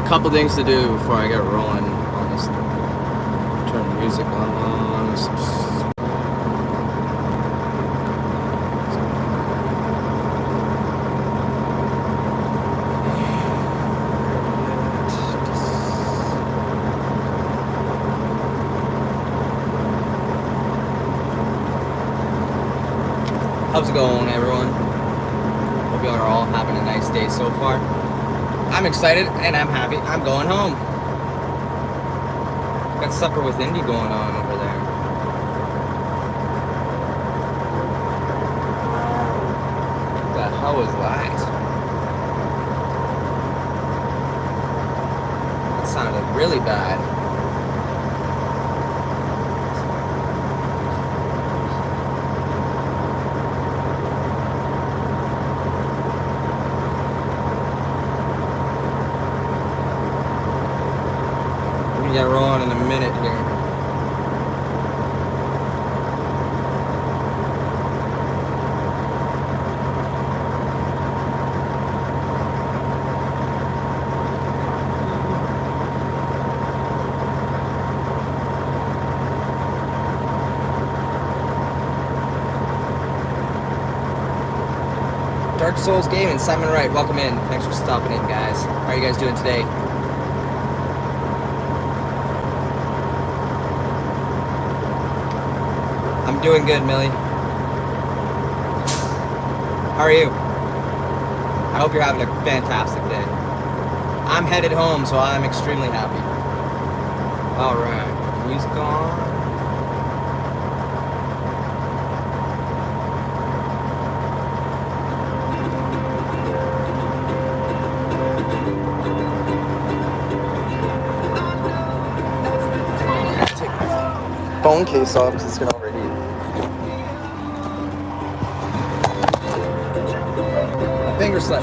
couple things to do before I get rolling on this. Turn the music on. How's it going, everyone? Hope you all are all having a nice day so far. I'm excited and I'm happy. I'm going home. Got supper with Indy going on over there. What the hell was that? That sounded really bad. Get rolling in a minute here. Dark Souls Gaming, Simon Wright, welcome in. Thanks for stopping in, guys. How are you guys doing today? I'm doing good, Millie. How are you? I hope you're having a fantastic day. I'm headed home, so I'm extremely happy. Alright, he's gone. Take my phone case off because it's going to overheat. Finger slip.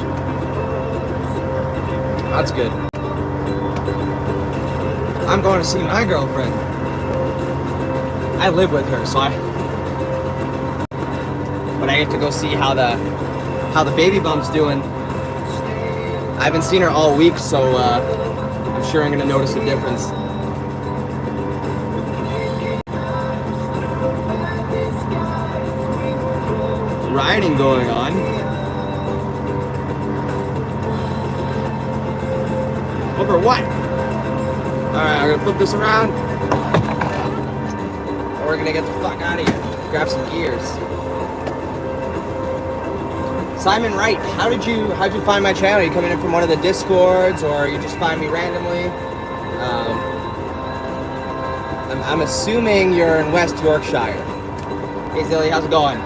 That's good. I'm going to see my girlfriend. I live with her, but I get to go see how the baby bump's doing. I haven't seen her all week, so I'm sure I'm gonna notice a difference. Riding going on. Over what? Alright, I'm gonna flip this around. And we're gonna get the fuck out of here. Grab some gears. Simon Wright, how'd you find my channel? Are you coming in from one of the Discords, or you just find me randomly? I'm assuming you're in West Yorkshire. Hey Zilly, how's it going?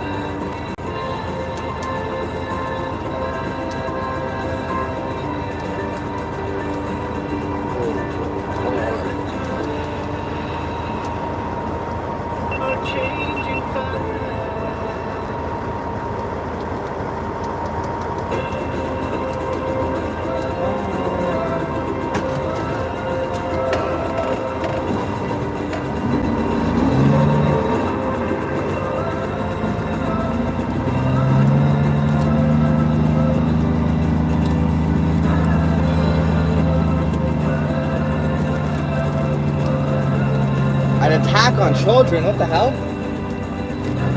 Attack on children, what the hell?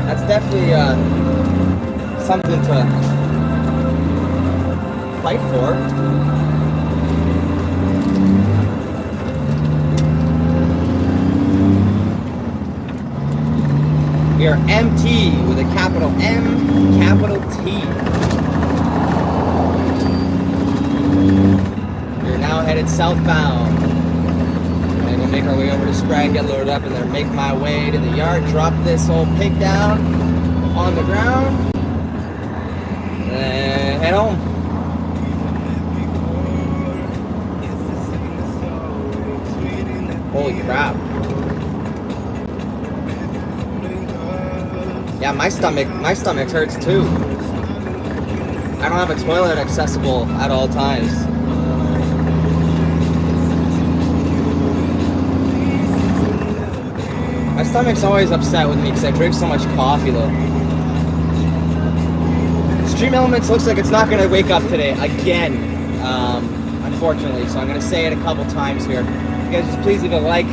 That's definitely something to fight for. We are MT with a capital M, capital T. We're now headed southbound. Make our way over to Sprague, get loaded up, and then make my way to the yard, drop this old pig down on the ground, and head home. Holy crap. Yeah, my stomach hurts too. I don't have a toilet accessible at all times. My stomach's always upset with me because I drink so much coffee though. Stream Elements looks like it's not going to wake up today again. unfortunately, so I'm going to say it a couple times here. You guys just please leave a like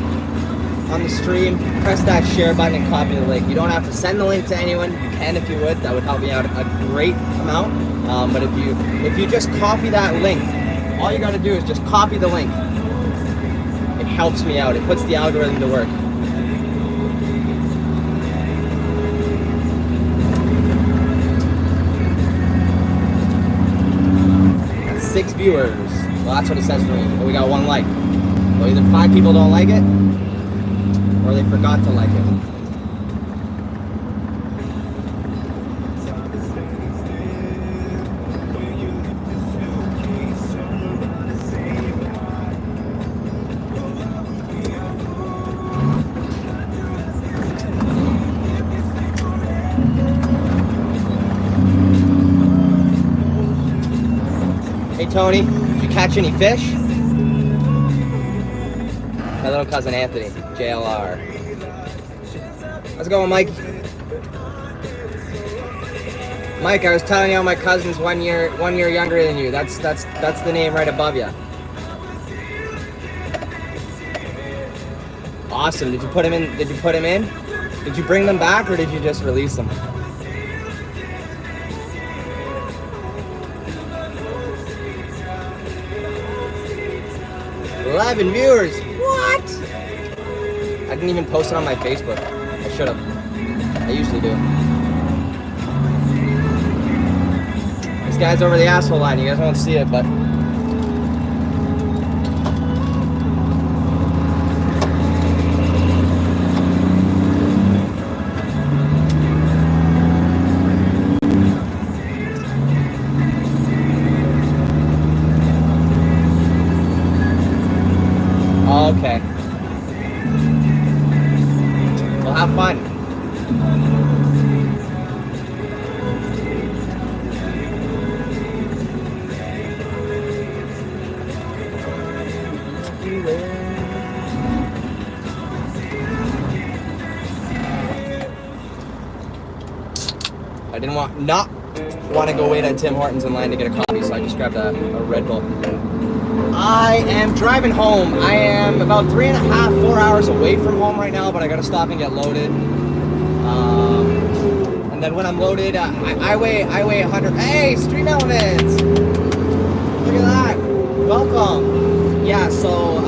on the stream, press that share button and copy the link. You don't have to send the link to anyone. You can if you would. That would help me out a great amount. But if you just copy that link, all you got to do is just copy the link. It helps me out. It puts the algorithm to work. That's 6 viewers. Well, that's what it says for me. But we got 1 like. So either 5 people don't like it, or they forgot to like it. Hey Tony, did you catch any fish? My little cousin Anthony, JLR. How's it going, Mike? Mike, I was telling you my cousin's one year younger than you. That's the name right above you. Awesome. Did you put him in? Did you bring them back, or did you just release them? $11 viewers. What? I didn't even post it on my Facebook. I should have. I usually do. This guy's over the asshole line. You guys won't see it, but okay. Well, have fun. I didn't not want to go wait at Tim Hortons in line to get a coffee, so I just grabbed a Red Bull. I am driving home. I am about 3.5, 4 hours away from home right now, but I gotta stop and get loaded. And then when I'm loaded, I weigh 100. Hey, Stream Elements! Look at that. Welcome. Yeah, so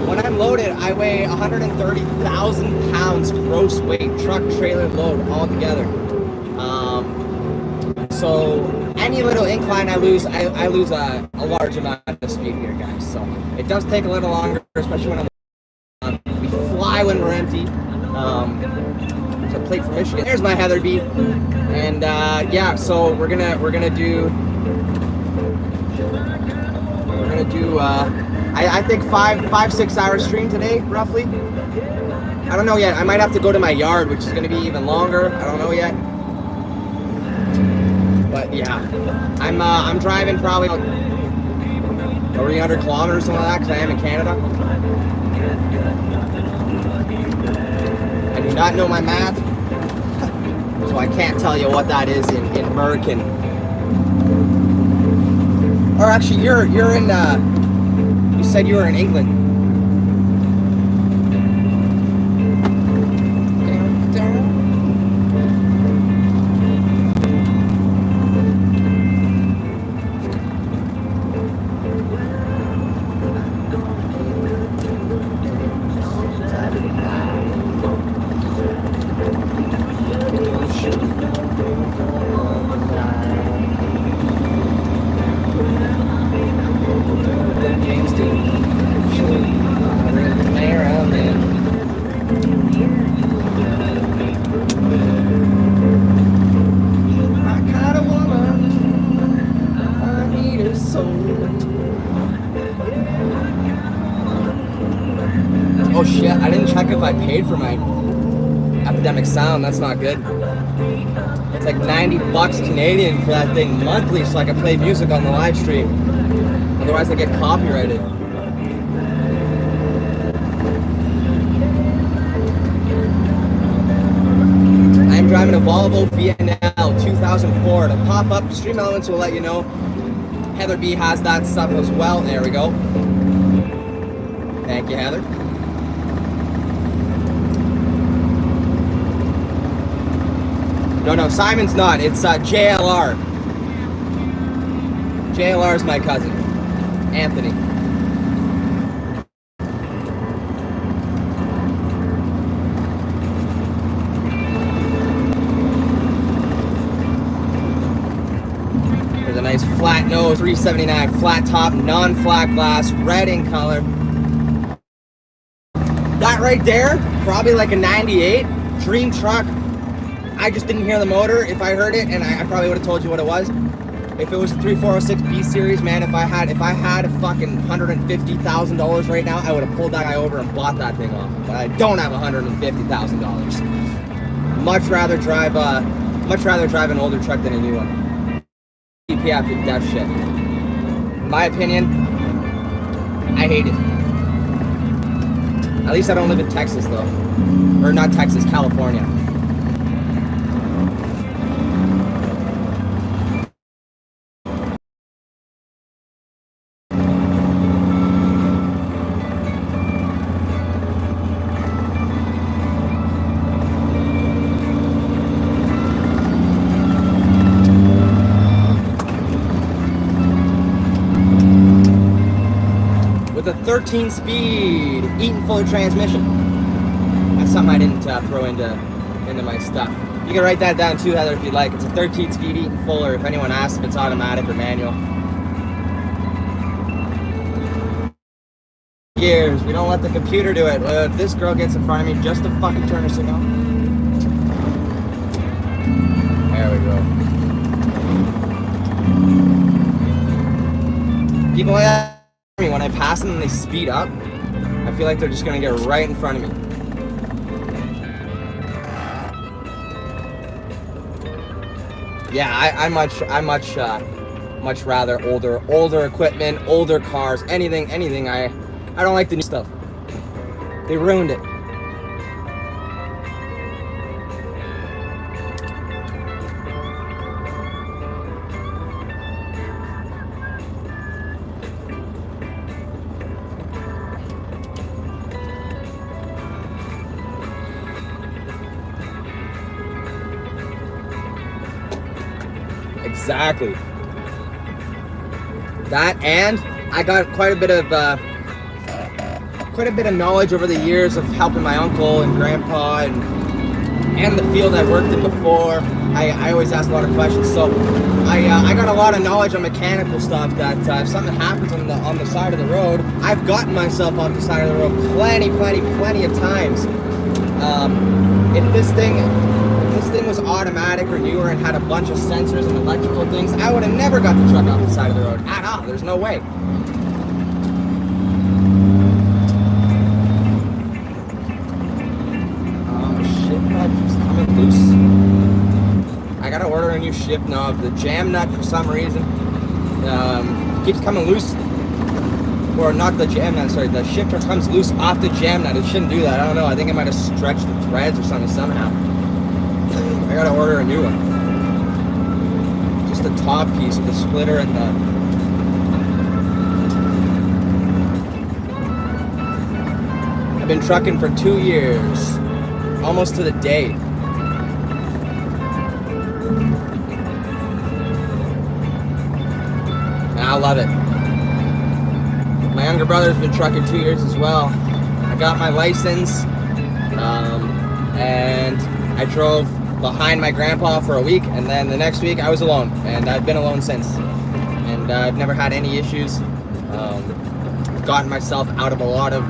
when I'm loaded, I weigh 130,000 pounds gross weight, truck, trailer, load, all together. So any little incline I lose a large amount of speed here, guys. So it does take a little longer, especially when I'm we fly when we're empty. There's a plate from Michigan. There's my Heather B. And yeah, so we're gonna do I think 5-6 hour stream today, roughly. I don't know yet. I might have to go to my yard, which is gonna be even longer. I don't know yet. But yeah, I'm driving probably 300 kilometers, something like that, because I am in Canada. I do not know my math, so I can't tell you what that is in American. Or actually, you're in. You said you were in England. Oh shit, I didn't check if I paid for my Epidemic Sound. That's not good. It's like 90 bucks Canadian for that thing monthly so I can play music on the live stream. Otherwise I get copyrighted. I'm driving a Volvo VNL 2004. It'll pop up. Stream Elements will let you know. Heather B has that stuff as well. There we go. Thank you, Heather. No, Simon's not. It's JLR. JLR is my cousin, Anthony. There's a nice flat nose, 379, flat top, non-flat glass, red in color. That right there, probably like a 98, dream truck. I just didn't hear the motor. If I heard it, and I probably would have told you what it was. If it was a 3406 B series, man, if I had a fucking $150,000 right now, I would have pulled that guy over and bought that thing off. But I don't have $150,000. Much rather drive an older truck than a new one. DPF is that shit. In my opinion, I hate it. At least I don't live in Texas though, or not Texas, California. With a 13-speed Eaton Fuller transmission. That's something I didn't throw into my stuff. You can write that down too, Heather, if you'd like. It's a 13-speed Eaton Fuller. If anyone asks if it's automatic or manual. Gears. We don't let the computer do it. If this girl gets in front of me, just to fucking turn her signal. There we go. People like that. When I pass them and they speed up, I feel like they're just gonna get right in front of me. Yeah, I much rather older equipment, older cars, anything. I don't like the new stuff. They ruined it. Exactly. That, and I got quite a bit of knowledge over the years of helping my uncle and grandpa and the field I worked in before. I always ask a lot of questions, so I got a lot of knowledge on mechanical stuff that if something happens on the side of the road, I've gotten myself off the side of the road plenty of times. If this thing was automatic or newer and had a bunch of sensors and electrical things, I would have never got the truck off the side of the road at all. There's no way. Shift nut keeps coming loose. I gotta order a new shift knob. The jam nut, for some reason, keeps coming loose. Or not the jam nut, sorry, the shifter comes loose off the jam nut. It shouldn't do that. I don't know. I think it might have stretched the threads or something somehow. I gotta order a new one. Just the top piece of the splitter and the... I've been trucking for 2 years. Almost to the day. And I love it. My younger brother's been trucking 2 years as well. I got my license, and I drove behind my grandpa for a week, and then the next week I was alone, and I've been alone since. And I've never had any issues. I've gotten myself out of a lot of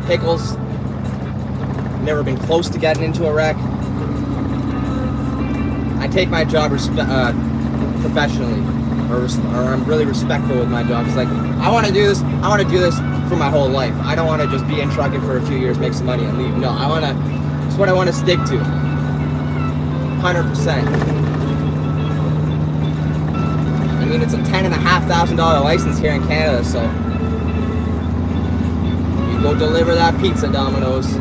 pickles. Never been close to getting into a wreck. I take my job professionally, or I'm really respectful with my job. It's like, I want to do this for my whole life. I don't want to just be in trucking for a few years, make some money, and leave. No, it's what I want to stick to. 100%. I mean, it's a $10,500 license here in Canada, so you go deliver that pizza, Domino's.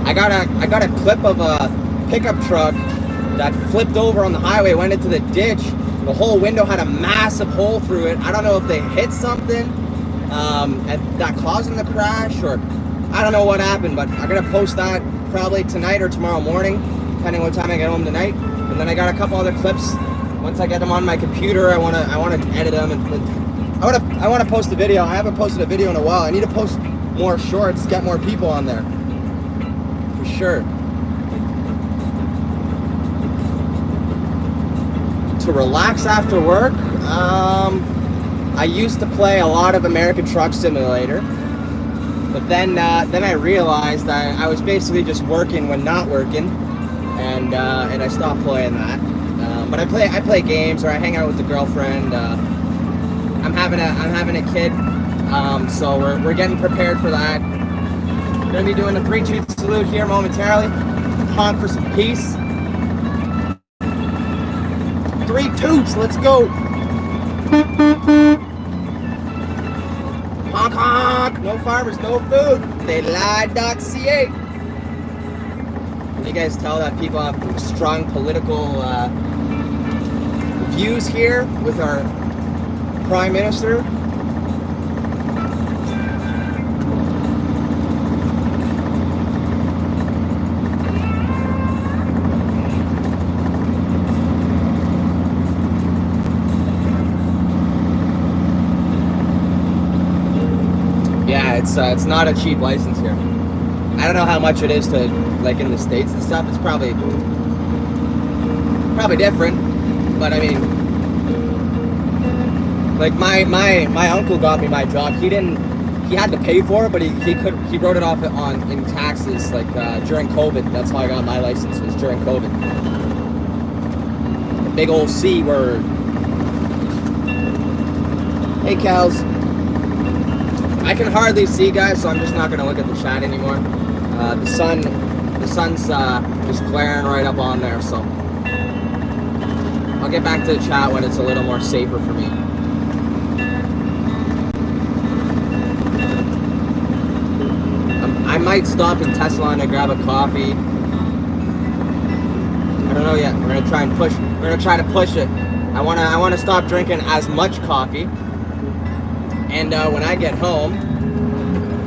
I got a clip of a pickup truck that flipped over on the highway, went into the ditch. The whole window had a massive hole through it. I don't know if they hit something and that caused them to crash, or I don't know what happened, but I'm gonna post that probably tonight or tomorrow morning, depending on what time I get home tonight. And then I got a couple other clips. Once I get them on my computer, I wanna edit them, and I wanna post a video. I haven't posted a video in a while. I need to post more shorts, get more people on there, for sure. To relax after work, I used to play a lot of American Truck Simulator, but then I realized that I was basically just working when not working, and I stopped playing that. But I play games, or I hang out with the girlfriend. I'm having a kid, so we're getting prepared for that. We're gonna be doing the 3-2 salute here momentarily. Honk for some peace. 3 toots, let's go. Honk honk. No farmers, no food. They lie.ca. Can you guys tell that people have strong political views here with our Prime Minister? Yeah, it's not a cheap license here. I don't know how much it is to, like, in the States and stuff. It's probably different, but I mean, like my uncle got me my job. He had to pay for it, but he wrote it off in taxes, like during COVID. That's how I got my license, was during COVID. The big old C word. Hey, cows. I can hardly see, guys, so I'm just not gonna look at the chat anymore. The sun's just glaring right up on there, so I'll get back to the chat when it's a little more safer for me. I might stop in Tesla to grab a coffee. I don't know yet. We're gonna try to push it. I wanna stop drinking as much coffee. And when I get home,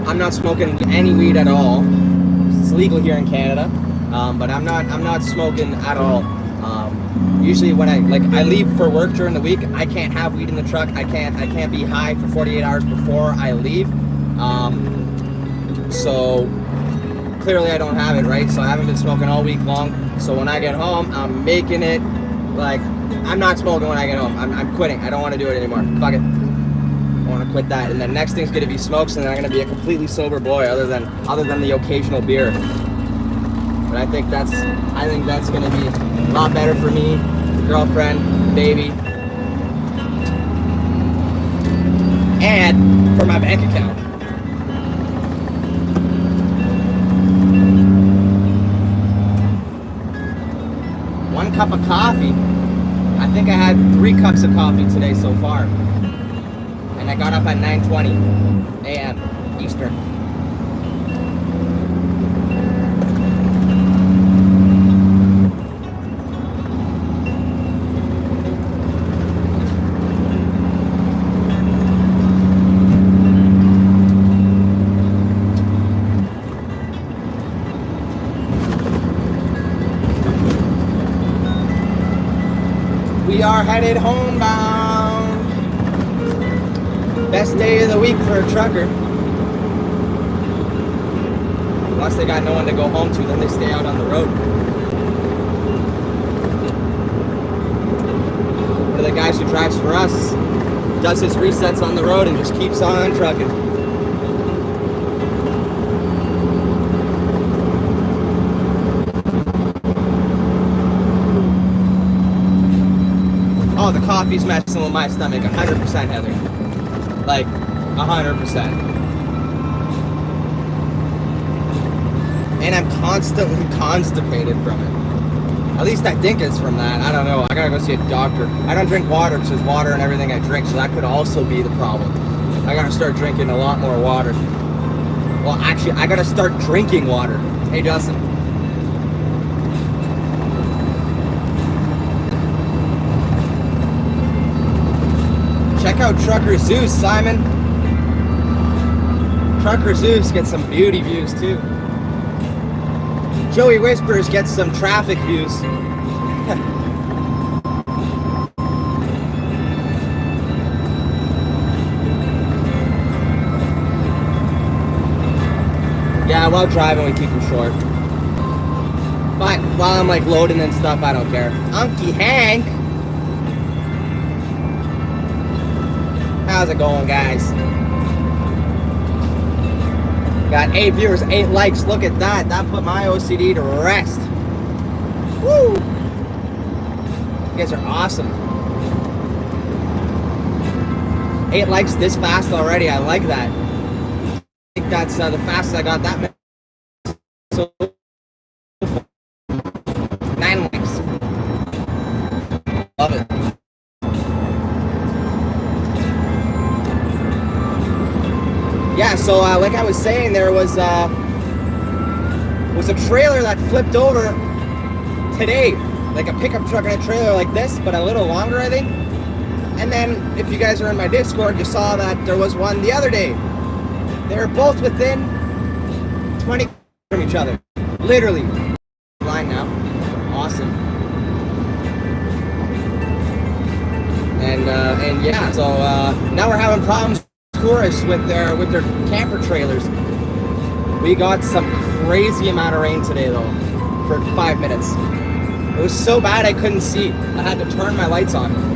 I'm not smoking any weed at all. It's legal here in Canada, but I'm not smoking at all. Usually when I leave for work during the week, I can't have weed in the truck. I can't be high for 48 hours before I leave. So clearly I don't have it, right? So I haven't been smoking all week long. So when I get home, I'm making it like I'm not smoking when I get home. I'm quitting. I don't want to do it anymore. Fuck it. I want to quit that. And the next thing's gonna be smokes, and then I'm gonna be a completely sober boy, other than the occasional beer. But I think that's gonna be a lot better for me, girlfriend, baby, and for my bank account. One cup of coffee. I think I had 3 cups of coffee today so far. And I got up at 9:20 a.m. Eastern. We are headed homebound. Best day of the week for a trucker. Unless they got no one to go home to, then they stay out on the road. One of the guys who drives for us does his resets on the road and just keeps on trucking. Oh, the coffee's messing with my stomach 100%, Heather. Like, 100%. And I'm constantly constipated from it. At least I think it's from that. I don't know. I gotta go see a doctor. I don't drink water because there's water in everything I drink, so that could also be the problem. I gotta start drinking a lot more water. Well, actually, I gotta start drinking water. Hey, Justin. Check out Trucker Zeus, Simon. Trucker Zeus gets some beauty views too. Joey Whispers gets some traffic views. Yeah, while driving we keep them short. But while I'm like loading and stuff, I don't care. Unky Hank! How's it going, guys? Got 8 viewers, 8 likes. Look at that. That put my OCD to rest. Woo! You guys are awesome. 8 likes this fast already. I like that. I think that's the fastest I got that many. So 9 likes. Love it. Yeah, so like I was saying, there was a trailer that flipped over today, like a pickup truck and a trailer like this, but a little longer, I think. And then, if you guys are in my Discord, you saw that there was one the other day. They were both within 20 from each other, literally. Line now, awesome. And yeah, so now we're having problems. Tourists with their camper trailers. We got some crazy amount of rain today though, for 5 minutes. It was so bad I couldn't see. I had to turn my lights on.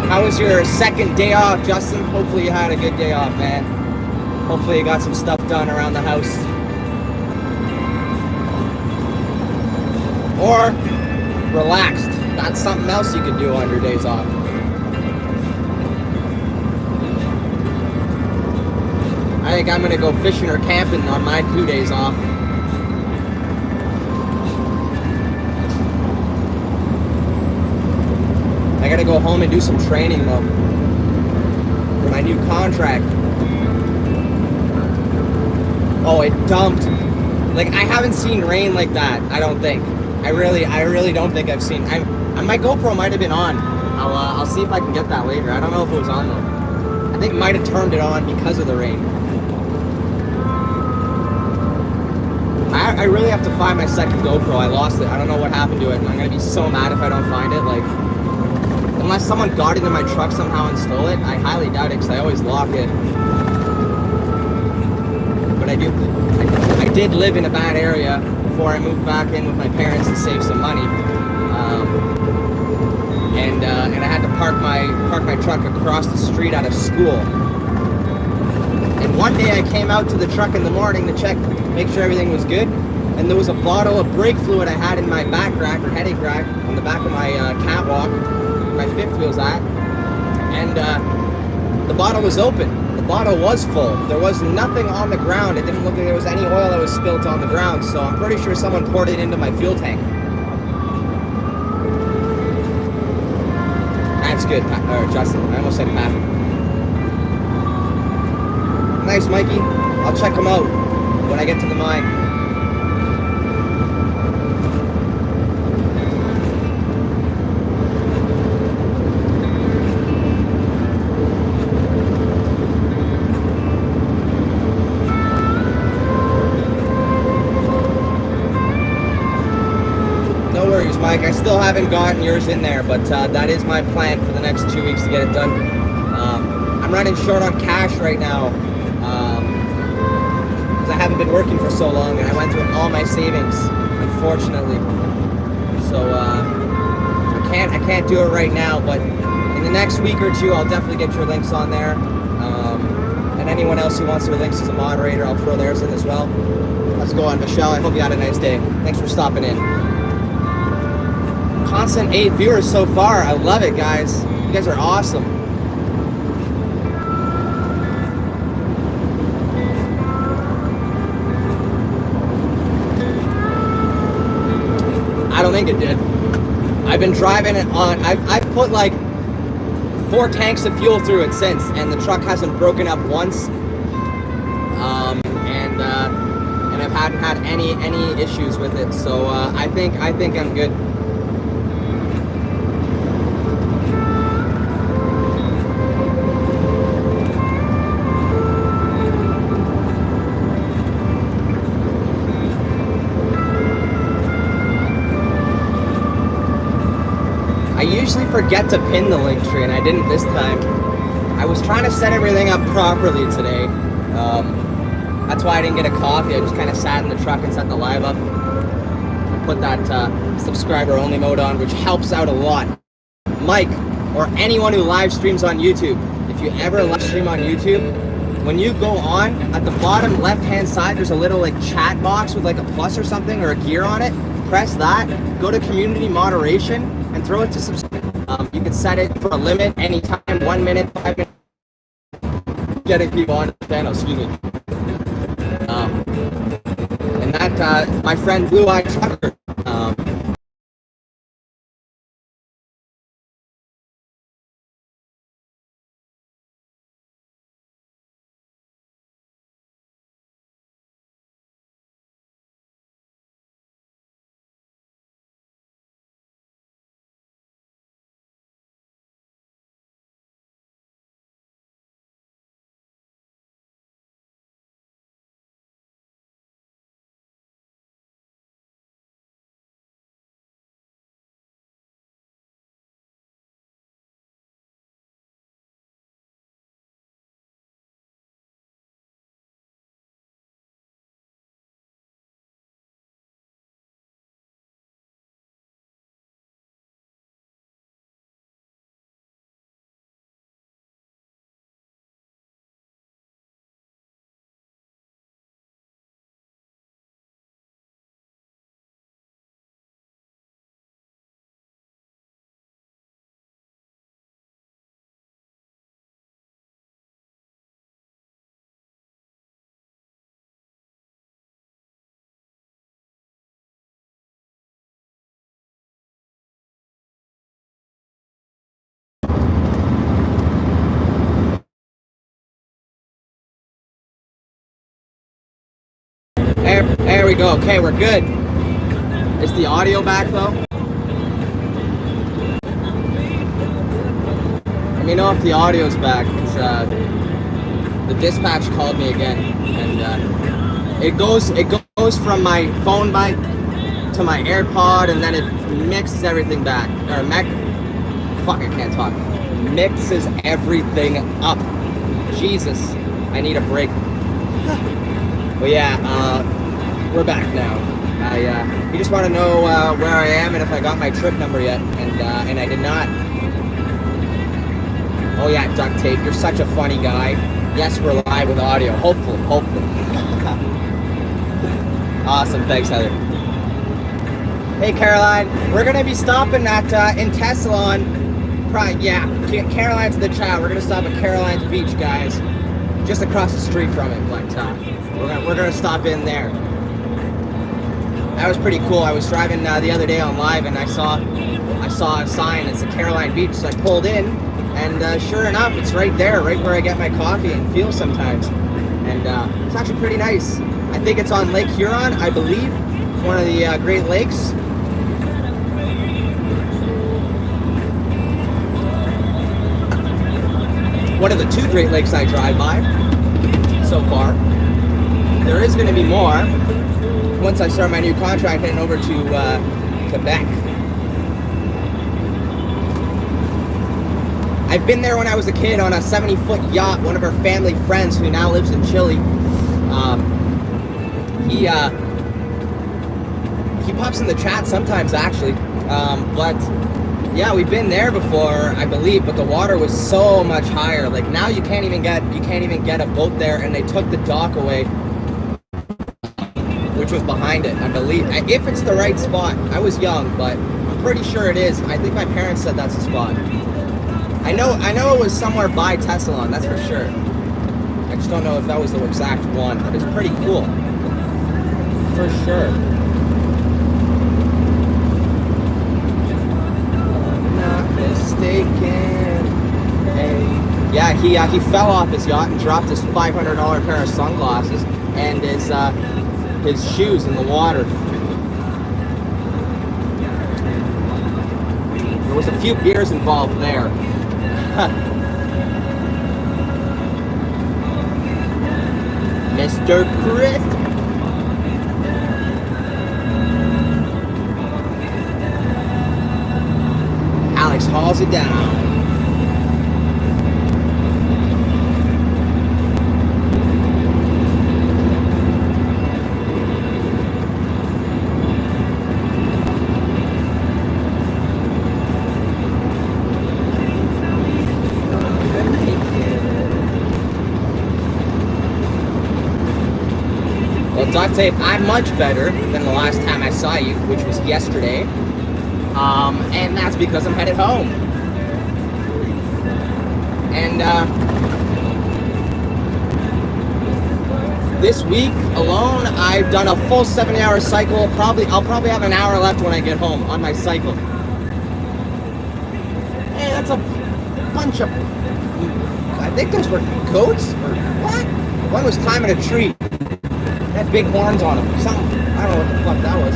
How was your second day off, Justin? Hopefully you had a good day off, man. Hopefully you got some stuff done around the house. Or relaxed. That's something else you could do on your days off. I think I'm gonna go fishing or camping on my 2 days off. I gotta go home and do some training though for my new contract. Oh, it dumped. Like I haven't seen rain like that. I don't think. I really don't think I've seen. My GoPro might have been on. I'll see if I can get that later. I don't know if it was on though. I think it might have turned it on because of the rain. I really have to find my second GoPro. I lost it. I don't know what happened to it. And I'm gonna be so mad if I don't find it. Like. Unless someone got into my truck somehow and stole it, I highly doubt it because I always lock it. But I did live in a bad area before I moved back in with my parents to save some money. And I had to park my truck across the street out of school. And one day I came out to the truck in the morning to check, make sure everything was good. And there was a bottle of brake fluid I had in my back rack or headache rack on the back of my catwalk. My fifth wheel's at, and the bottle was open. The bottle was full. There was nothing on the ground. It didn't look like there was any oil that was spilled on the ground, so I'm pretty sure someone poured it into my fuel tank. That's good, Justin. I almost said Pat. Nice, Mikey. I'll check them out when I get to the mine. Mike, I still haven't gotten yours in there, but that is my plan for the next 2 weeks to get it done. I'm running short on cash right now because I haven't been working for so long, and I went through all my savings, unfortunately. So I can't do it right now, but in the next week or two, I'll definitely get your links on there. And anyone else who wants their links as a moderator, I'll throw theirs in as well. Let's go on, Michelle. I hope you had a nice day. Thanks for stopping in. Constant 8 viewers so far. I love it, guys. You guys are awesome. I don't think it did. I've been driving it on. I've put like 4 tanks of fuel through it since, and the truck hasn't broken up once. And I haven't had any issues with it. So I think I'm good. I usually forget to pin the link tree, and I didn't this time. I was trying to set everything up properly today. That's why I didn't get a coffee. I just kind of sat in the truck and set the live up. Put that subscriber only mode on, which helps out a lot. Mike, or anyone who live streams on YouTube, if you ever live stream on YouTube, when you go on, at the bottom left hand side there's a little like chat box with like a plus or something or a gear on it. Press that, go to community moderation, and throw it to subscribe. You can set it for a limit anytime, 1 minute, 5 minutes. Getting people on the channel, excuse me. And that, my friend Blue Eye Trucker, there we go. Okay, we're good. Is the audio back though? Let me know if the audio's back, because the dispatch called me again, and it goes from my phone mic to my AirPod, and then it mixes everything back. Fuck, I can't talk. Mixes everything up. Jesus, I need a break. But yeah, we're back now. You just want to know where I am and if I got my trip number yet, and I did not. Oh yeah, duct tape, you're such a funny guy. Yes, we're live with audio. Hopefully. Awesome, thanks Heather. Hey Caroline, we're gonna be stopping at in Tessalon. Yeah, Caroline's in the chat. We're gonna stop at Caroline's Beach, guys, just across the street from it. But we're gonna stop in there. That was pretty cool. I was driving the other day on live, and I saw a sign. It's a Caroline Beach, so I pulled in, and sure enough, it's right there, right where I get my coffee and fuel sometimes. And it's actually pretty nice. I think it's on Lake Huron, I believe, one of the Great Lakes. One of the 2 Great Lakes I drive by so far. There is going to be more once I start my new contract heading over to Quebec. I've been there when I was a kid on a 70-foot yacht. One of our family friends who now lives in Chile, he pops in the chat sometimes actually, but yeah, we've been there before, I believe, but the water was so much higher. Like now you can't even get a boat there, and they took the dock away, which was behind it, I believe. If it's the right spot. I was young, but I'm pretty sure it is. I think my parents said that's the spot. I know it was somewhere by Tessalon, that's for sure. I just don't know if that was the exact one, but it's pretty cool. For sure. breathtaking. Hey. Yeah, he fell off his yacht and dropped his $500 pair of sunglasses and his shoes in the water. There was a few beers involved there. Mr. Chris. Aleks Hauls it down. Well, duct tape, I'm much better than the last time I saw you, which was yesterday. And that's because I'm headed home. And this week alone, I've done a full 70-hour cycle. I'll probably have an hour left when I get home on my cycle. Hey, that's a bunch of, I think those were goats or what? One was climbing a tree. Had big horns on them. Something. I don't know what the fuck that was.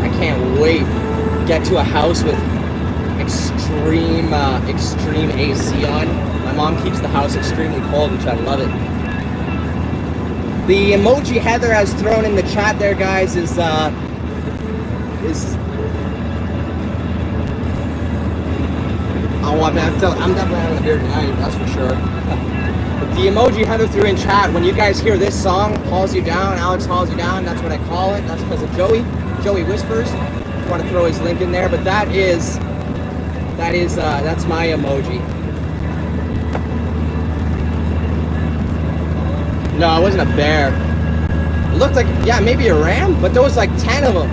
I can't wait to get to a house with extreme AC on. My mom keeps the house extremely cold, which I love it. The emoji Heather has thrown in the chat there, guys, is oh, I'm definitely having a beer tonight, that's for sure. But the emoji Heather threw in chat, when you guys hear this song, Hauls You Down, Aleks Hauls You Down, that's what I call it. That's because of Joey Whispers. I want to throw his link in there, but that's my emoji. No, it wasn't a bear. It looked like, yeah, maybe a ram, but there was like 10 of them.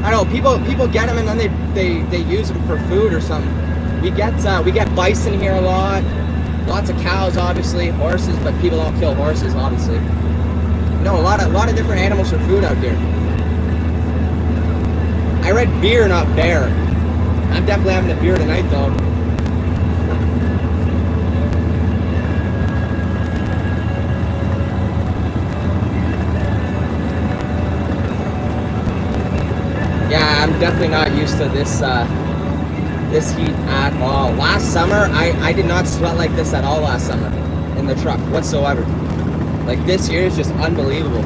I don't know, people get them and then they use them for food or something. We get bison here a lot, lots of cows, obviously, horses, but people don't kill horses, obviously. No, a lot of different animals for food out here. I read beer, not bear. I'm definitely having a beer tonight, though. Yeah, I'm definitely not used to this heat at all. Last summer, I did not sweat like this at all last summer in the truck whatsoever. Like this year is just unbelievable.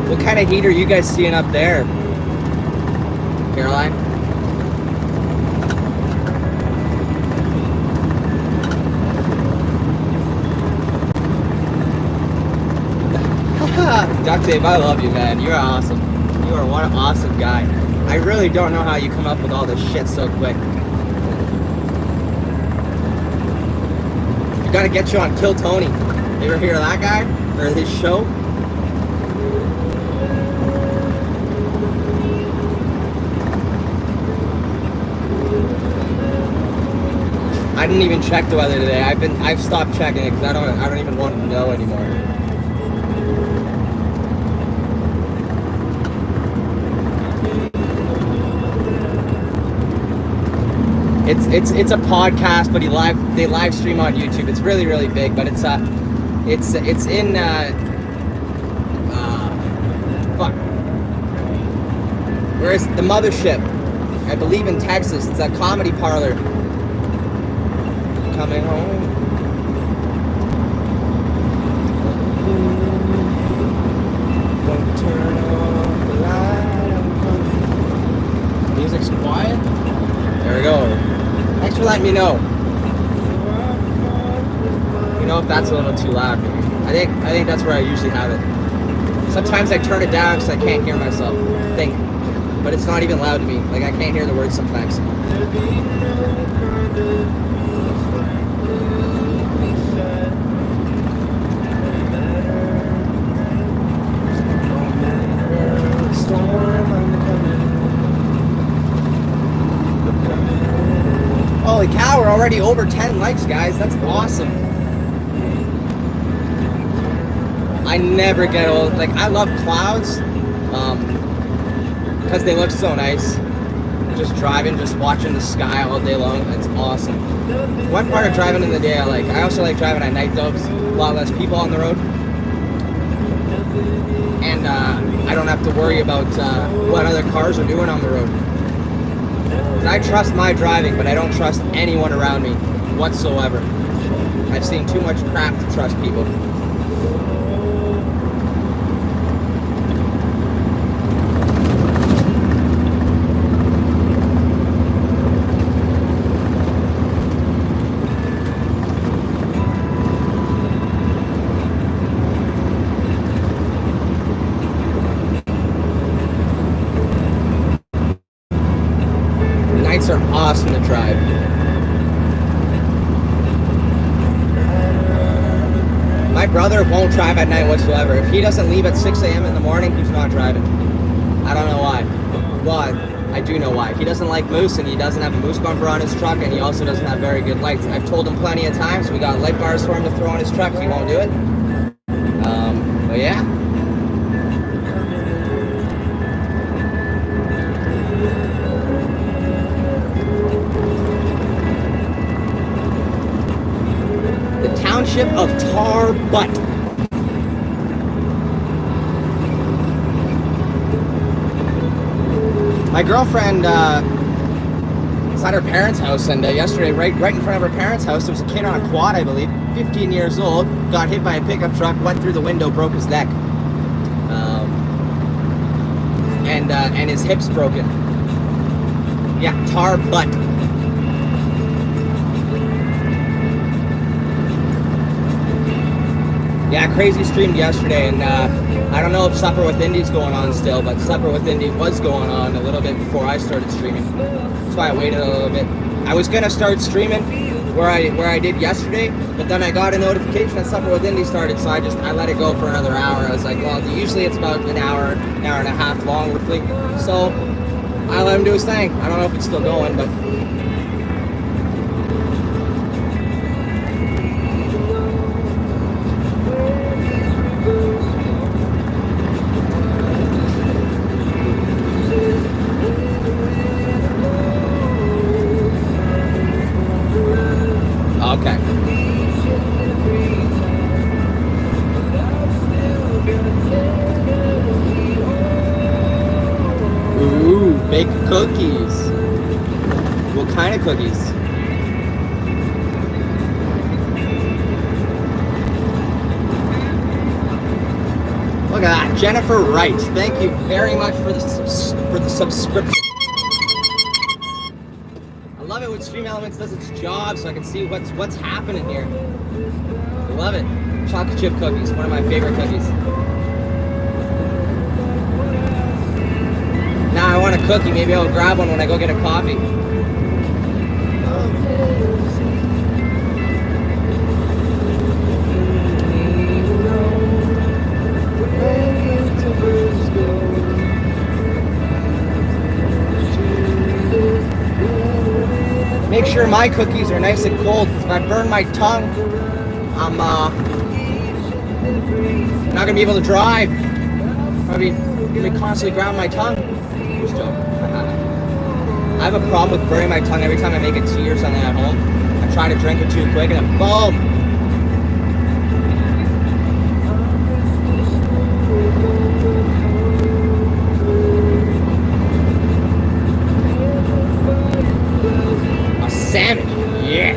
What kind of heat are you guys seeing up there, Caroline? Duct tape, I love you, man. You're awesome. You are one awesome guy. I really don't know how you come up with all this shit so quick. We gotta get you on Kill Tony. You ever hear of that guy? Or his show? I didn't even check the weather today. I've stopped checking it because I don't even want to know anymore. It's a podcast, but they live stream on YouTube. It's really, really big, but it's in fuck. Where's the mothership? I believe in Texas. It's a comedy parlor. Coming home. Don't turn off the light. I'm coming. Music's quiet. There we go. Thanks for letting me know. You know if that's a little too loud. I think that's where I usually have it. Sometimes I turn it down because I can't hear myself think, but it's not even loud to me. Like, I can't hear the words sometimes. Holy cow, we're already over 10 likes, guys. That's awesome. I never get old. Like, I love clouds because they look so nice. Just driving, just watching the sky all day long. It's awesome. One part of driving in the day I like. I also like driving at night though, 'cause a lot less people on the road. And I don't have to worry about what other cars are doing on the road. I trust my driving, but I don't trust anyone around me whatsoever. I've seen too much crap to trust people. Are awesome to drive. My brother won't drive at night whatsoever. If he doesn't leave at 6 a.m. in the morning, he's not driving. I don't know why. Well, I do know why. He doesn't like moose, and he doesn't have a moose bumper on his truck, and he also doesn't have very good lights. I've told him plenty of times. We got light bars for him to throw on his truck. He won't do it. But yeah. Township of Tar Butt. My girlfriend is at her parents' house, and yesterday, right in front of her parents' house, there was a kid on a quad, I believe, 15 years old, got hit by a pickup truck, went through the window, broke his neck, and his hips broken. Yeah, Tar Butt. Yeah, crazy streamed yesterday, and I don't know if Supper with Indy's going on still, but Supper with Indy was going on a little bit before I started streaming. That's why I waited a little bit. I was gonna start streaming where I did yesterday, but then I got a notification that Supper with Indy started, so I let it go for another hour. I was like, well, usually it's about an hour and a half long roughly, so I let him do his thing. I don't know if it's still going, but. Okay. Ooh, baked cookies. What kind of cookies? Look at that, Jennifer Wright. Thank you very much for the subscription. I love it when Stream Elements does its job, so I can see what's happening here. I love it. Chocolate chip cookies, one of my favorite cookies. Now I want a cookie. Maybe I'll grab one when I go get a coffee. Make sure my cookies are nice and cold. If I burn my tongue, I'm not gonna be able to drive. I'll be constantly grabbing my tongue. Just joking. I have a problem with burning my tongue every time I make a tea or something at home. I try to drink it too quick and then boom! Salmon, yeah.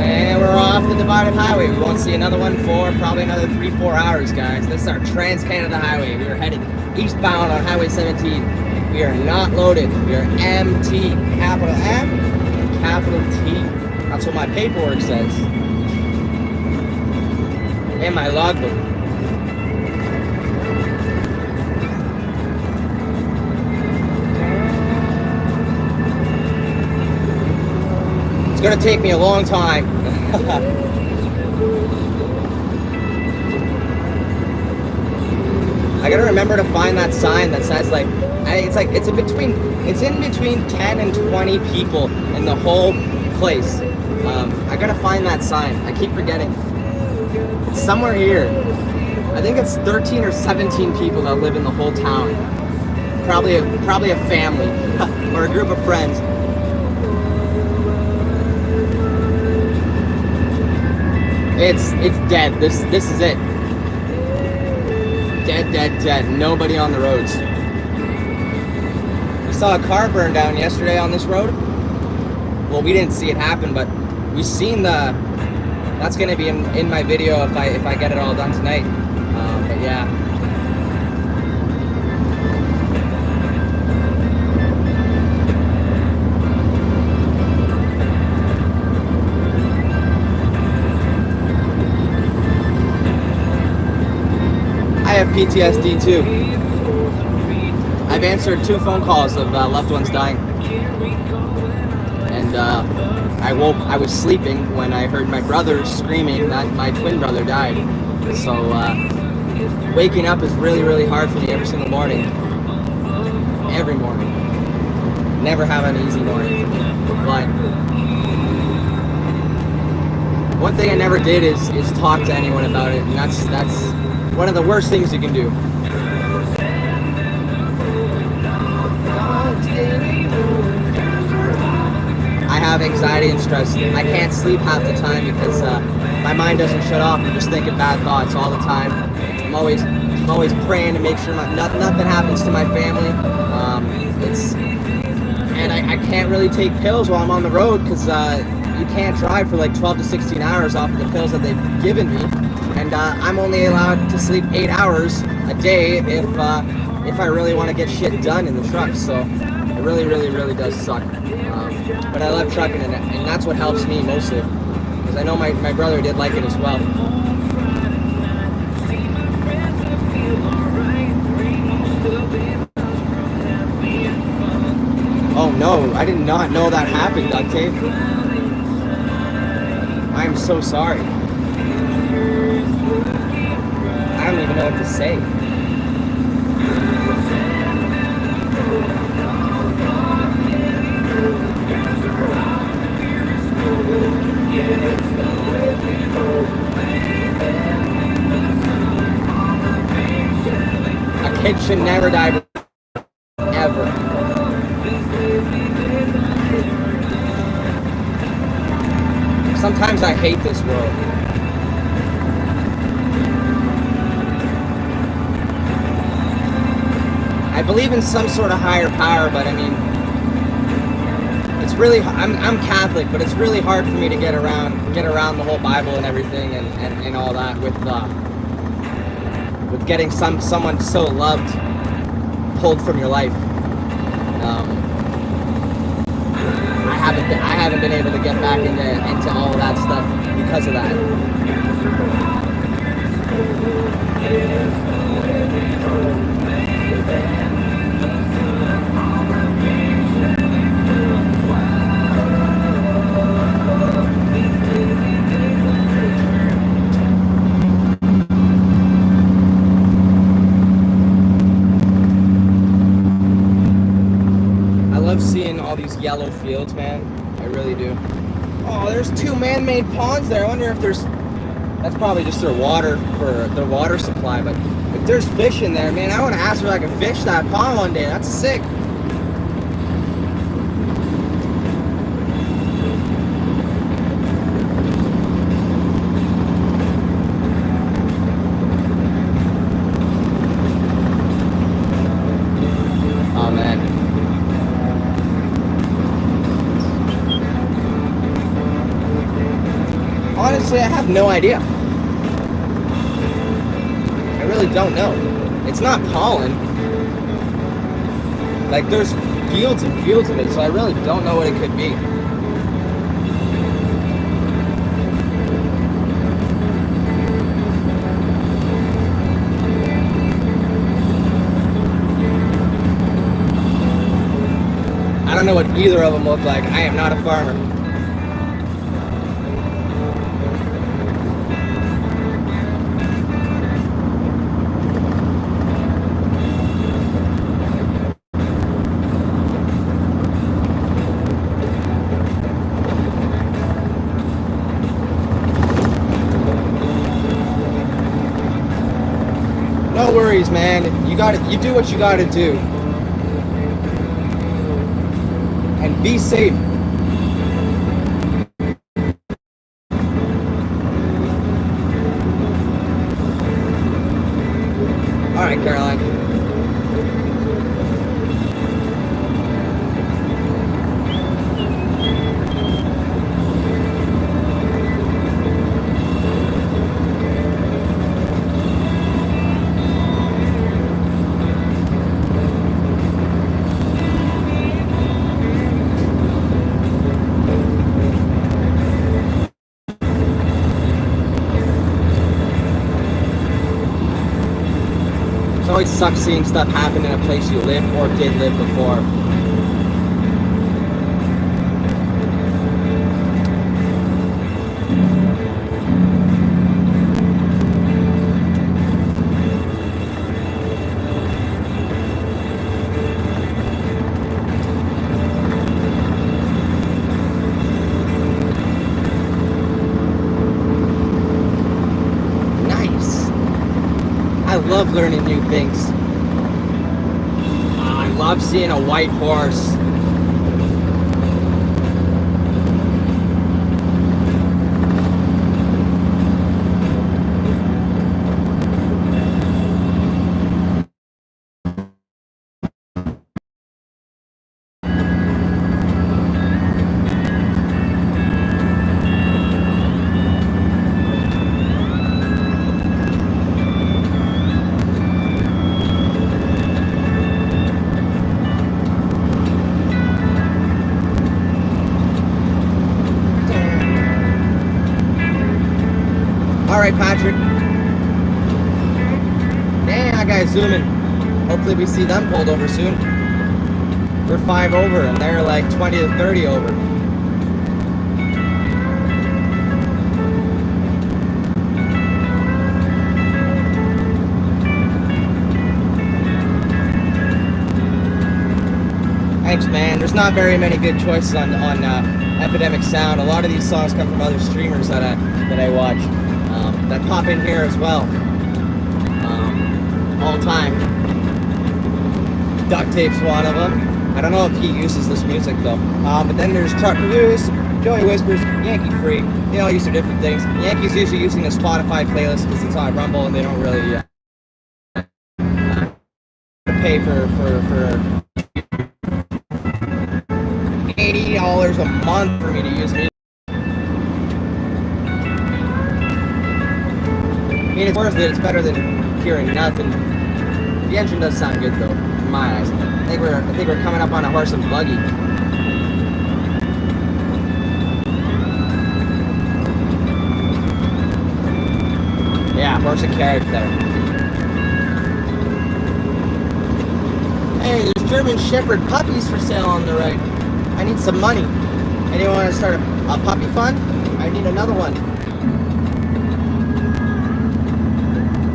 And we're off the divided highway. We won't see another one for probably another 3-4 hours, guys. This is our Trans-Canada Highway. We are headed eastbound on Highway 17. We are not loaded. We are empty. Capital M, capital T. That's what my paperwork says. And my logbook. It's gonna take me a long time. I gotta remember to find that sign that says it's in between 10 and 20 people in the whole place. I gotta find that sign. I keep forgetting. It's somewhere here. I think it's 13 or 17 people that live in the whole town. Probably a family or a group of friends. It's dead. This is it. Dead. Nobody on the roads. We saw a car burn down yesterday on this road. Well, we didn't see it happen, but we seen that's gonna be in my video if I get it all done tonight. But yeah. I have PTSD too. I've answered 2 phone calls of loved ones dying, and I was sleeping when I heard my brother screaming that my twin brother died. So waking up is really, really hard for me every single morning. Every morning. Never have an easy morning for me. But one thing I never did is talk to anyone about it, and that's one of the worst things you can do. I have anxiety and stress. I can't sleep half the time because my mind doesn't shut off. I'm just thinking bad thoughts all the time. I'm always praying to make sure nothing happens to my family. And I can't really take pills while I'm on the road because you can't drive for like 12 to 16 hours off of the pills that they've given me. And I'm only allowed to sleep 8 hours a day if I really want to get shit done in the truck. So it really, really, really does suck. But I love trucking, and that's what helps me mostly. Because I know my brother did like it as well. Oh no, I did not know that happened, Duct Tape. I am so sorry. I don't even know what to say. A kid should never die, ever. Sometimes I hate this world. I believe in some sort of higher power, but I mean, it's really, I'm Catholic, but it's really hard for me to get around the whole Bible and everything and all that with getting someone so loved pulled from your life. I haven't been able to get back into all of that stuff because of that. I love seeing all these yellow fields, man. I really do. Oh, there's 2 man-made ponds there. I wonder if that's probably just their water for their water supply, but if there's fish in there, man, I want to ask if I can fish that pond one day. That's sick. Oh, man. Honestly, I have no idea. I really don't know. It's not pollen. Like, there's fields and fields of it, so I really don't know what it could be. Either of them look like. I am not a farmer. No worries, man. You do what you gotta do. And be safe. All right, Caroline. It always sucks seeing stuff happen in a place you live or did live before. I love learning new things. I love seeing a white horse. Alright, Patrick. Dang, that guy's zooming. Hopefully we see them pulled over soon. We're 5 over and they're like 20 to 30 over. Thanks, man. There's not very many good choices on Epidemic Sound. A lot of these songs come from other streamers that I watch. That pop in here as well, all time. Duct Tape's one of them. I don't know if he uses this music though. But then there's Truck Reviews, Joey Whispers, Yankee Free. They all use their different things. Yankee's usually using a Spotify playlist because it's on Rumble and they don't really pay for $80 a month for me to use music. I mean, it's worth it. It's better than hearing nothing. The engine does sound good, though, in my eyes. I think we're coming up on a horse and buggy. Yeah, horse and carriage there. Hey, there's German Shepherd puppies for sale on the right. I need some money. Anyone want to start a puppy fund? I need another one.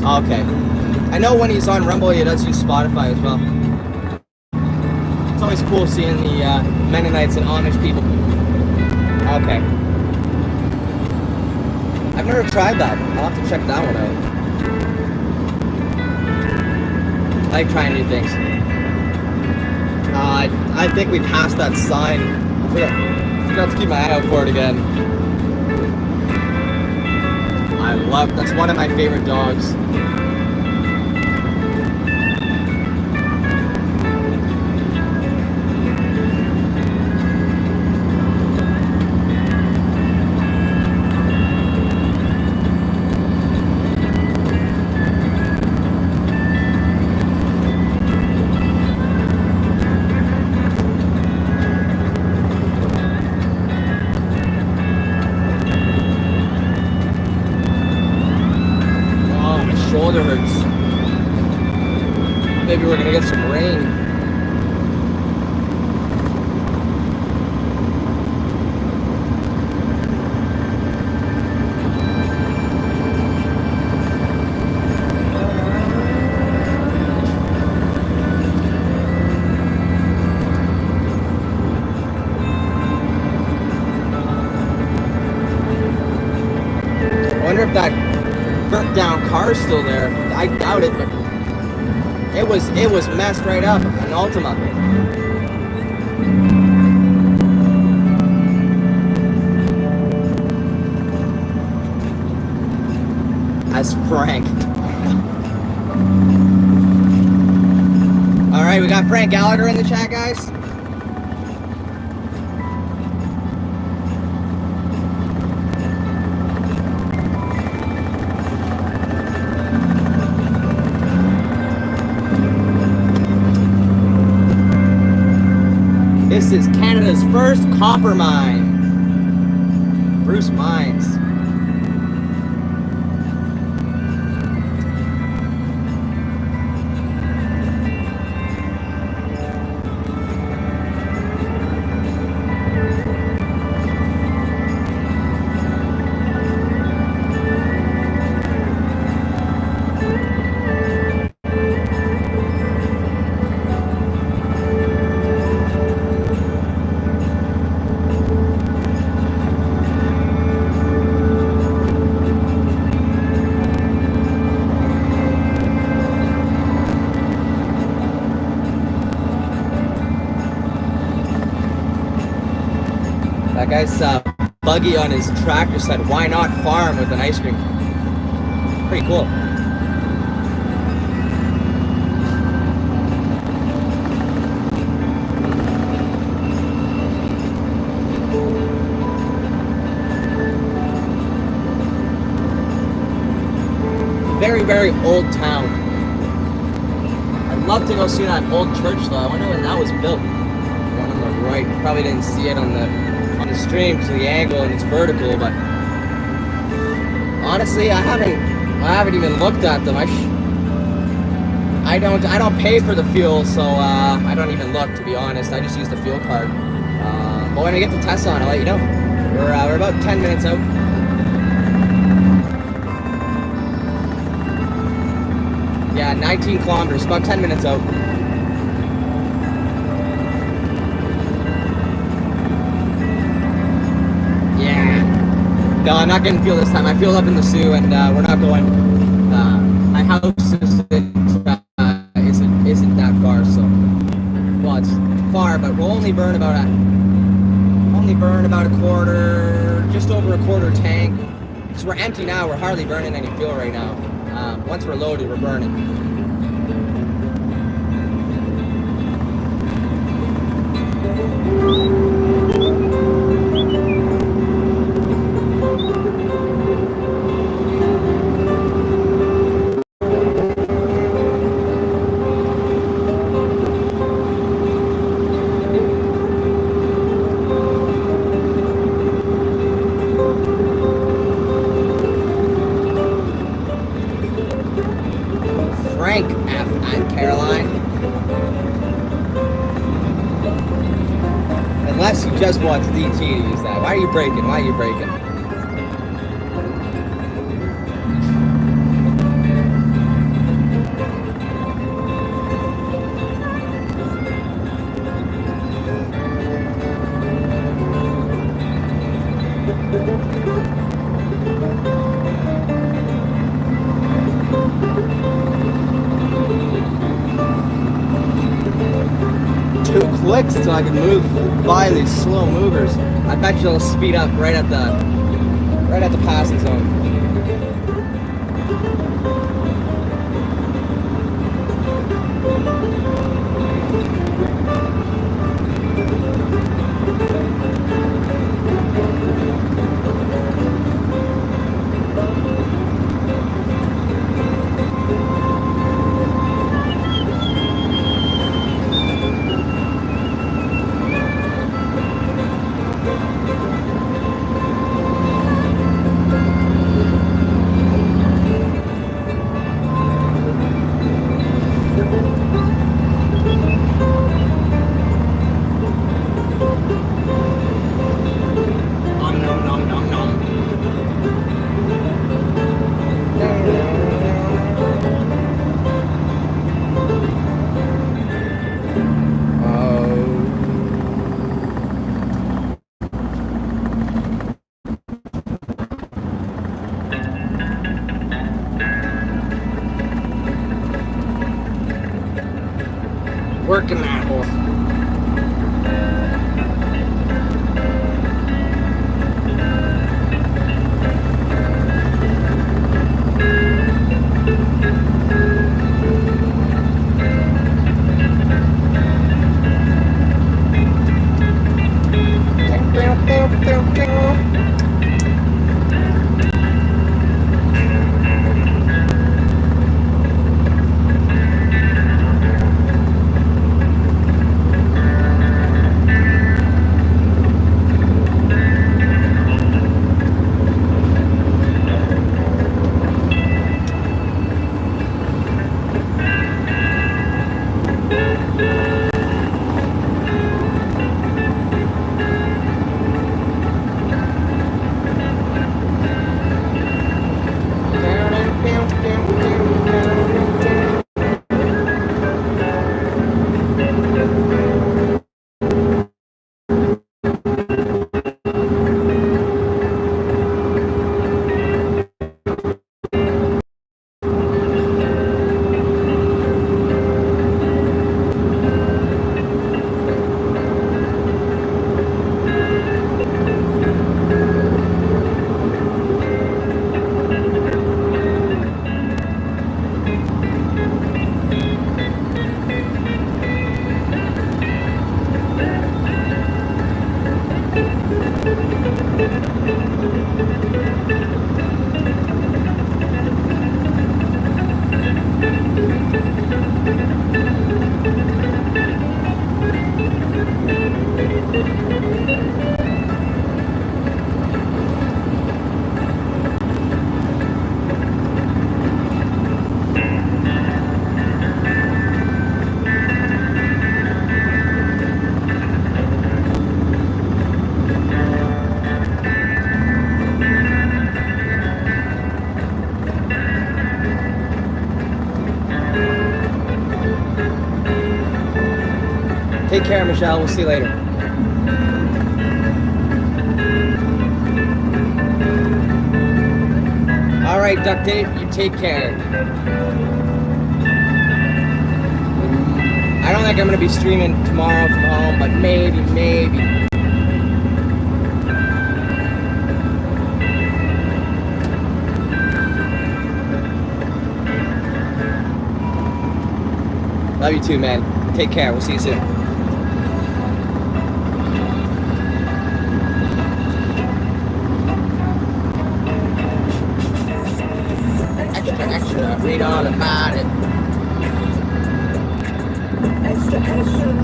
Okay. I know when he's on Rumble, he does use Spotify as well. It's always cool seeing the Mennonites and Amish people. Okay. I've never tried that. I'll have to check that one out. I like trying new things. I think we passed that sign. I forgot to keep my eye out for it again. That's one of my favorite dogs. Shoulder hurts. Maybe we're gonna get some rain. wonder if that burnt down car is still there. I doubt it, but it was messed right up. An Ultima. That's Frank. All right, we got Frank Gallagher in the chat, guys. This is Canada's first copper mine. Bruce Mines. That guy's buggy on his tractor said, "Why not farm with an ice cream?" Pretty cool. Very, very old town. I'd love to go see that old church though. I wonder when that was built. The one on the right. Probably didn't see it on the stream to the angle and it's vertical, but honestly, I haven't even looked at them. I don't pay for the fuel, so I don't even look, to be honest. I just use the fuel card. But when I get to Tesson, I'll let you know. We're about 10 minutes out. Yeah, 19 kilometers, about 10 minutes out. No, I'm not getting fuel this time. I fueled up in the Sioux, and we're not going. My house isn't that far, so well, it's far, but we'll only burn about a quarter, just over a quarter tank. Because we're empty now, we're hardly burning any fuel right now. Once we're loaded, we're burning. Unless you just want DT to use that. Why are you braking? Why are you braking? Clicks so I can move by these slow movers. I bet you it'll speed up right at the passing zone. care, Michelle. We'll see you later. All right, Duct Tape, you take care. I don't think I'm going to be streaming tomorrow from home, but maybe. Love you too, man. Take care. We'll see you soon. Extra, read all about it.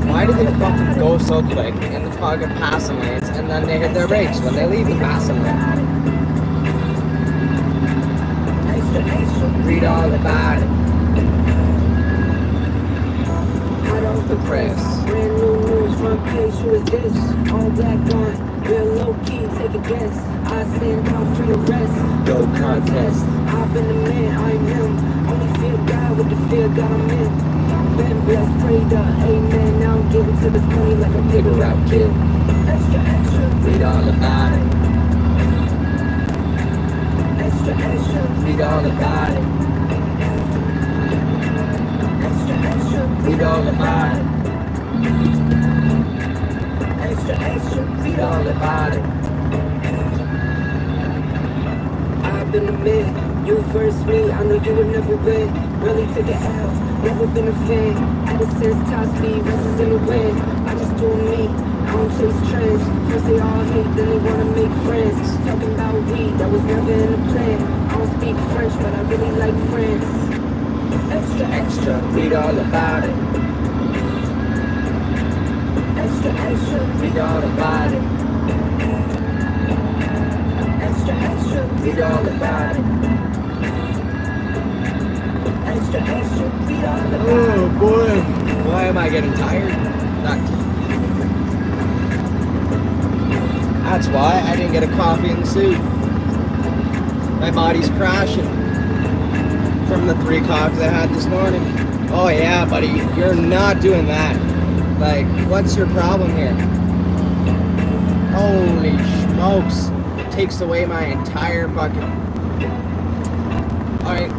Why do they fucking go so quick in the fucking passing lanes and then they hit their brakes when they leave the passing lane? Read all about it. The press. Brand new news, front page, who is this? All black on, real low key, take a guess. I stand out for the rest. No contest. I've been the man, I'm him. Only fear God with the fear God I'm in. Been blessed, prayed up, amen. Now I'm giving to this money like a paper route kid. Extra, read all about it. extra, Read all about it. Read all about it. extra, Read all about it. I've been the man, you first me. I know you would never win. Really took it out, never been a fan. At a sense, top speed, races in the wind. I just do me, I don't chase trends. First they all hate, then they wanna make friends. Talking about weed, that was never in the plan. I don't speak French, but I really like France. Extra, read all about it. Extra, read all about it. extra, Read all about it. extra, read all about it. Oh boy, why am I getting tired? That's why I didn't get a coffee in the suit. My body's crashing from the 3 coffees I had this morning. Oh yeah, buddy, you're not doing that. Like, what's your problem here? Holy smokes. It takes away my entire fucking... Alright.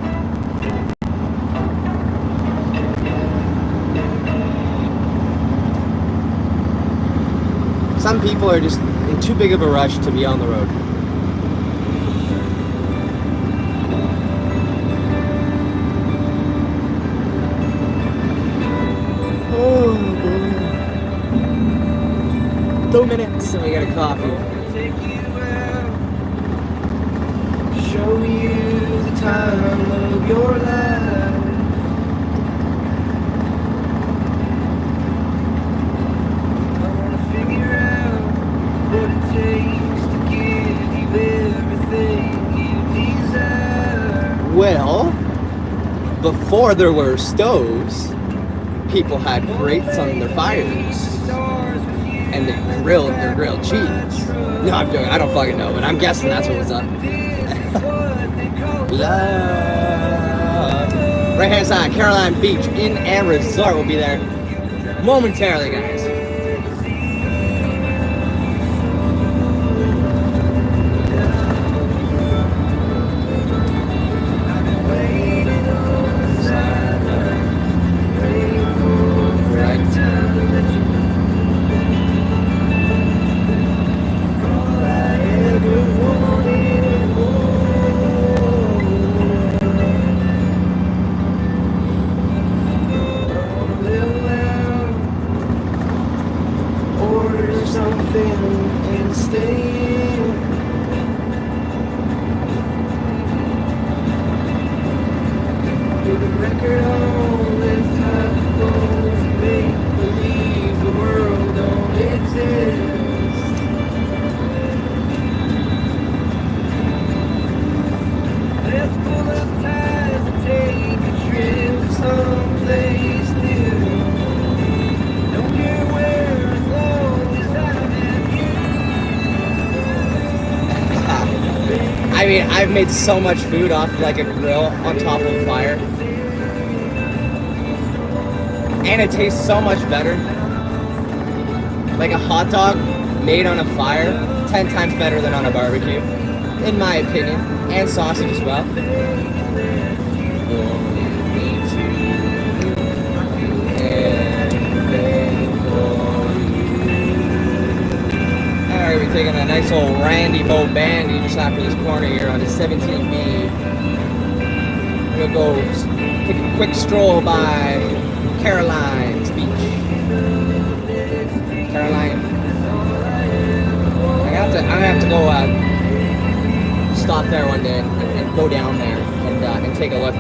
Some people are just in too big of a rush to be on the road. Oh boy. 2 minutes and we get a coffee. Take you out, show you the time of your life. I wanna figure out what it takes to give you everything you desire. Well, before there were stoves, people had grates on their fires and they grilled their grilled cheese. No, I'm joking. I don't fucking know, but I'm guessing that's what was up. Love. Right hand side, Caroline Beach Inn and Resort will be there momentarily, guys. I mean, I've made so much food off of like a grill on top of a fire. And it tastes so much better. like a hot dog made on a fire, 10 times better than on a barbecue, in my opinion, and sausage as well. Alright, we're taking a nice old Randy Bo Bandy just after this corner here on the 17B. We'll go take a quick stroll by Caroline's Beach. Caroline. I'm gonna have to go stop there one day and go down there and take a look.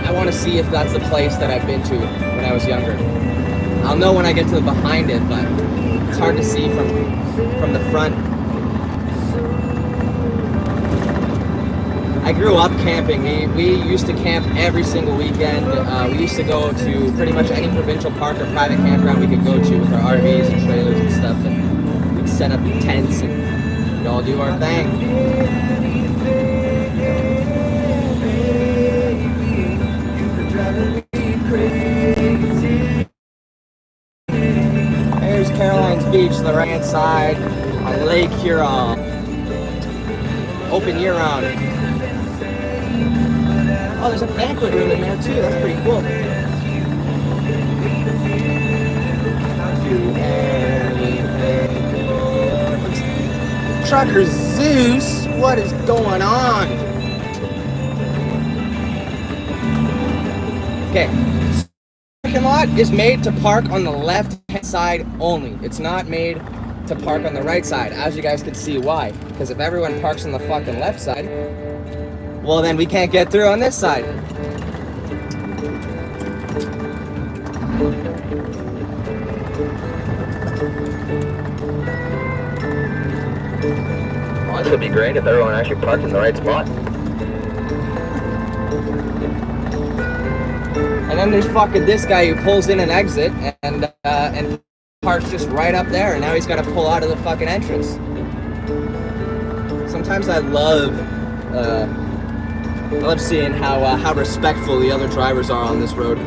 I want to see if that's the place that I've been to when I was younger. I'll know when I get to the behind it, but it's hard to see from the front. I grew up camping. We used to camp every single weekend. We used to go to pretty much any provincial park or private campground we could go to with our RVs and trailers and stuff. And we'd set up tents and we'd all do our thing. There's Caroline's Beach, the right hand side on Lake Huron. Open year round. Oh, there's a banquet room in there too. That's pretty cool. Trucker Zeus, what is going on? Okay, parking lot is made to park on the left-hand side only. It's not made to park on the right side, as you guys can see why. Because if everyone parks on the fucking left side, well, then we can't get through on this side. Well, this would be great if everyone actually parked in the right spot. And then there's fucking this guy who pulls in an exit and parks just right up there, and now he's got to pull out of the fucking entrance. Sometimes I love seeing how respectful the other drivers are on this road.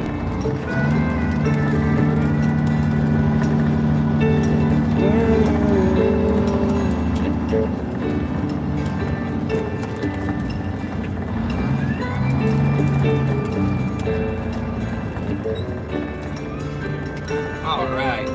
All right.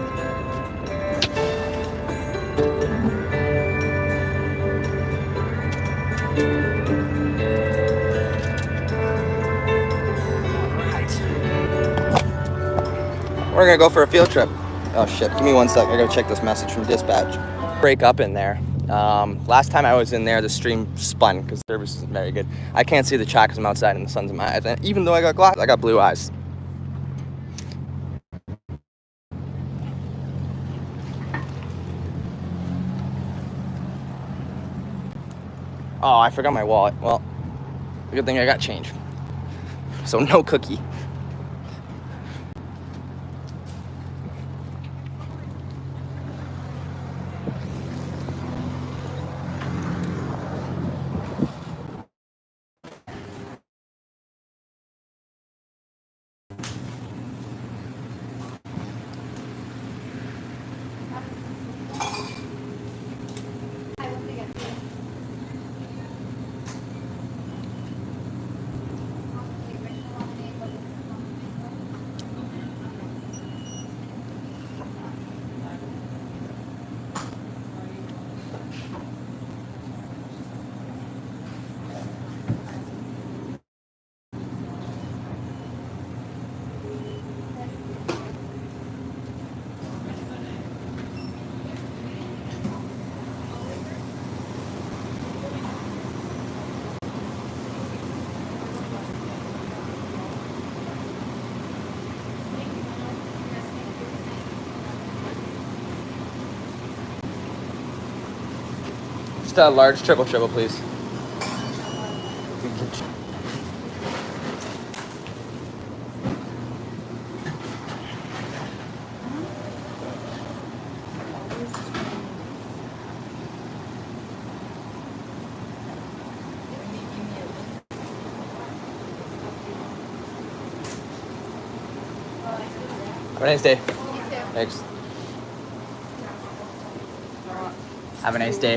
We're gonna go for a field trip. Oh shit, give me 1 sec. I gotta check this message from dispatch. Break up in there. Last time I was in there, the stream spun because the service isn't very good. I can't see the chat because I'm outside and the sun's in my eyes. And even though I got glasses, I got blue eyes. Oh, I forgot my wallet. Well, good thing I got change. So no cookie. Just a large triple, please. Have a nice day. Thanks. Have a nice day.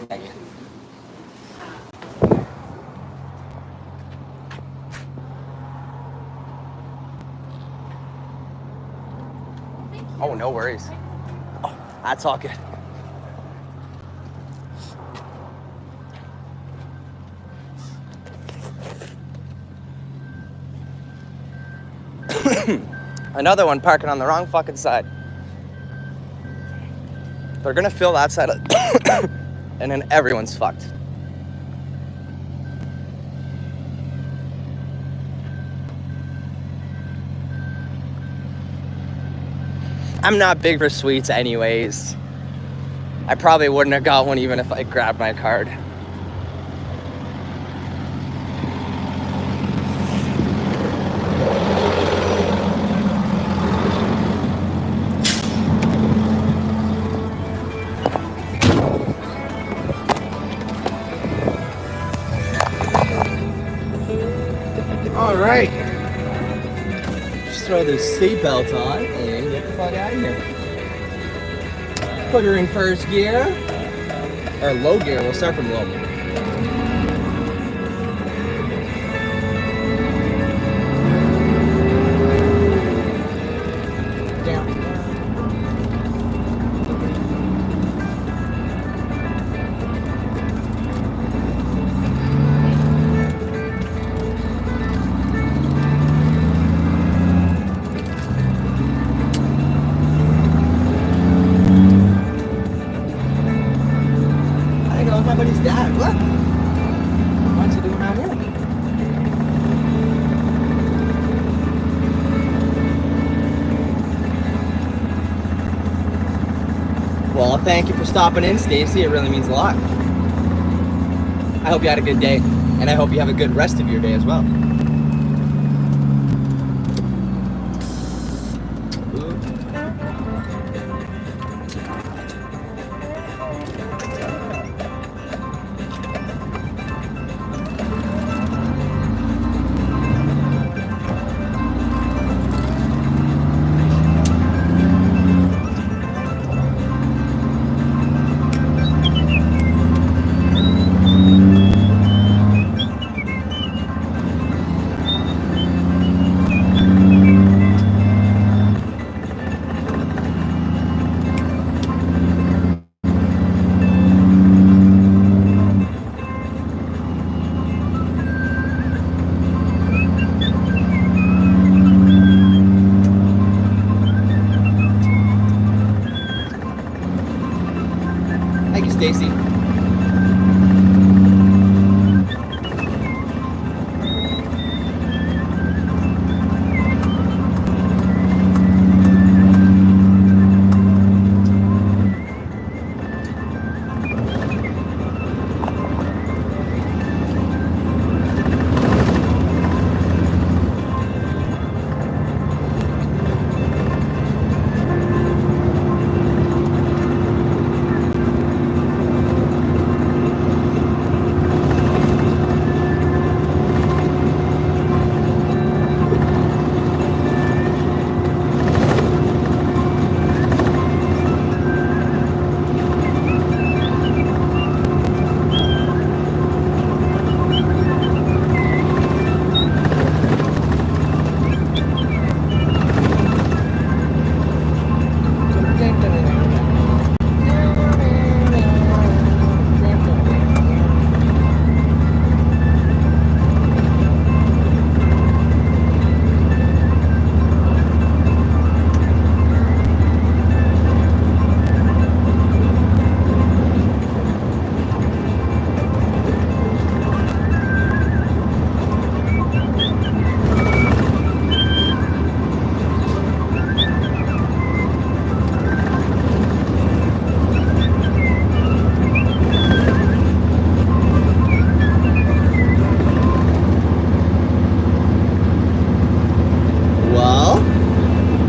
Thank you. Oh, no worries. Oh, that's all good. Another one parking on the wrong fucking side. They're gonna fill that side up and then everyone's fucked. I'm not big for sweets anyways. I probably wouldn't have got one even if I grabbed my card. All right. Just throw the seatbelt on and get the fuck out of here. Put her in first gear. Or low gear. We'll start from low. Down. Nobody's dad. What? What's he doing out here? Well, thank you for stopping in, Stacy. It really means a lot. I hope you had a good day, and I hope you have a good rest of your day as well. Stacy.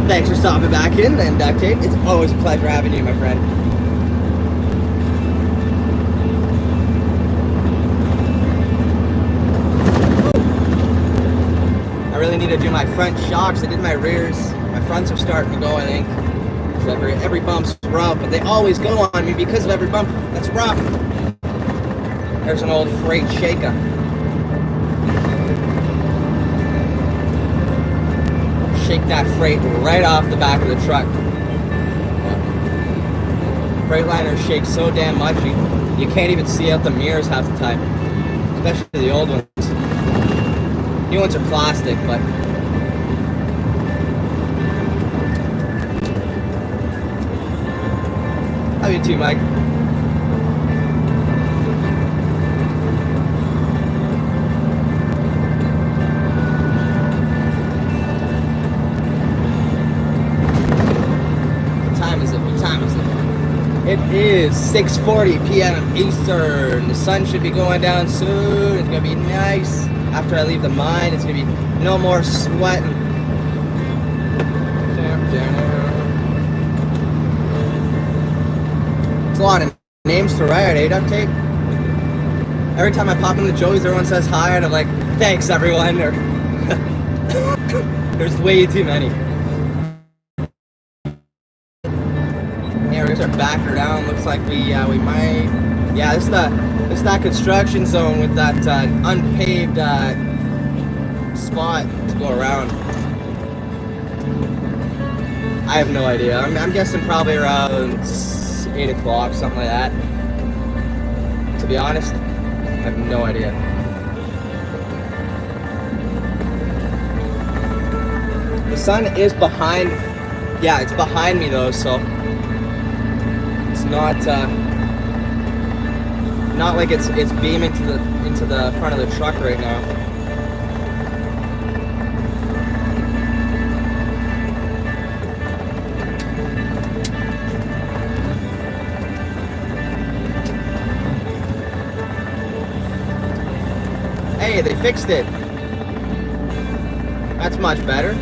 Thanks for stopping back in and duct tape. It's always a pleasure having you, my friend. I really need to do my front shocks. I did my rears. My fronts are starting to go, I think. Every bump's rough, but they always go on me because of every bump that's rough. There's an old freight shaker. Shake that freight right off the back of the truck. Freightliner shakes so damn much you can't even see out the mirrors half the time. Especially the old ones. New ones are plastic, but love you too, Mike. It is 6:40 p.m. Eastern. The sun should be going down soon. It's gonna be nice. After I leave the mine, it's gonna be no more sweating. It's a lot of names to write, eh, Duct Tape? Every time I pop into Joey's, everyone says hi, and I'm like, thanks everyone. Or there's way too many. Our backer down. Looks like we might. Yeah, this is that construction zone with that unpaved spot to go around. I have no idea. I'm guessing probably around 8 o'clock, something like that. To be honest, I have no idea. The sun is behind. Yeah, it's behind me though, so. Not like it's beaming into the front of the truck right now. Hey, they fixed it. That's much better.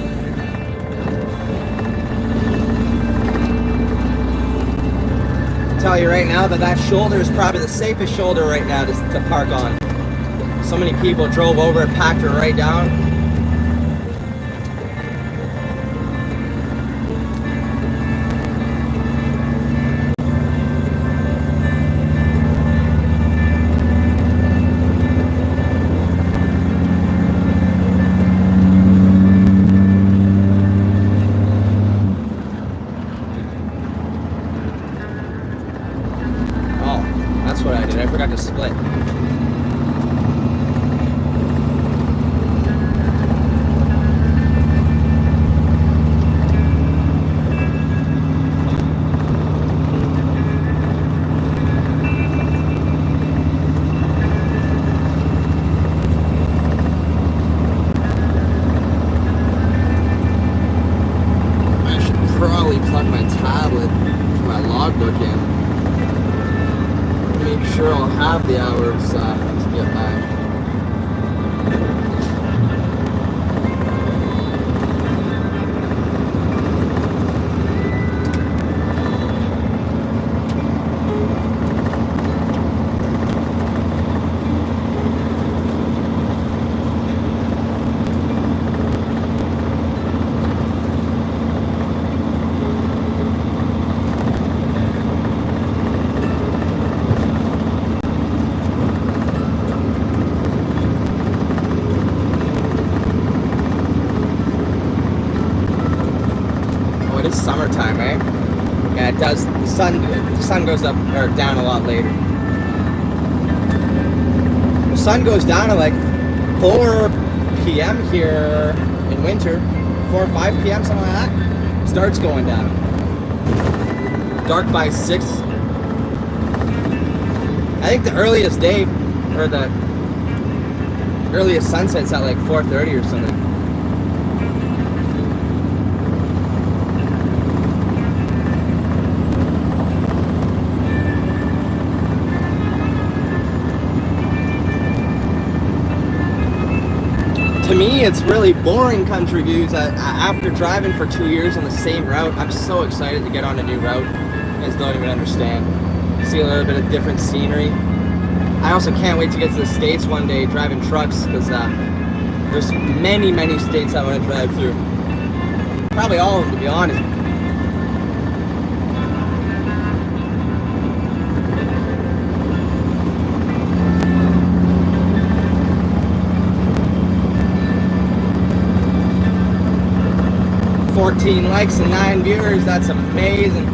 Tell you right now that shoulder is probably the safest shoulder right now to park on. So many people drove over and packed her right down. I forgot to split. I should probably plug my tablet for my logbook in. Make sure I'll have the hours to get back. Summertime, eh? Yeah, it does. The sun goes up or down a lot later. The sun goes down at like 4 p.m. here in winter. 4 or 5 p.m. something like that. Starts going down. Dark by 6. I think the earliest day or the earliest sunset's at like 4:30 or something. To me, it's really boring country views. After driving for 2 years on the same route, I'm so excited to get on a new route. You guys don't even understand. See a little bit of different scenery. I also can't wait to get to the States one day driving trucks, because there's many, many states I want to drive through. Probably all of them, to be honest. 14 likes and 9 viewers. That's amazing.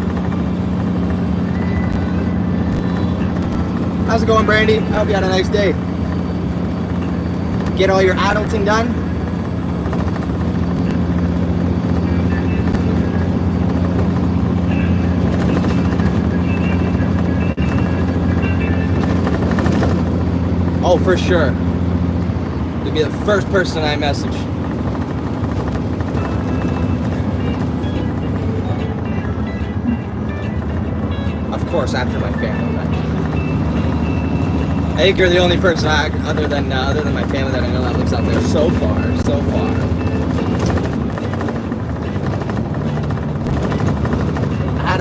How's it going, Brandy? I hope you had a nice day. Get all your adulting done? Oh, for sure. You'll be the first person I message. Of course, after my family, right? I think you're the only person other than my family that I know that lives out there so far. I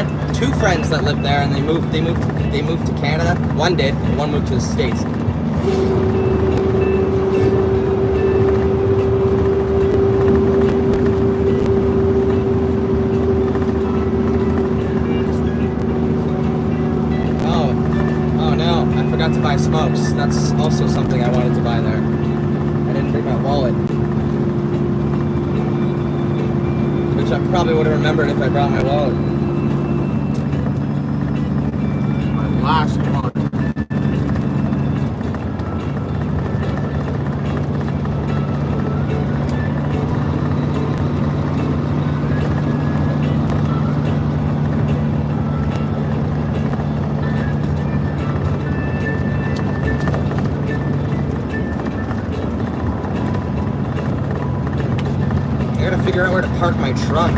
had 2 friends that lived there, and they moved to Canada. One did. One moved to the States. To buy smokes. That's also something I wanted to buy there. I didn't bring my wallet, which I probably would have remembered if I brought my wallet. My last one. Figure out where to park my truck.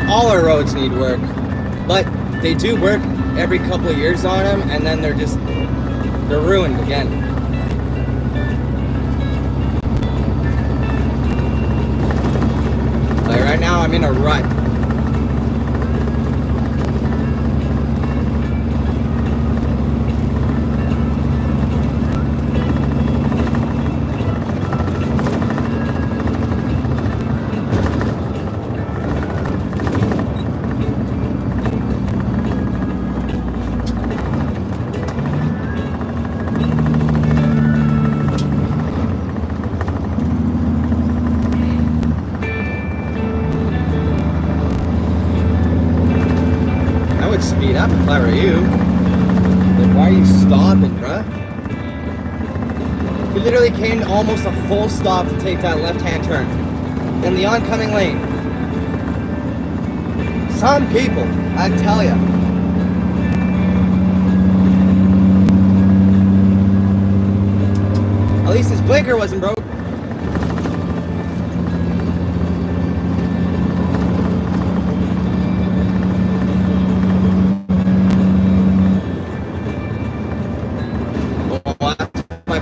All our roads need work, but they do work every couple of years on them, and then they're ruined again. Like right now, I'm in a rut. Speed up if I were you. Like, why are you stopping, bruh? You literally came to almost a full stop to take that left-hand turn in the oncoming lane. Some people, I tell ya. At least his blinker wasn't broke.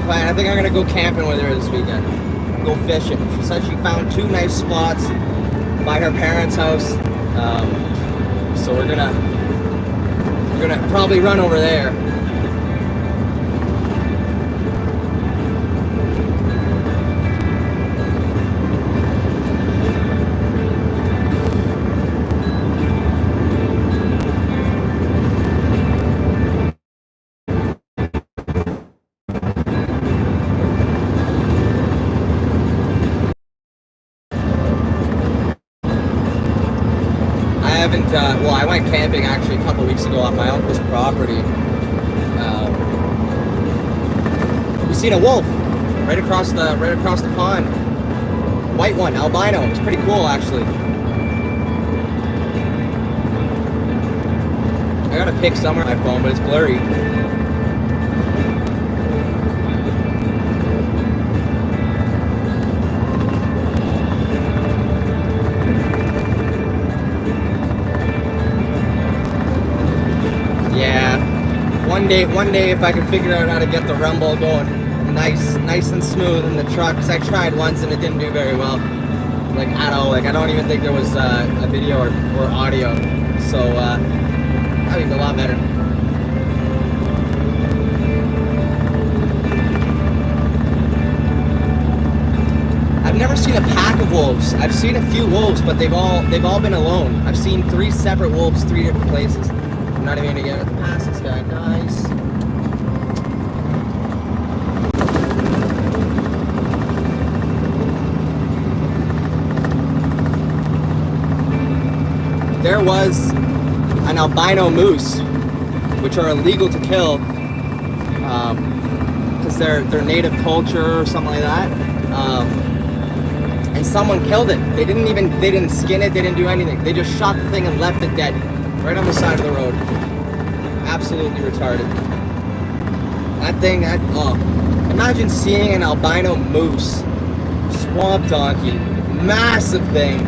I think I'm gonna go camping with her this weekend. Go fishing. She said she found 2 nice spots by her parents' house. So we're gonna probably run over there. Well, I went camping actually a couple weeks ago on my uncle's property. We seen a wolf right across the pond. White one, albino. It's pretty cool actually. I got a pic somewhere on my phone, but it's blurry. One day if I can figure out how to get the rumble going nice and smooth in the truck, because I tried once and it didn't do very well. like at all. Like I don't even think there was a video or audio. So that'd be a lot better. I've never seen a pack of wolves. I've seen a few wolves, but they've all been alone. I've seen 3 separate wolves, 3 different places. I'm not even gonna get it past this guy. Nice. There was an albino moose, which are illegal to kill because they're native culture or something like that. And someone killed it. They didn't skin it, they didn't do anything. They just shot the thing and left it dead, right on the side of the road. Absolutely retarded. That thing, imagine seeing an albino moose, swamp donkey, massive thing,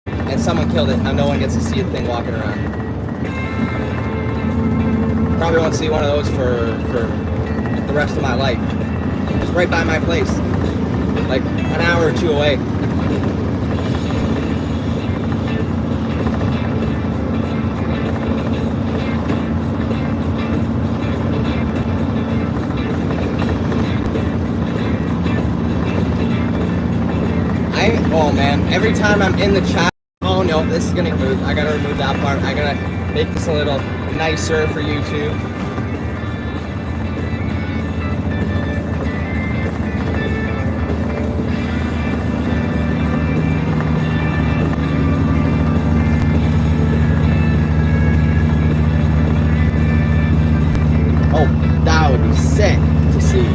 and someone killed it. Now no one gets to see the thing walking around. Probably won't see one of those for the rest of my life. Just right by my place, like an hour or 2 away. Oh man, every time I'm in the chat, oh no, this is gonna move. I gotta remove that part. I gotta make this a little nicer for YouTube. Oh, that would be sick to see.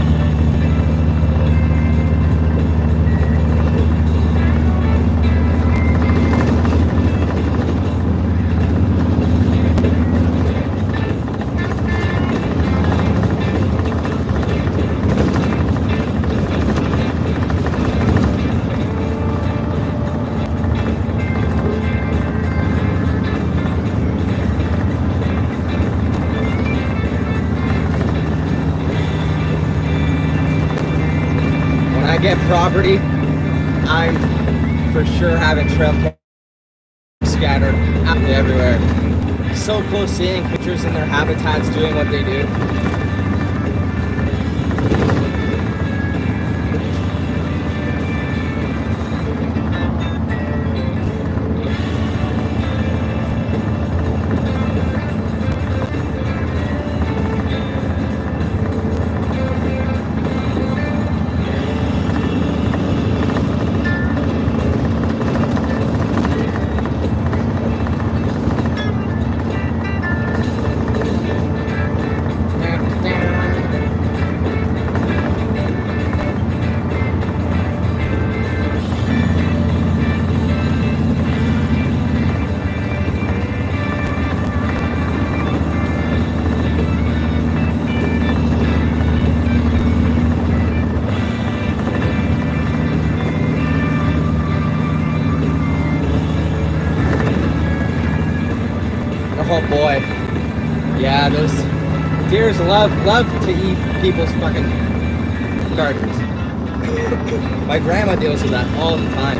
Get property, I'm for sure having trail cams scattered absolutely everywhere. So close seeing creatures in their habitats doing what they do. Oh boy. Yeah, those deers love to eat people's fucking gardens. My grandma deals with that all the time.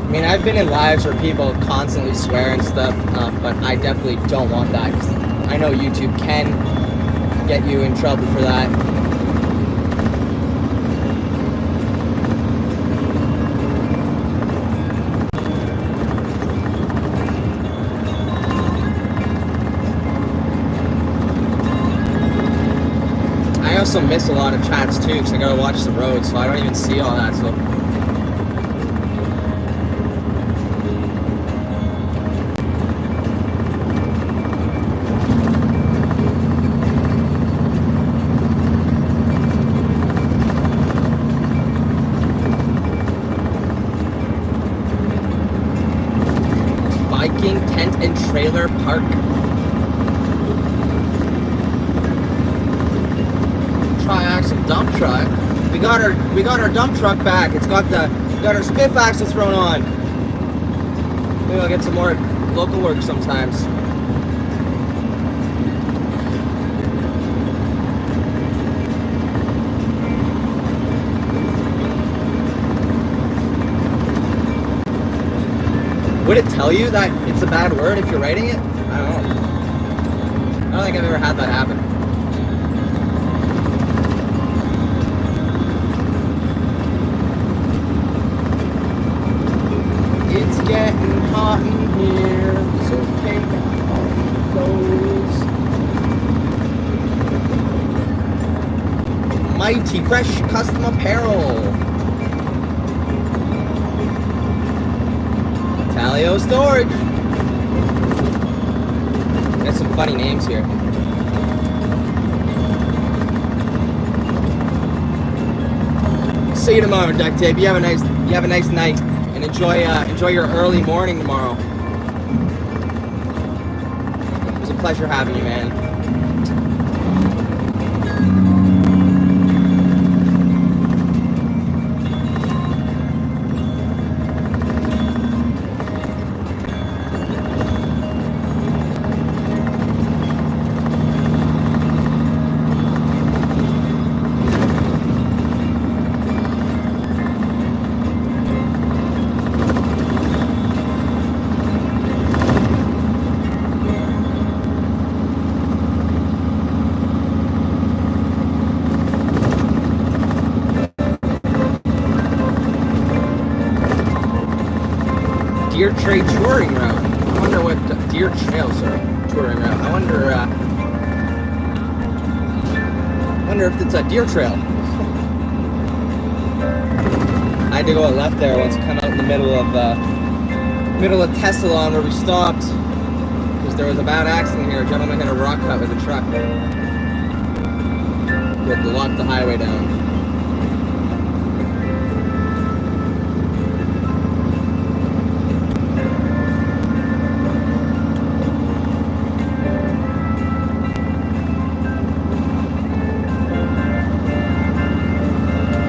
I mean, I've been in lives where people constantly swear and stuff, but I definitely don't want that. 'Cause I know YouTube can get you in trouble for that. I also miss a lot of chats too, because I gotta watch the road, so I don't even see all that stuff. Tent and trailer park. Tri-axle dump truck. We got our dump truck back. We got our spiff axle thrown on. Maybe I'll get some more local work sometimes. Would it tell you that it's a bad word if you're writing it? I don't know. I don't think I've ever had that happen. It's getting hot in here, so take off your clothes. Mighty Fresh Custom Apparel. Talio Storage. Got some funny names here. See you tomorrow, Duct Tape. You have a nice night, and enjoy your early morning tomorrow. It was a pleasure having you, man. Deer Trail touring route. I wonder what Deer Trail, touring route. I wonder if it's a deer trail. I had to go left there once, come out in the middle of Tessalon where we stopped because there was a bad accident here. A gentleman hit a rock cut with a truck. We had to lock the highway down.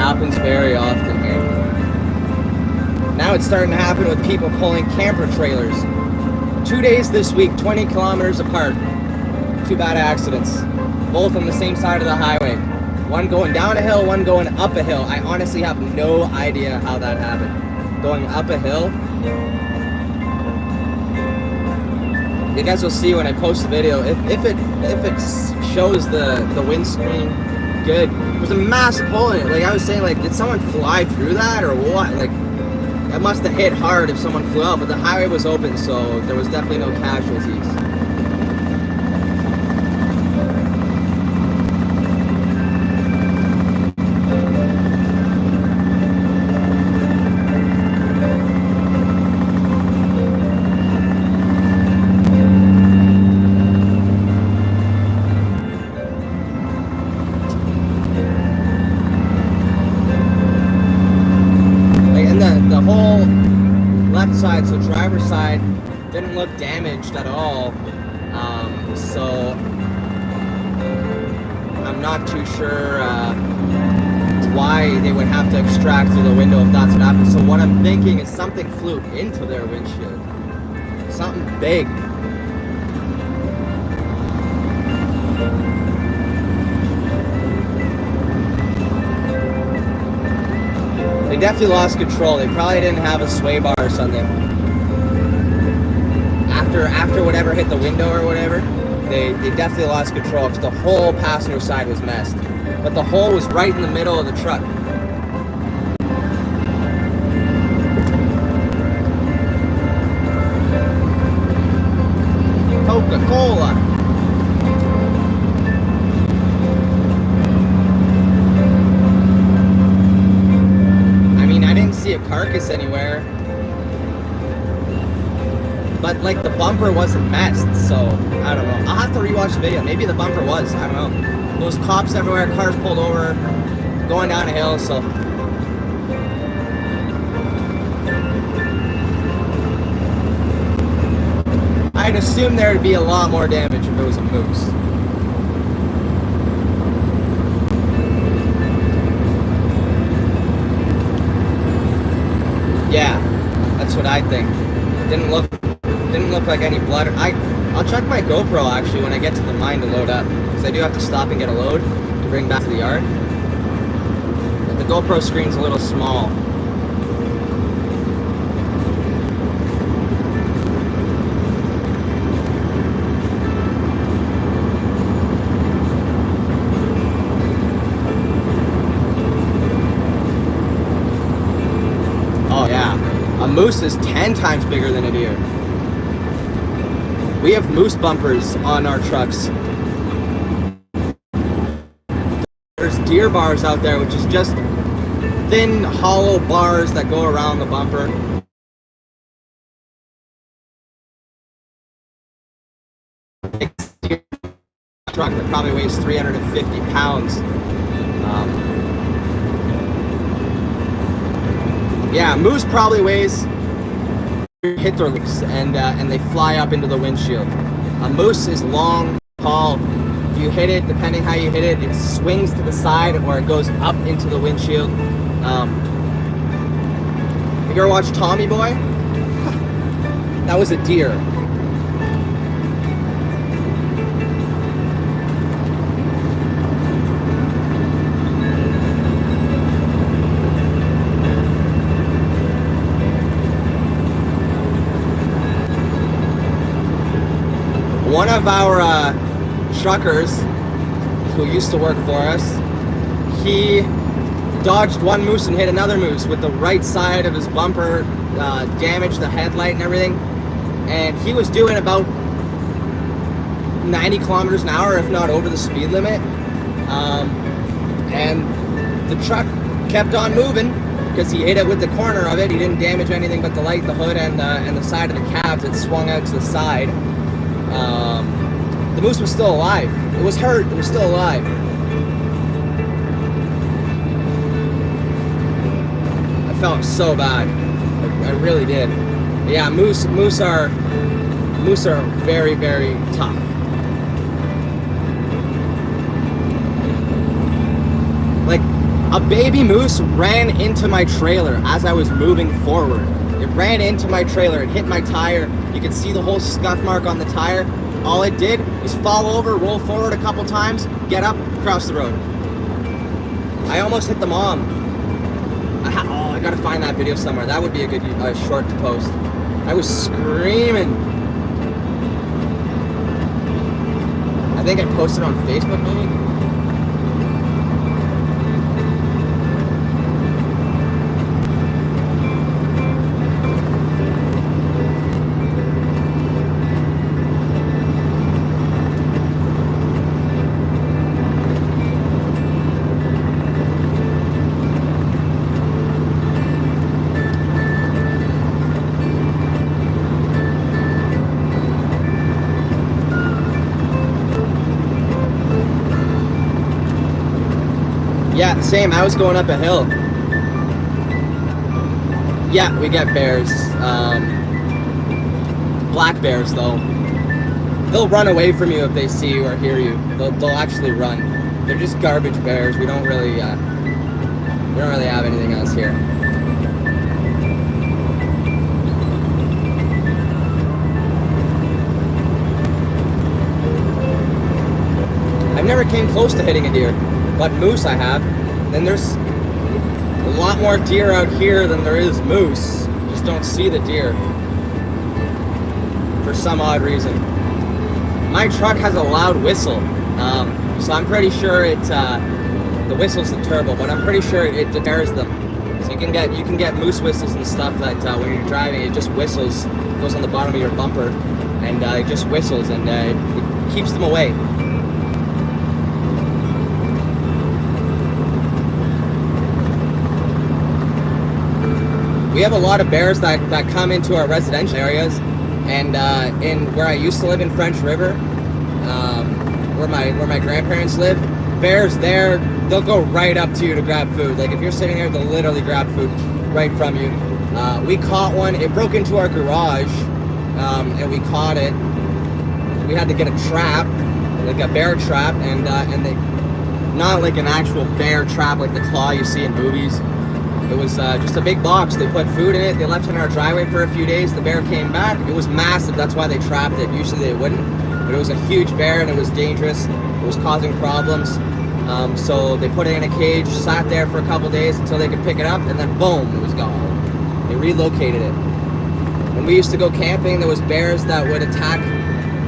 Happens very often here. Now it's starting to happen with people pulling camper trailers. 2 days this week, 20 kilometers apart. 2 bad accidents. Both on the same side of the highway. One going down a hill, one going up a hill. I honestly have no idea how that happened. Going up a hill. You guys will see when I post the video. If it shows the windscreen good. There was a massive hole in it. Like I was saying, like, did someone fly through that or what? Like, that must have hit hard if someone flew out, but the highway was open, so there was definitely no casualties. The whole left side, so driver's side, didn't look damaged at all. So I'm not too sure why they would have to extract through the window if that's what happened. So what I'm thinking is something flew into their windshield. Something big. They definitely lost control. They probably didn't have a sway bar or something. After whatever hit the window or whatever, they definitely lost control because the whole passenger side was messed. But the hole was right in the middle of the truck. Coca-Cola. See a carcass anywhere, but like the bumper wasn't messed, so I don't know. I'll have to rewatch the video. Maybe the bumper was, I don't know. There was cops everywhere, cars pulled over, going down a hill, so I'd assume there would be a lot more damage if it was a moose. Yeah, that's what I think. Didn't look like any blood. I'll check my GoPro actually when I get to the mine to load up, because I do have to stop and get a load to bring back to the yard. But the GoPro screen's a little small. Oh yeah, a moose is 10 times bigger than a deer. We have moose bumpers on our trucks. There's deer bars out there, which is just thin, hollow bars that go around the bumper. Truck that probably weighs 350 pounds. Yeah, moose probably weighs, hit their leaps, and they fly up into the windshield. A moose is long, tall. If you hit it, depending how you hit it, it swings to the side or it goes up into the windshield. Have you ever watched Tommy Boy? That was a deer. One of our truckers who used to work for us, he dodged one moose and hit another moose with the right side of his bumper, damaged the headlight and everything. And he was doing about 90 kilometers an hour, if not over the speed limit. And the truck kept on moving because he hit it with the corner of it. He didn't damage anything but the light, the hood, and the side of the cabs. It swung out to the side. The moose was still alive. It was hurt, it was still alive. I felt so bad. I really did. Yeah, moose are very, very tough. Like, a baby moose ran into my trailer as I was moving forward. It ran into my trailer, it hit my tire. You could see the whole scuff mark on the tire. All it did was fall over, roll forward a couple times, get up, cross the road. I almost hit the mom. I gotta find that video somewhere. That would be a good short to post. I was screaming. I think I posted on Facebook maybe. Yeah, same. I was going up a hill. Yeah, we get bears. Black bears, though. They'll run away from you if they see you or hear you. They'll actually run. They're just garbage bears. We don't really have anything else here. I've never came close to hitting a deer. But moose I have. Then there's a lot more deer out here than there is moose. Just don't see the deer for some odd reason. My truck has a loud whistle, so I'm pretty sure the whistle's the turbo, but I'm pretty sure it deters them. So you can get moose whistles and stuff that when you're driving, it just whistles, goes on the bottom of your bumper, and it just whistles, and it keeps them away. We have a lot of bears that come into our residential areas, and in where I used to live in French River, where my grandparents live, bears there, they'll go right up to you to grab food. Like if you're sitting there, they'll literally grab food right from you. We caught one. It broke into our garage, and we caught it. We had to get a trap, like a bear trap, and they, not like an actual bear trap like the claw you see in movies. It was just a big box. They put food in it. They left it in our driveway for a few days. The bear came back. It was massive. That's why they trapped it. Usually they wouldn't. But it was a huge bear and it was dangerous. It was causing problems. So they put it in a cage, sat there for a couple days until they could pick it up, and then boom, it was gone. They relocated it. When we used to go camping, there was bears that would attack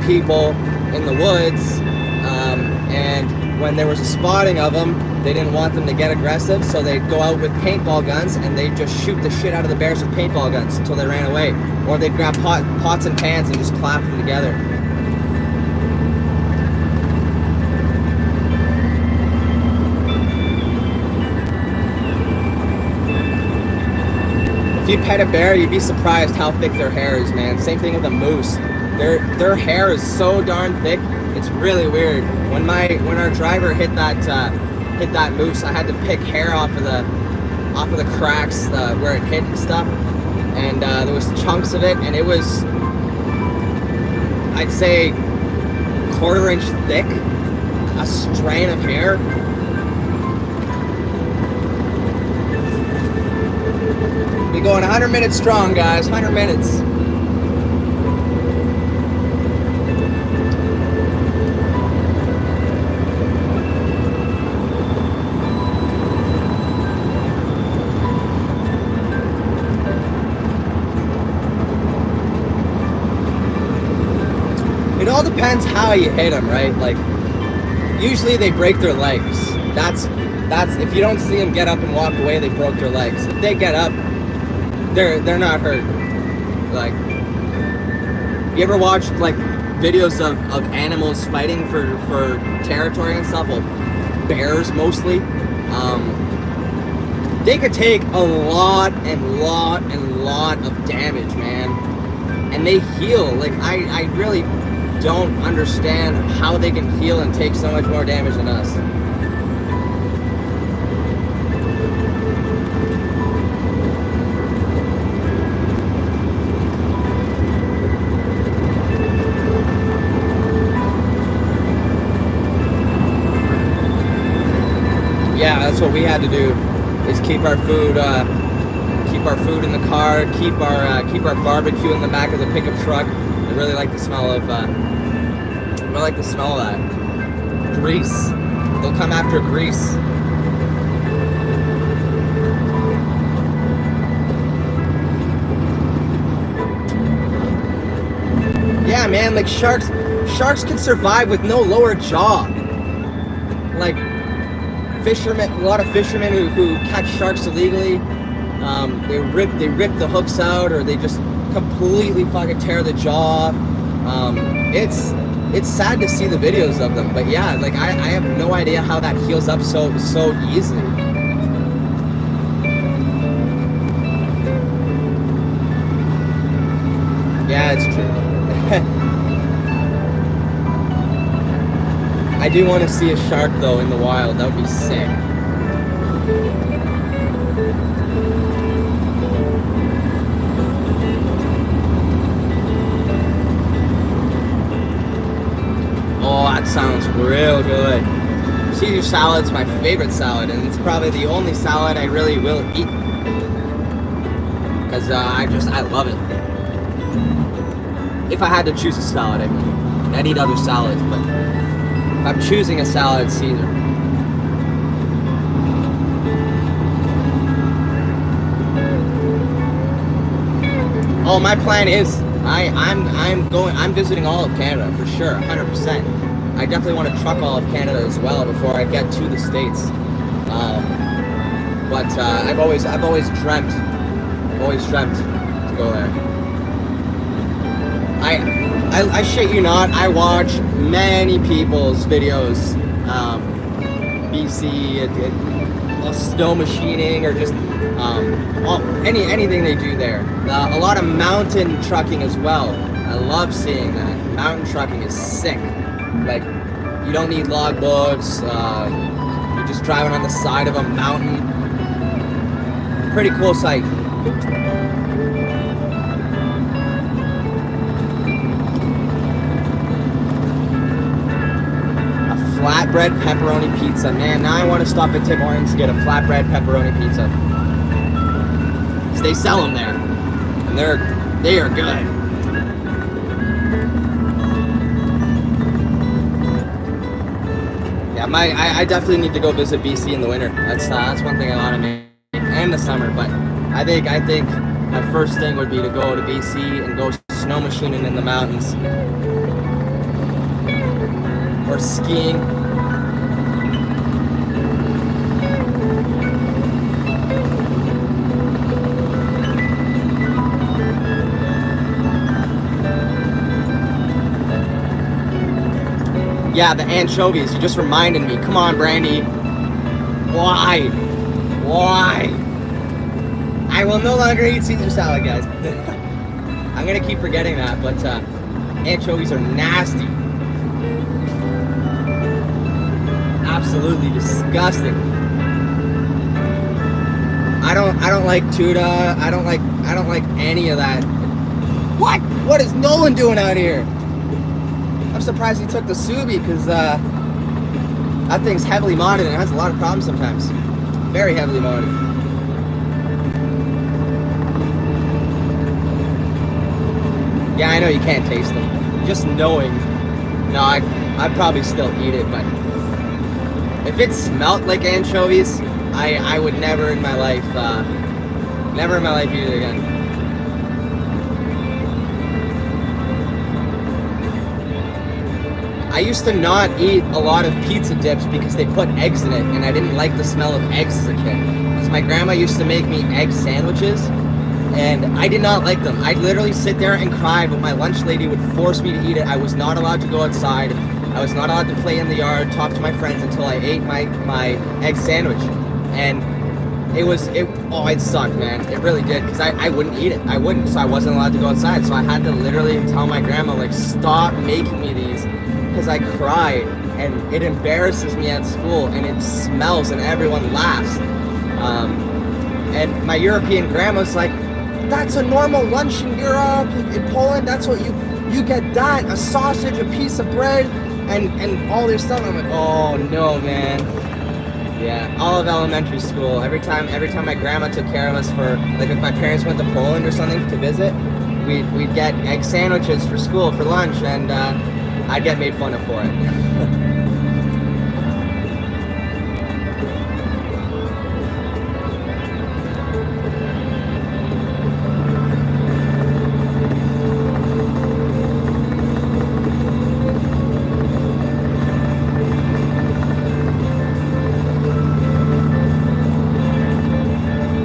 people in the woods, and when there was a spotting of them, they didn't want them to get aggressive, so they'd go out with paintball guns and they'd just shoot the shit out of the bears with paintball guns until they ran away. Or they'd grab pots and pans and just clap them together. If you pet a bear, you'd be surprised how thick their hair is, man. Same thing with a moose. Their hair is so darn thick. It's really weird. When our driver hit that moose, I had to pick hair off of the cracks where it hit and stuff, and there was chunks of it, and it was, I'd say, 1/4 inch thick, a strand of hair. We're going 100 minutes strong, guys. 100 minutes. It all depends how you hit them, right? Like, usually they break their legs. That's if you don't see them get up and walk away, they broke their legs. If they get up, they're not hurt. Like, you ever watched like videos of animals fighting for territory and stuff? Well, bears mostly. They could take a lot of damage, man, and they heal. Like, I really don't understand how they can heal and take so much more damage than us. Yeah, that's what we had to do, is keep our food in the car, keep our barbecue in the back of the pickup truck. I really like the smell of that grease. They'll come after grease. Yeah, man, like sharks can survive with no lower jaw. Like, a lot of fishermen who catch sharks illegally, they rip the hooks out, or they just completely fucking tear the jaw off. It's sad to see the videos of them, but yeah, like I have no idea how that heals up so easily. Yeah, it's true. I do want to see a shark though in the wild. That would be sick. Oh, that sounds real good. Caesar salad's my favorite salad, and it's probably the only salad I really will eat, because I love it. If I had to choose a salad, I mean, I'd eat other salads, but if I'm choosing a salad, it's Caesar. Oh, my plan is I'm visiting all of Canada for sure, 100%. I definitely want to truck all of Canada as well before I get to the States. But I've always dreamt to go there. I shit you not, I watch many people's videos, BC, snow machining, or just anything they do there. A lot of mountain trucking as well. I love seeing that. Mountain trucking is sick. Like, you don't need logbooks. You're just driving on the side of a mountain. Pretty cool sight. Flatbread pepperoni pizza. Man, now I want to stop at Tim Hortons to get a flatbread pepperoni pizza. they sell them there, and they are good. Yeah, I definitely need to go visit BC in the winter. That's one thing I want to make, and the summer. But I think my first thing would be to go to BC and go snow machining in the mountains or skiing. Yeah, the anchovies. You just reminded me. Come on, Brandy. Why? I will no longer eat Caesar salad, guys. I'm gonna keep forgetting that, but anchovies are nasty. Absolutely disgusting. I don't like tuna. I don't like any of that. What is Nolan doing out here? I'm surprised he took the Subi, because that thing's heavily modded and it has a lot of problems sometimes. Very heavily modded. Yeah, I know you can't taste them. Just knowing, no, I'd probably still eat it, but if it smelled like anchovies, I would never in my life eat it again. I used to not eat a lot of pizza dips because they put eggs in it, and I didn't like the smell of eggs as a kid. Because my grandma used to make me egg sandwiches, and I did not like them. I'd literally sit there and cry, but my lunch lady would force me to eat it. I was not allowed to go outside. I was not allowed to play in the yard, talk to my friends until I ate my egg sandwich. And it sucked, man. It really did, because I wouldn't eat it. I wouldn't, so I wasn't allowed to go outside. So I had to literally tell my grandma, like, stop making me these, because I cried, and it embarrasses me at school, and it smells, and everyone laughs. And my European grandma's like, that's a normal lunch in Europe, in Poland, that's what you get, that, a sausage, a piece of bread, and all this stuff. I'm like, oh no, man. Yeah, all of elementary school, every time my grandma took care of us for, like, if my parents went to Poland or something to visit, we'd get egg sandwiches for school for lunch, and I'd get made fun of for it.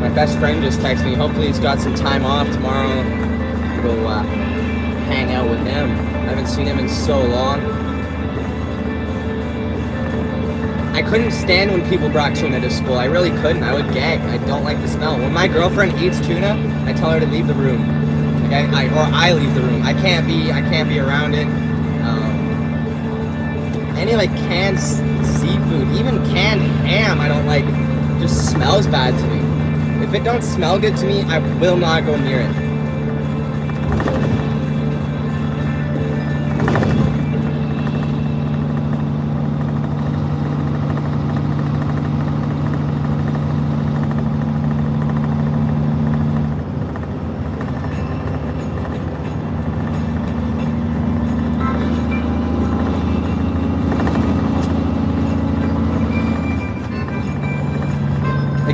My best friend just texted me. Hopefully he's got some time off tomorrow to go hang out with him. I haven't seen him in so long. I couldn't stand when people brought tuna to school. I really couldn't. I would gag. I don't like the smell. When my girlfriend eats tuna, I tell her to leave the room. Like I leave the room. I can't be around it. Any like canned seafood, even canned ham, I don't like. It just smells bad to me. If it don't smell good to me, I will not go near it.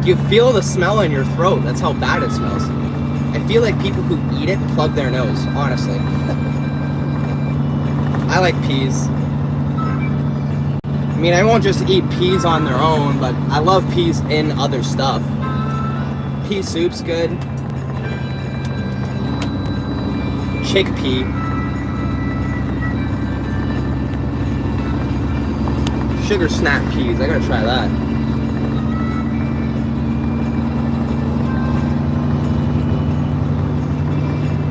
You feel the smell in your throat. That's how bad it smells. I feel like people who eat it plug their nose, honestly. I like peas. I mean, I won't just eat peas on their own, but I love peas in other stuff. Pea soup's good. Chickpea. Sugar snap peas. I gotta try that.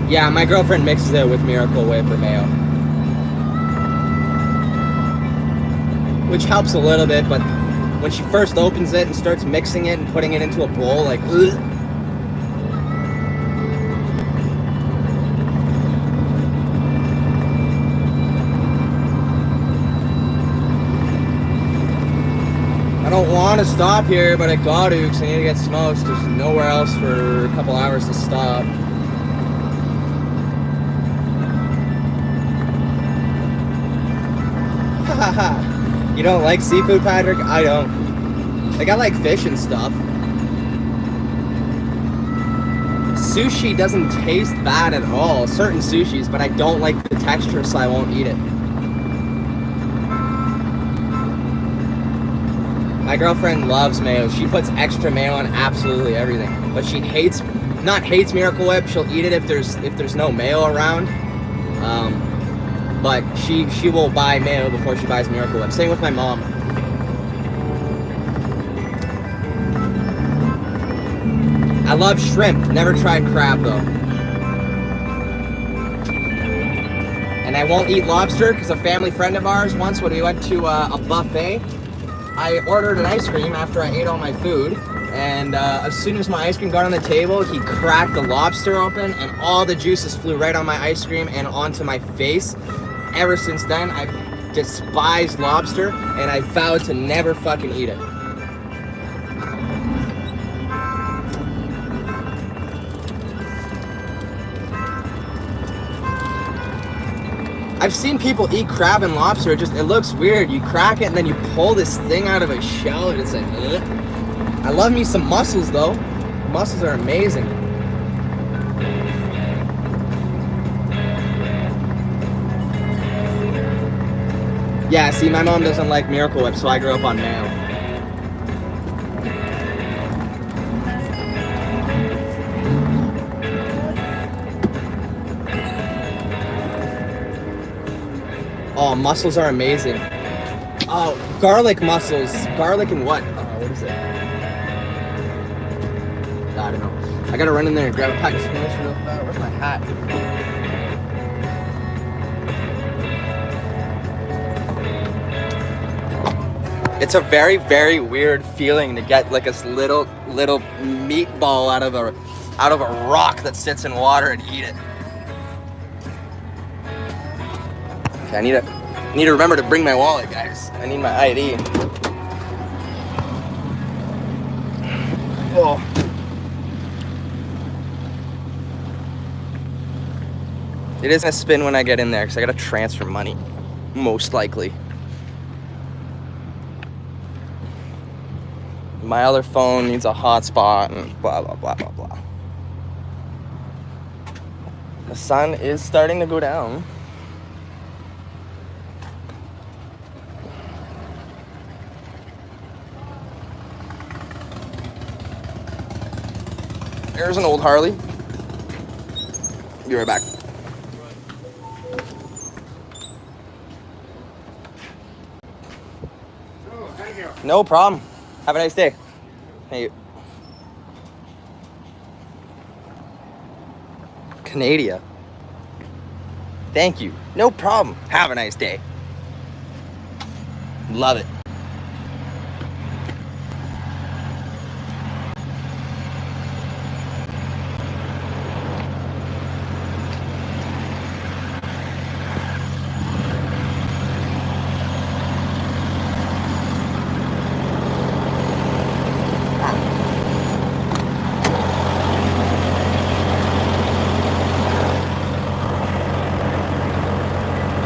Yeah, my girlfriend mixes it with Miracle Whip or mayo. Which helps a little bit, but when she first opens it and starts mixing it and putting it into a bowl, like, ugh. I don't want want to stop here, but I got to because I need to get smoked. There's nowhere else for a couple hours to stop. You don't like seafood, Patrick? I don't. Like, I like fish and stuff. Sushi doesn't taste bad at all. Certain sushis, but I don't like the texture, so I won't eat it. My girlfriend loves mayo. She puts extra mayo on absolutely everything. But she not hates Miracle Whip. She'll eat it if there's no mayo around. But she will buy mayo before she buys Miracle Whip. Same with my mom. I love shrimp. Never tried crab though. And I won't eat lobster because a family friend of ours once, when we went to a buffet, I ordered an ice cream after I ate all my food, and as soon as my ice cream got on the table, he cracked the lobster open and all the juices flew right on my ice cream and onto my face. Ever since then, I've despised lobster and I vowed to never fucking eat it. I've seen people eat crab and lobster. It looks weird. You crack it and then you pull this thing out of a shell and it's like, ugh. I love me some mussels though. Mussels are amazing. Yeah, see, my mom doesn't like Miracle Whip, so I grew up on mayo. Oh, mussels are amazing. Oh, garlic mussels. Garlic and what? What is it? I don't know. I gotta run in there and grab a pack of smokes real fast. Where's my hat? It's a very, very weird feeling to get like this little meatball out of a rock that sits in water and eat it. Okay, I need to remember to bring my wallet, guys. I need my ID. Oh. It is gonna spin when I get in there because I gotta transfer money, most likely. My other phone needs a hotspot and blah, blah, blah, blah, blah. The sun is starting to go down. There's an old Harley. Be right back. Oh, thank you. No problem. Have a nice day. Hey. Canada. Thank you. No problem. Have a nice day. Love it.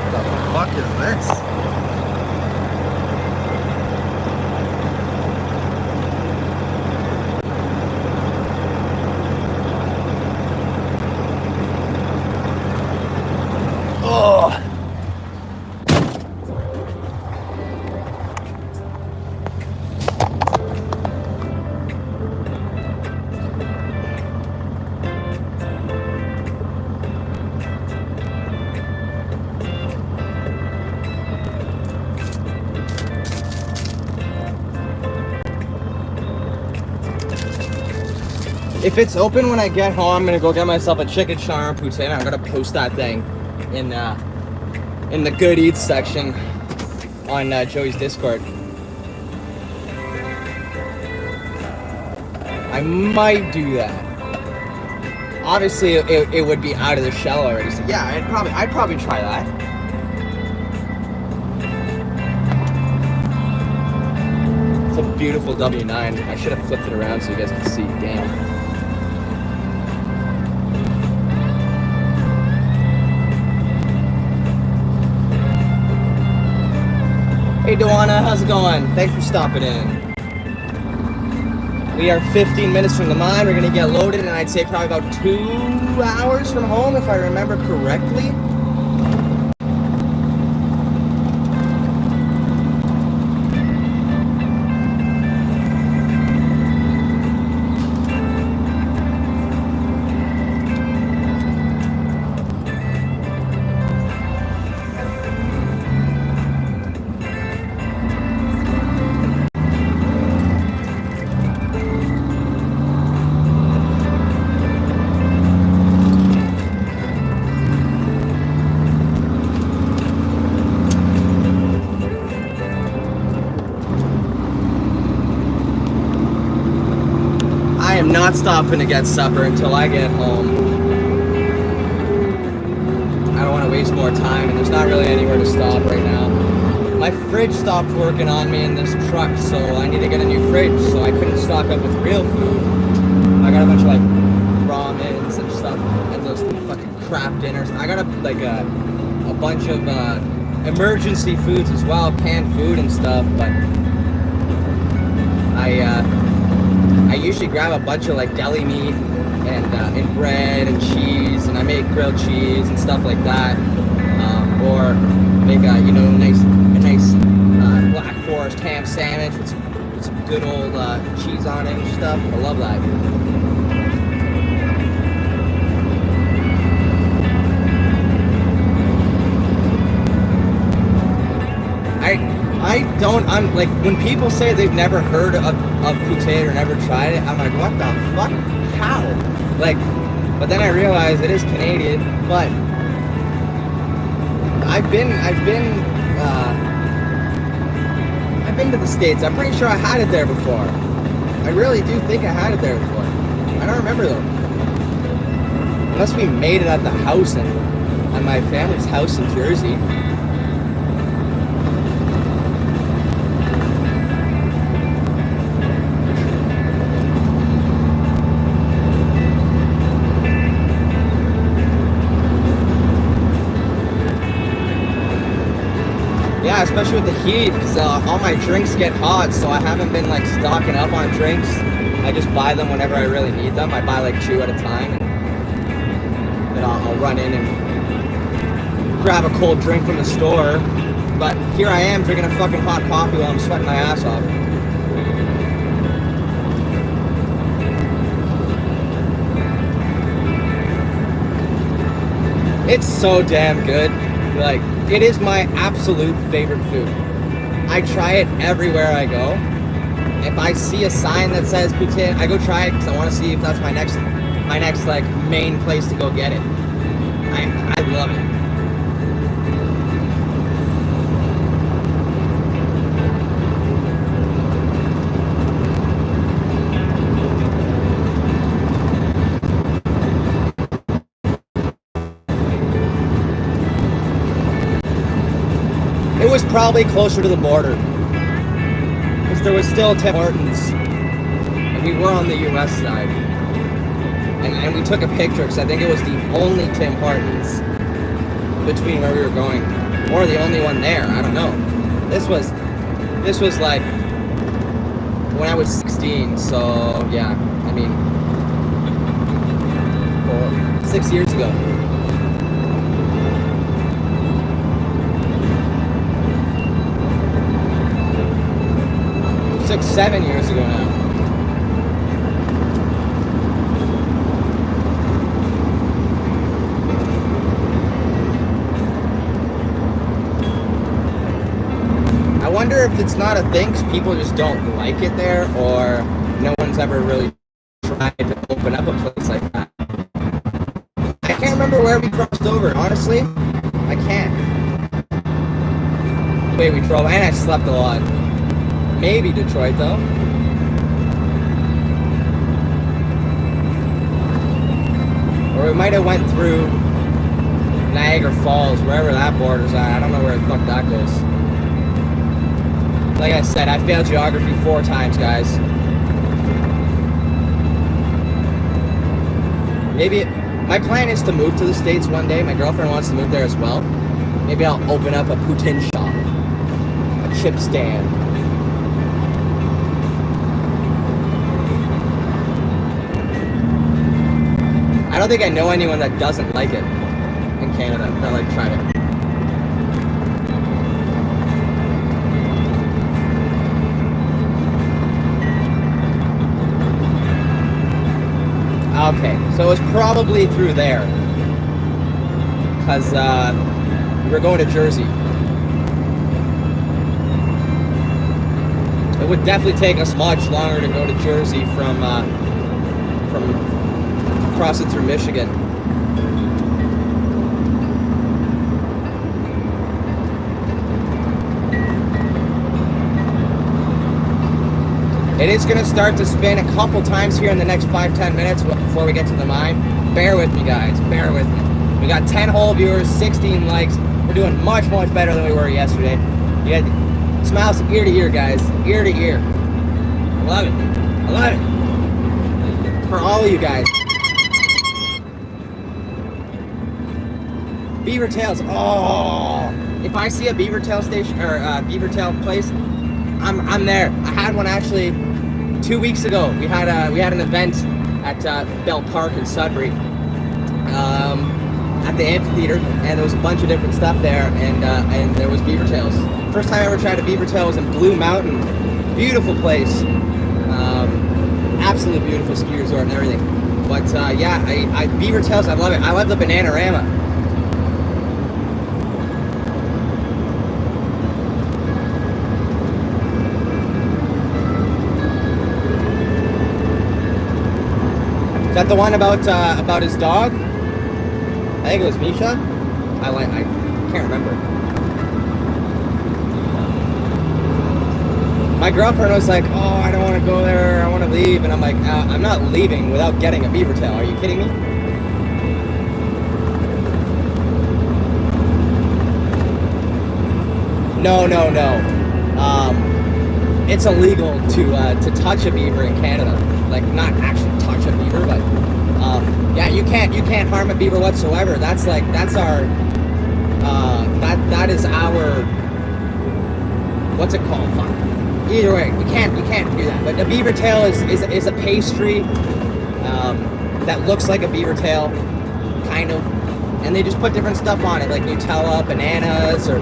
What the fuck is this? Oh. If it's open when I get home, I'm gonna go get myself a chicken shawarma poutine. I'm gonna post that thing in the good eats section on Joey's Discord. I might do that. Obviously, it would be out of the shell already. So yeah, I'd probably try that. It's a beautiful W9. I should have flipped it around so you guys could see. Damn. Hey Duana, how's it going? Thanks for stopping in. We are 15 minutes from the mine. We're gonna get loaded, and I'd say probably about 2 hours from home, if I remember correctly. Not stopping to get supper until I get home. I don't want to waste more time, and there's not really anywhere to stop right now. My fridge stopped working on me in this truck, so I need to get a new fridge, so I couldn't stock up with real food. I got a bunch of like ramens and stuff, and those fucking crap dinners. I got a bunch of emergency foods as well, canned food and stuff, but I usually grab a bunch of like deli meat and bread and cheese, and I make grilled cheese and stuff like that, or make a nice Black Forest ham sandwich with some good old cheese on it and stuff. I love that. I'm like, when people say they've never heard of poutine or never tried it, I'm like, what the fuck? How? Like, but then I realize it is Canadian, but I've been to the States. I'm pretty sure I had it there before. I really do think I had it there before. I don't remember though. Unless we made it at the house at my family's house in Jersey. Yeah, especially with the heat, because all my drinks get hot, so I haven't been like stocking up on drinks. I just buy them whenever I really need them. I buy like 2 at a time, and then I'll run in and grab a cold drink from the store. But here I am drinking a fucking hot coffee while I'm sweating my ass off. It's so damn good. Like, it is my absolute favorite food. I try it everywhere I go. If I see a sign that says poutine, I go try it because I want to see if that's my next like main place to go get it. I love it. It was probably closer to the border, because there was still Tim Hortons, and we were on the U.S. side, and we took a picture because I think it was the only Tim Hortons between where we were going, or the only one there. I don't know. This was like when I was 16, so yeah, I mean, 6 years ago. 7 years ago now. I wonder if it's not a thing because people just don't like it there, or no one's ever really tried to open up a place like that. I can't remember where we crossed over, honestly. I can't. Wait, we drove, and I slept a lot. Maybe Detroit, though. Or we might have went through Niagara Falls, wherever that border's at. I don't know where the fuck that goes. Like I said, I failed geography 4 times, guys. Maybe my plan is to move to the States one day. My girlfriend wants to move there as well. Maybe I'll open up a poutine shop, a chip stand. I don't think I know anyone that doesn't like it in Canada, that like tried it. Okay, so it was probably through there, because we're going to Jersey. It would definitely take us much longer to go to Jersey from crossing through Michigan. It is going to start to spin a couple times here in the next 5-10 minutes before we get to the mine. Bear with me, guys. Bear with me. We got 10 whole viewers, 16 likes. We're doing much, much better than we were yesterday. You had smiles ear to ear, guys. Ear to ear. I love it. I love it. For all of you guys. Beaver tails. Oh, if I see a beaver tail station or beaver tail place, I'm there. I had one actually 2 weeks ago. We had an event at Bell Park in Sudbury, at the amphitheater, and there was a bunch of different stuff there, and there was beaver tails. First time I ever tried a beaver tail was in Blue Mountain. Beautiful place, absolutely beautiful ski resort and everything. But yeah, I beaver tails. I love it. I love the Bananarama. Is that the one about his dog? I think it was Misha. I can't remember. My girlfriend was like, "Oh, I don't want to go there. I want to leave," and I'm like, "I'm not leaving without getting a beaver tail. Are you kidding me?" No. It's illegal to touch a beaver in Canada. Like, not actually touch a beaver, but yeah, you can't harm a beaver whatsoever. That is our, what's it called? Fuck. Either way, you can't do that. But a beaver tail is a pastry that looks like a beaver tail, kind of, and they just put different stuff on it, like Nutella, bananas, or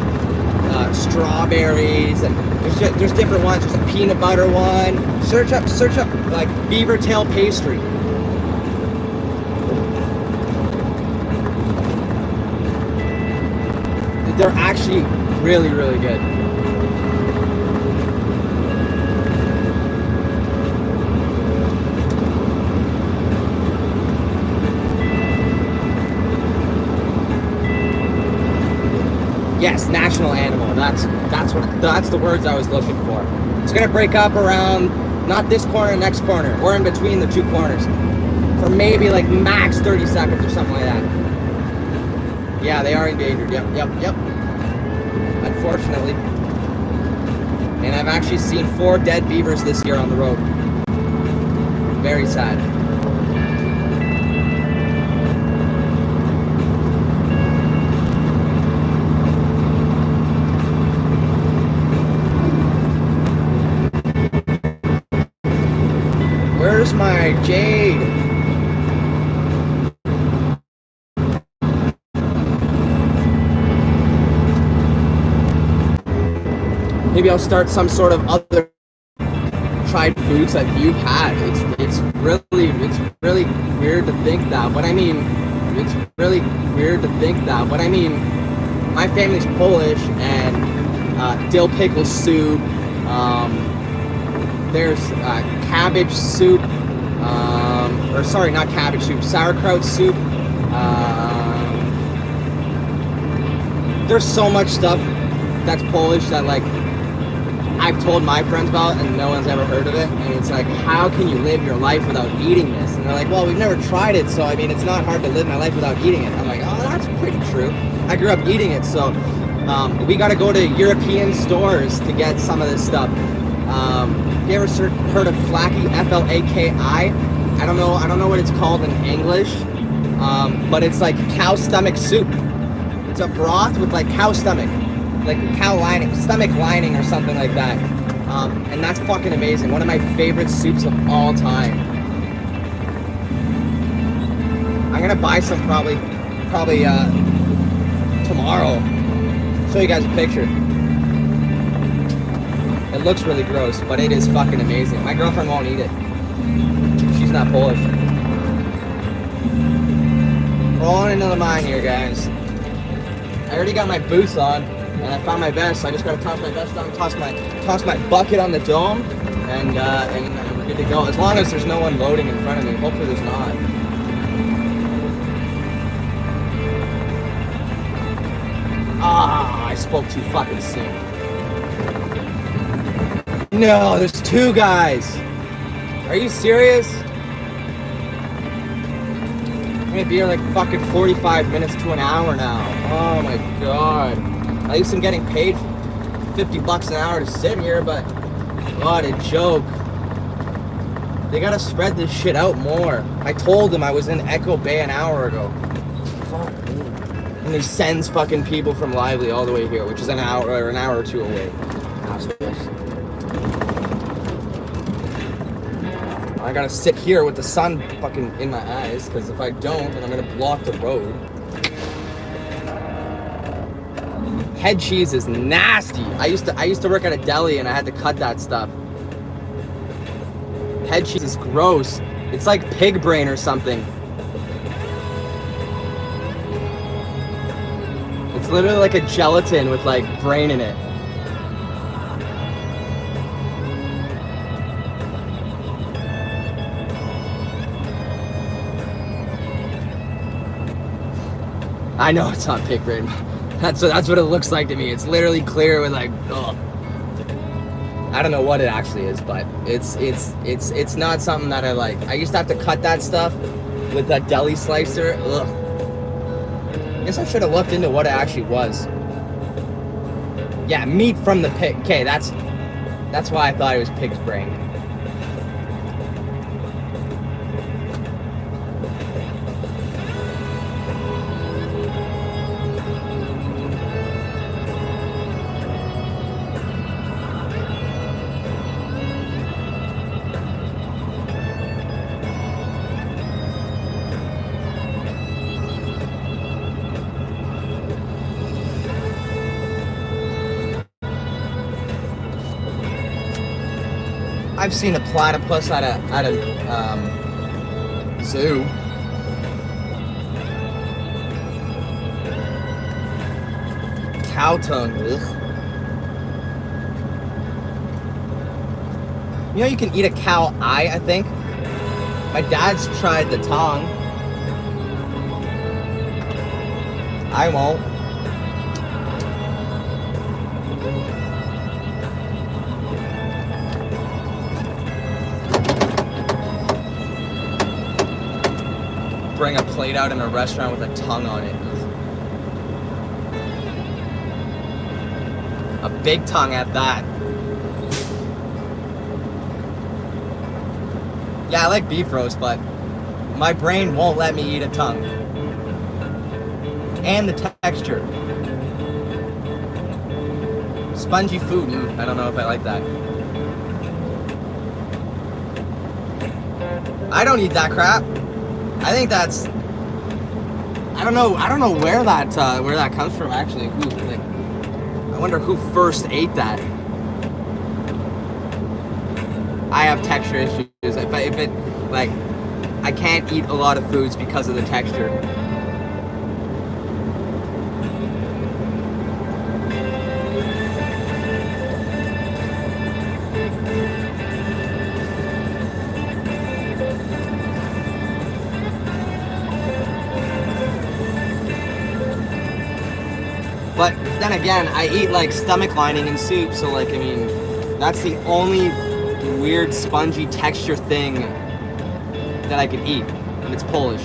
strawberries, and there's different ones. There's a peanut butter one. Search up like beaver tail pastry. They're actually really, really good. Yes, national animal. That's the words I was looking for. It's gonna break up around not this corner, next corner, or in between the two corners, for maybe like max 30 seconds or something like that. Yeah, they are endangered. Yep. Unfortunately. And I've actually seen 4 dead beavers this year on the road. Very sad. Where's my jade? Maybe I'll start some sort of other tried foods that you've had. It's really weird to think that. But I mean, it's really weird to think that. But I mean, my family's Polish, and dill pickle soup. There's cabbage soup, or sorry, not cabbage soup, sauerkraut soup. There's so much stuff that's Polish that, like, I've told my friends about and no one's ever heard of it. And it's like, how can you live your life without eating this? And they're like, well, we've never tried it, so I mean, it's not hard to live my life without eating it. I'm like, oh, that's pretty true. I grew up eating it, so We gotta go to European stores to get some of this stuff. Have you ever heard of Flaki? F-L-A-K-I? I don't know what it's called in English, but it's like cow stomach soup. It's a broth with like cow stomach, like cow lining, stomach lining or something like that. And that's fucking amazing. One of my favorite soups of all time. I'm gonna buy some probably tomorrow. Show you guys a picture. It looks really gross, but it is fucking amazing. My girlfriend won't eat it. She's not Polish. Rolling into the mine here, guys. I already got my boots on, and I found my vest. So I just gotta toss my vest on, toss my bucket on the dome, and we're good to go. As long as there's no one loading in front of me. Hopefully there's not. Ah, I spoke too fucking soon. No, there's two guys. Are you serious? I'm gonna be here like fucking 45 minutes to an hour now. Oh my god. At least I'm getting paid $50 an hour to sit here, but what a joke. They gotta spread this shit out more. I told them I was in Echo Bay an hour ago. Fuck me. And he sends fucking people from Lively all the way here, which is an hour or two away. Assholes. I gotta sit here with the sun fucking in my eyes, because if I don't, then I'm gonna block the road. Head cheese is nasty. I used to work at a deli and I had to cut that stuff. Head cheese is gross. It's like pig brain or something. It's literally like a gelatin with like brain in it. I know it's not pig brain. That's what it looks like to me. It's literally clear with like, ugh. I don't know what it actually is, but it's not something that I like. I used to have to cut that stuff with a deli slicer. Ugh. I guess I should have looked into what it actually was. Yeah, meat from the pig. Okay, that's why I thought it was pig's brain. I've seen a platypus at a zoo. Cow tongue. Ugh. You know you can eat a cow eye, I think. My dad's tried the tongue. I won't. Bring a plate out in a restaurant with a tongue on it. A big tongue at that. Yeah, I like beef roast, but my brain won't let me eat a tongue. And the texture. Spongy food. I don't know if I like that. I don't eat that crap. I think that's. I don't know where that comes from actually. I wonder who first ate that. I have texture issues. If it like, I can't eat a lot of foods because of the texture. But then again, I eat like stomach lining in soup, so like, I mean, that's the only weird spongy texture thing that I could eat, and it's Polish.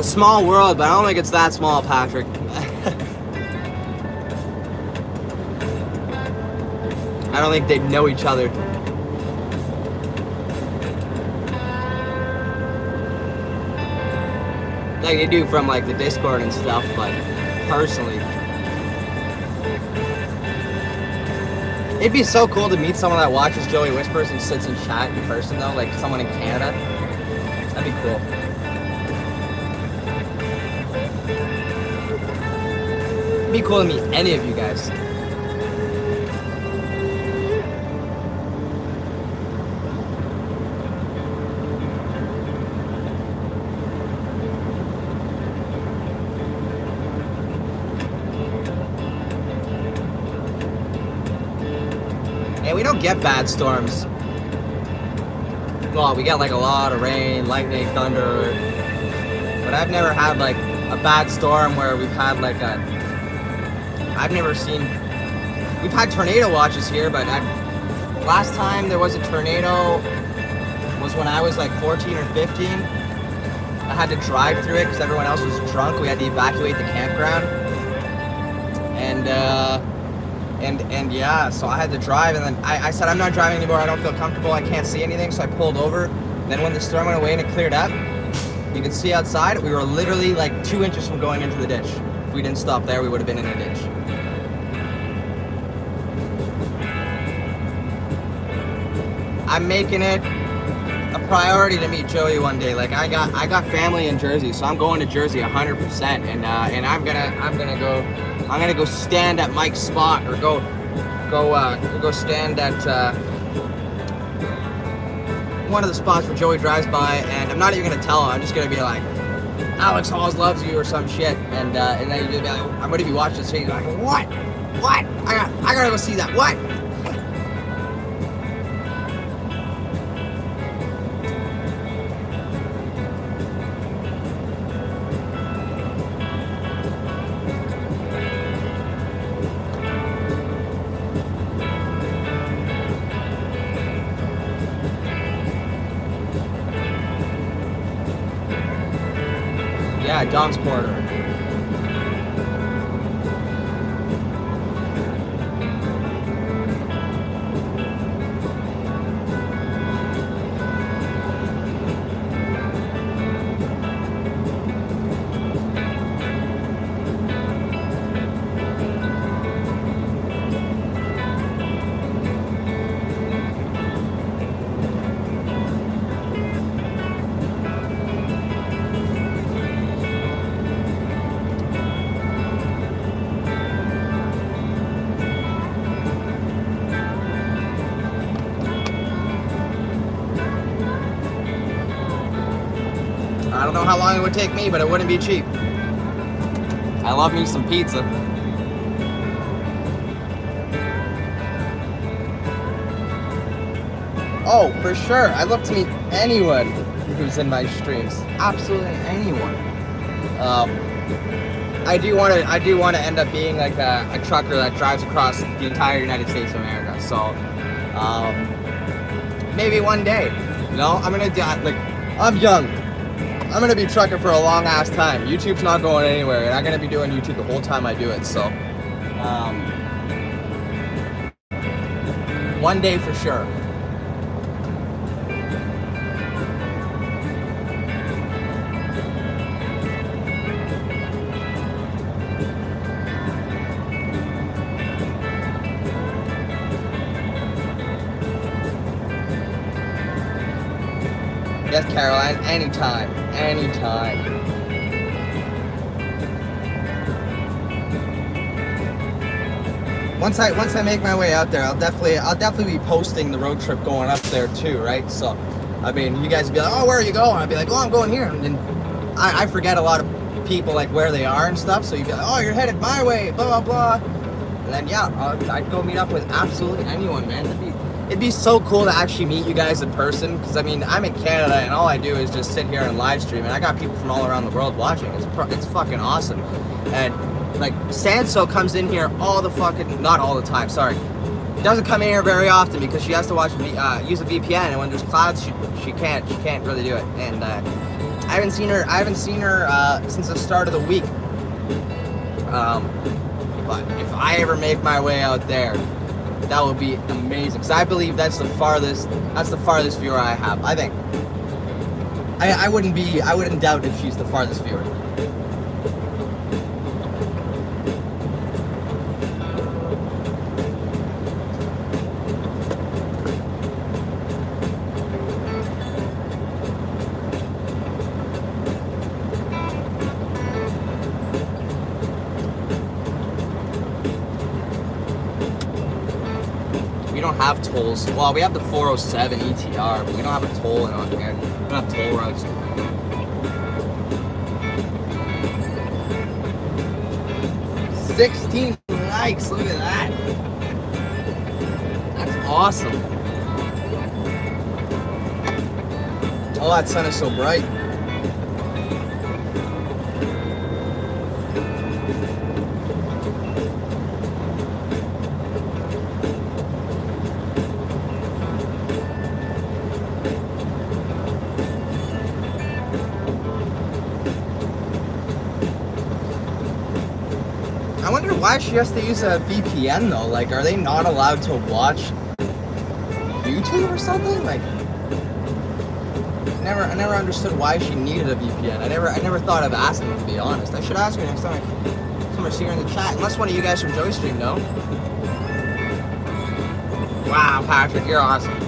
a small world, but I don't think it's that small, Patrick. I don't think they know each other. Like they do from like the Discord and stuff, but personally. It'd be so cool to meet someone that watches Joey Whispers and sits in chat in person though, like someone in Canada. That'd be cool. It'd be cool to meet any of you guys. And we don't get bad storms. Well, we get like a lot of rain, lightning, thunder. But I've never had like a bad storm where we've had like a... I've never seen... We've had tornado watches here, but last time there was a tornado was when I was like 14 or 15. I had to drive through it because everyone else was drunk. We had to evacuate the campground. And yeah, so I had to drive, and then I said, I'm not driving anymore, I don't feel comfortable, I can't see anything, so I pulled over. Then when the storm went away and it cleared up, you could see outside, we were literally like 2 inches from going into the ditch. If we didn't stop there, we would have been in a ditch. I'm making it a priority to meet Joey one day. Like I got family in Jersey, so I'm going to Jersey 100%, and I'm gonna go stand at Mike's spot, or go stand at one of the spots where Joey drives by, and I'm not even gonna tell him. I'm just gonna be like, Aleks Hauls loves you or some shit, and then you're gonna be like, I'm gonna be watching this video. Like, what? I gotta go see that. What? Yeah, Dom's Corner. I don't know how long it would take me, but it wouldn't be cheap. I love me some pizza. Oh, for sure. I'd love to meet anyone who's in my streams. Absolutely anyone. I do want to end up being like a trucker that drives across the entire United States of America. So maybe one day. You know, I'm gonna do like, I'm young. I'm gonna be trucking for a long ass time. YouTube's not going anywhere, and I'm gonna be doing YouTube the whole time I do it. So, one day for sure. Yes, Caroline, anytime. Once I make my way out there, I'll definitely be posting the road trip going up there too, right? So, I mean, you guys will be like, oh, where are you going? I'll be like, oh, I'm going here. And I forget a lot of people, like, where they are and stuff. So you'd be like, oh, you're headed my way, blah, blah, blah. And then, yeah, I'd go meet up with absolutely anyone, man. It'd be so cool to actually meet you guys in person, because I mean, I'm in Canada and all I do is just sit here and live stream, and I got people from all around the world watching. It's fucking awesome. And like, Sanso comes in here all the fucking, not all the time, sorry. Doesn't come in here very often because she has to use a VPN, and when there's clouds, she can't really do it. And I haven't seen her since the start of the week. But if I ever make my way out there, that would be amazing. Because I believe that's the farthest viewer I have. I think. I wouldn't doubt if she's the farthest viewer. We don't have tolls. Well, we have the 407 ETR, but we don't have a toll in on here. We don't have toll roads. $16 likes, look at that. That's awesome. Oh, that sun is so bright. I wonder why she has to use a VPN though. Like, are they not allowed to watch YouTube or something? Like, I never understood why she needed a VPN. I never thought of asking, to be honest. I should ask her next time I see her in the chat. Unless one of you guys from JoyStream know. Wow, Patrick, you're awesome.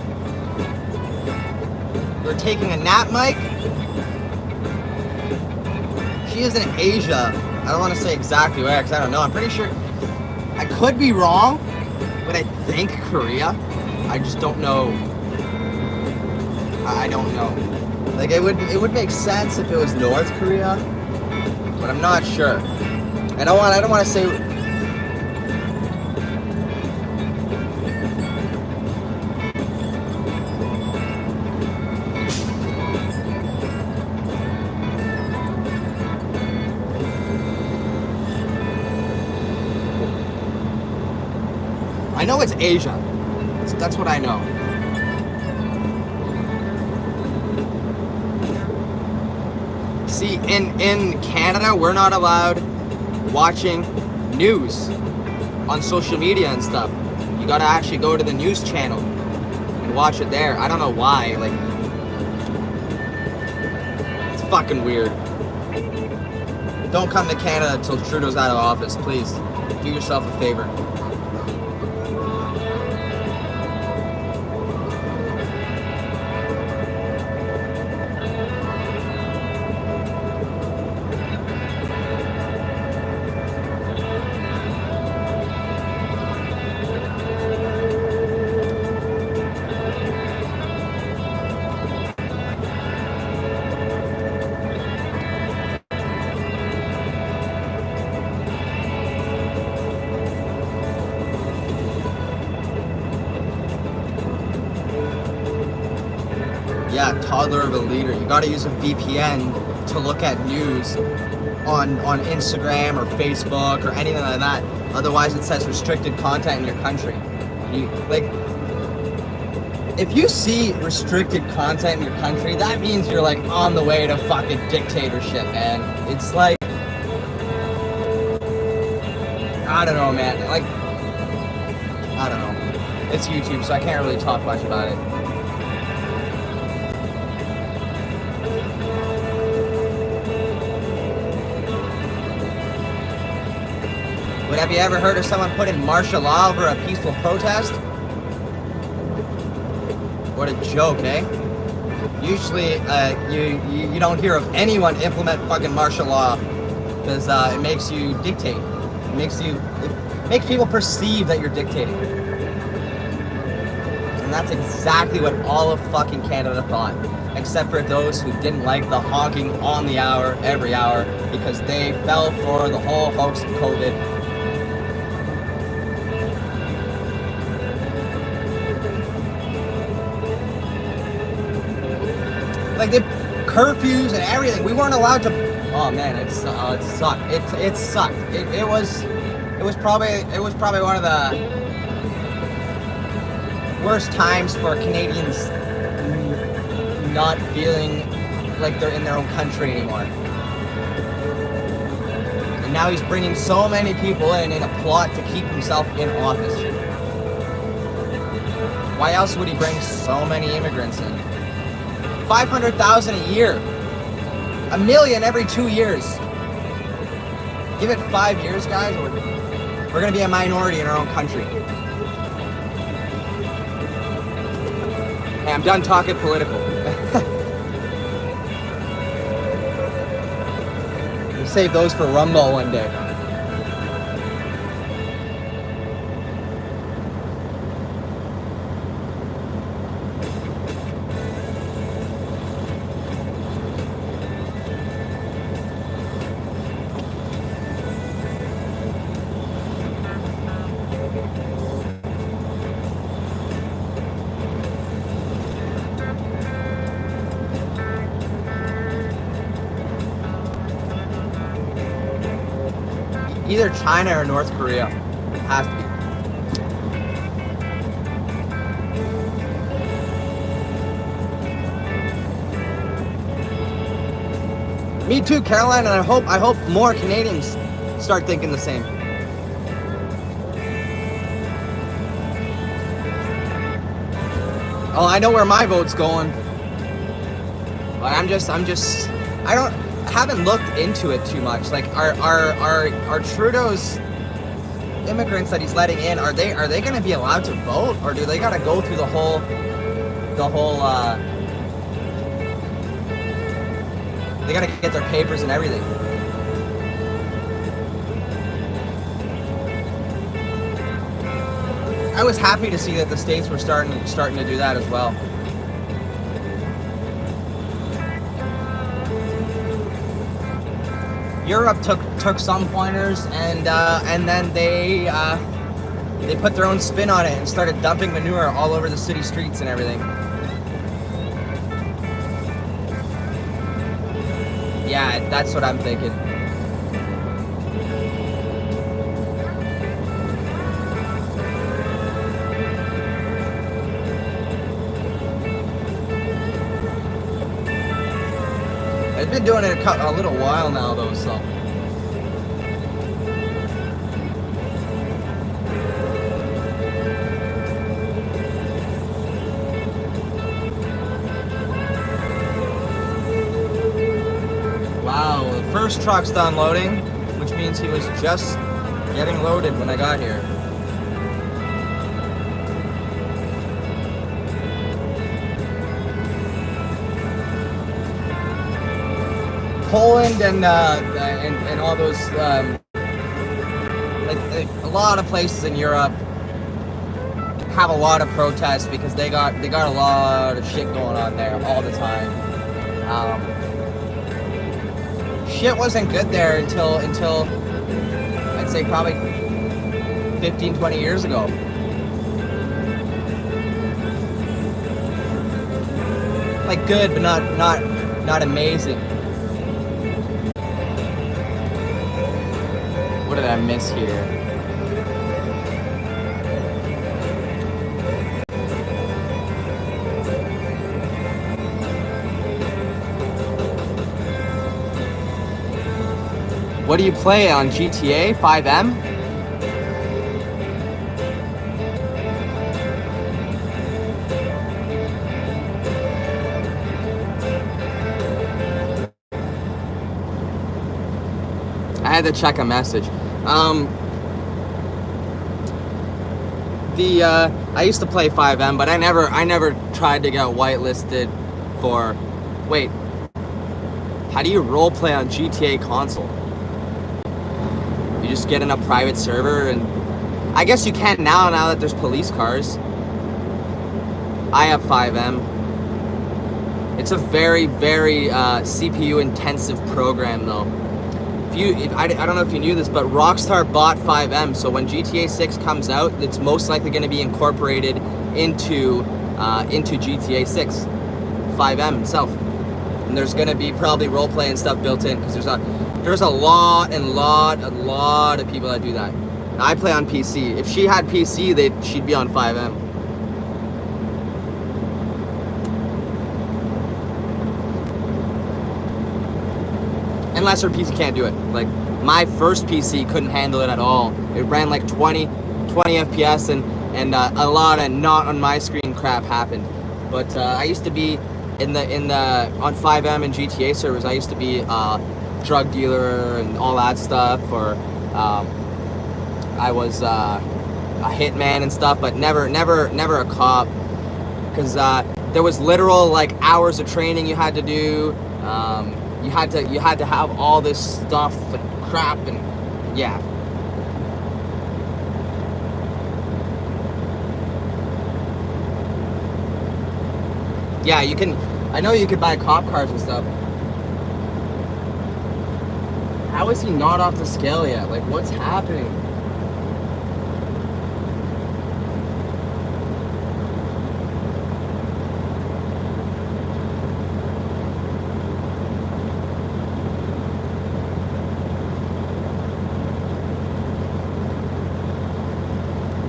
We're taking a nap, Mike. She is in Asia. I don't want to say exactly where, because I don't know. I'm pretty sure, I could be wrong, but I think Korea. I just don't know. I don't know. Like, it would make sense if it was North Korea, but I'm not sure. I don't want to say. I know it's Asia. That's what I know. See, in Canada, we're not allowed watching news on social media and stuff. You gotta actually go to the news channel and watch it there. I don't know why. Like, it's fucking weird. Don't come to Canada until Trudeau's out of office, please. Do yourself a favor. Yeah, toddler of a leader. You gotta use a VPN to look at news on Instagram or Facebook or anything like that. Otherwise, it says restricted content in your country. If you see restricted content in your country, that means you're like on the way to fucking dictatorship, man. It's like, I don't know, man. Like, I don't know. It's YouTube, so I can't really talk much about it. But have you ever heard of someone put in martial law over a peaceful protest? What a joke, eh? Usually, you don't hear of anyone implement fucking martial law because it makes you dictate. It makes people perceive that you're dictating. And that's exactly what all of fucking Canada thought, except for those who didn't like the honking on the hour, every hour, because they fell for the whole hoax of COVID. Like the curfews and everything, we weren't allowed to. Oh man, it sucked. It sucked. It was probably one of the worst times for Canadians not feeling like they're in their own country anymore. And now he's bringing so many people in a plot to keep himself in office. Why else would he bring so many immigrants in? 500,000 a year. 1 million every 2 years. Give it 5 years, guys. We're going to be a minority in our own country. Hey, I'm done talking political. We'll save those for Rumble one day. Either China or North Korea. It has to be. Me too, Caroline, and I hope more Canadians start thinking the same. Oh, I know where my vote's going. But I haven't looked into it too much. Like, are Trudeau's immigrants that he's letting in, are they going to be allowed to vote, or do they got to go through the whole they got to get their papers and everything? I was happy to see that the states were starting to do that as well. Europe took some pointers and then they put their own spin on it and started dumping manure all over the city streets and everything. Yeah, that's what I'm thinking. I've been doing it a little while now, though, so. Wow, the first truck's done loading, which means he was just getting loaded when I got here. Poland and all those like a lot of places in Europe have a lot of protests because they got a lot of shit going on there all the time. Shit wasn't good there until I'd say probably 15-20 years ago. Like good, but not amazing. What did I miss here? What do you play on GTA 5M? I had to check a message. I used to play 5M, but I never tried to get whitelisted for. Wait, how do you role play on GTA console? You just get in a private server, and I guess you can now that there's police cars. I have 5M. It's a very, very CPU intensive program, though. I don't know if you knew this, but Rockstar bought 5M, so when GTA 6 comes out, it's most likely going to be incorporated into GTA 6, 5M itself. And there's going to be probably roleplay and stuff built in, because there's a lot of people that do that. Now, I play on PC. If she had PC, she'd be on 5M. unless her PC can't do it. Like, my first PC couldn't handle it at all. It ran like 20 FPS, and a lot of not on my screen crap happened. But I used to be in the on 5M and GTA servers. I used to be a drug dealer and all that stuff, or I was a hitman and stuff, but never a cop, because there was literal like hours of training you had to do. You had to have all this stuff and crap, and yeah. Yeah, you can. I know you could buy cop cars and stuff. How is he not off the scale yet? Like, what's happening?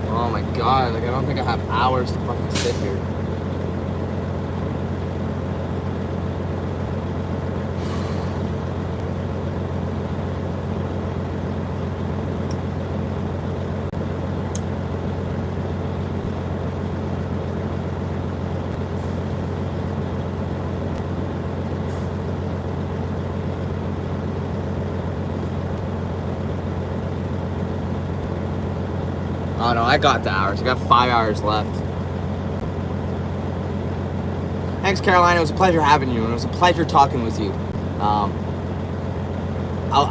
Oh my god, like, I don't think I have hours to fucking sit here. Oh no, I got the hours. I got 5 hours left. Thanks, Carolina. It was a pleasure having you, and it was a pleasure talking with you. I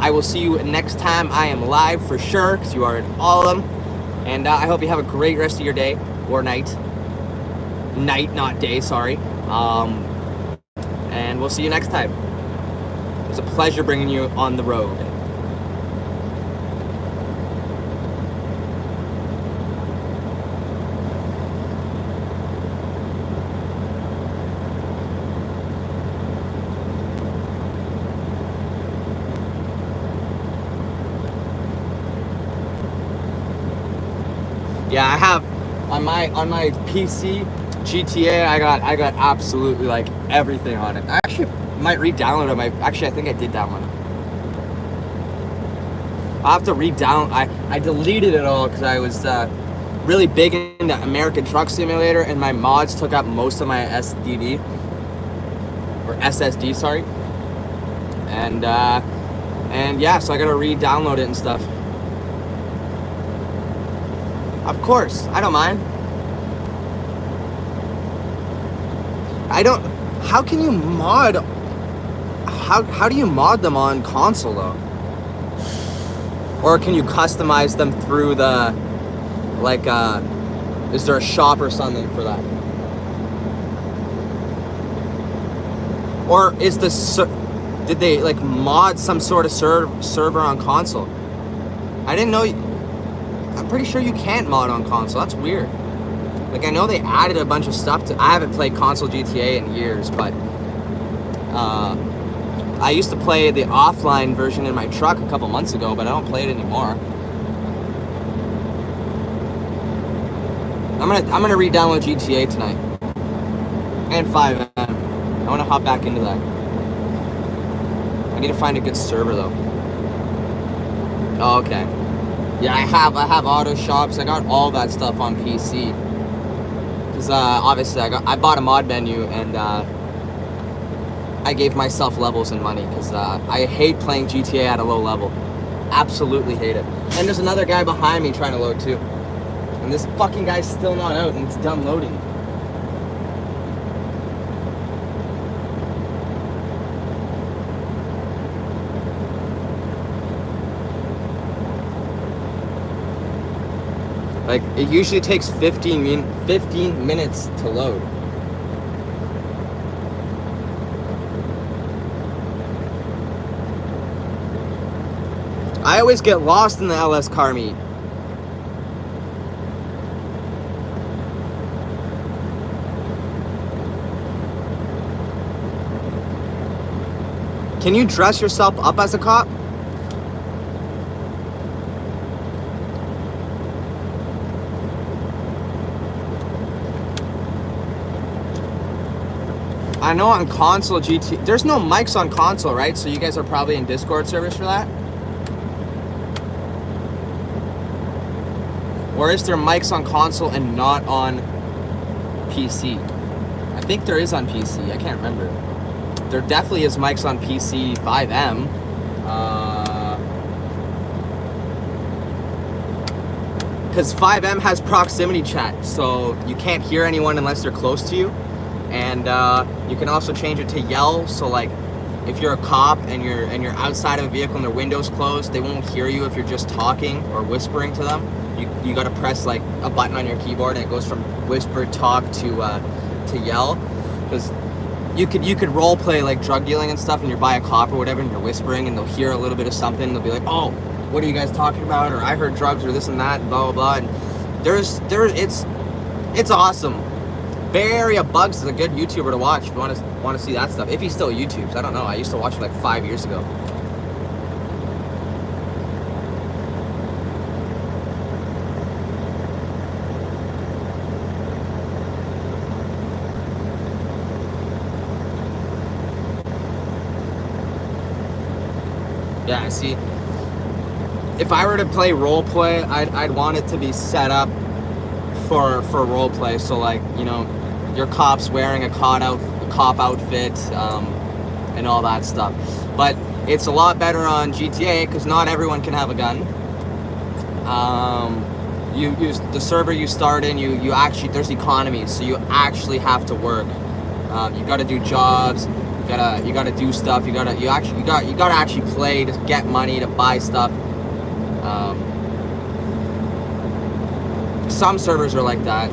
will see you next time I am live for sure, because you are in all of them. And I hope you have a great rest of your day, or night. Night, not day, sorry. And we'll see you next time. It was a pleasure bringing you on the road. Yeah, I have on my PC GTA. I got absolutely like everything on it. I actually might re-download it. Actually, I think I did download it. I'll have to re-download. I deleted it all because I was really big into American Truck Simulator, and my mods took up most of my SSD, sorry. And yeah, so I gotta re-download it and stuff. Of course, I don't mind. How can you mod? How do you mod them on console though? Or can you customize them through the, like, is there a shop or something for that? Or is did they like mod some sort of server on console? I didn't know. I'm pretty sure you can't mod on console. That's weird. Like, I know they added a bunch of stuff to. I haven't played console GTA in years, but I used to play the offline version in my truck a couple months ago, but I don't play it anymore. I'm gonna re-download GTA tonight and 5M. I want to hop back into that. I need to find a good server though. Oh, okay. Yeah, I have auto shops. I got all that stuff on PC. Cause obviously I bought a mod menu, and I gave myself levels and money, because I hate playing GTA at a low level. Absolutely hate it. And there's another guy behind me trying to load too. And this fucking guy's still not out, and it's done loading. Like, it usually takes 15 minutes to load. I always get lost in the LS car meet. Can you dress yourself up as a cop? I know on console GT, there's no mics on console, right? So you guys are probably in Discord service for that? Or is there mics on console and not on PC? I think there is on PC. I can't remember. There definitely is mics on PC 5M. Because 5M has proximity chat, so you can't hear anyone unless they're close to you. And you can also change it to yell. So like, if you're a cop and you're outside of a vehicle and their window's closed, they won't hear you if you're just talking or whispering to them. You got to press like a button on your keyboard, and it goes from whisper talk to yell. Because you could role play like drug dealing and stuff, and you're by a cop or whatever, and you're whispering, and they'll hear a little bit of something. And they'll be like, "Oh, what are you guys talking about?" Or "I heard drugs," or this and that, and blah blah blah. And it's awesome. Bay Area Bugs is a good YouTuber to watch if you want to see that stuff. If he still YouTubes, I don't know. I used to watch him like 5 years ago. Yeah, see, if I were to play role play, I'd want it to be set up for role play. So like, you know, your cop's wearing a cop outfit, and all that stuff. But it's a lot better on GTA because not everyone can have a gun. You use the server you start in. You actually, there's economies, so you actually have to work. You got to do jobs. You gotta do stuff. You gotta actually play to get money to buy stuff. Some servers are like that,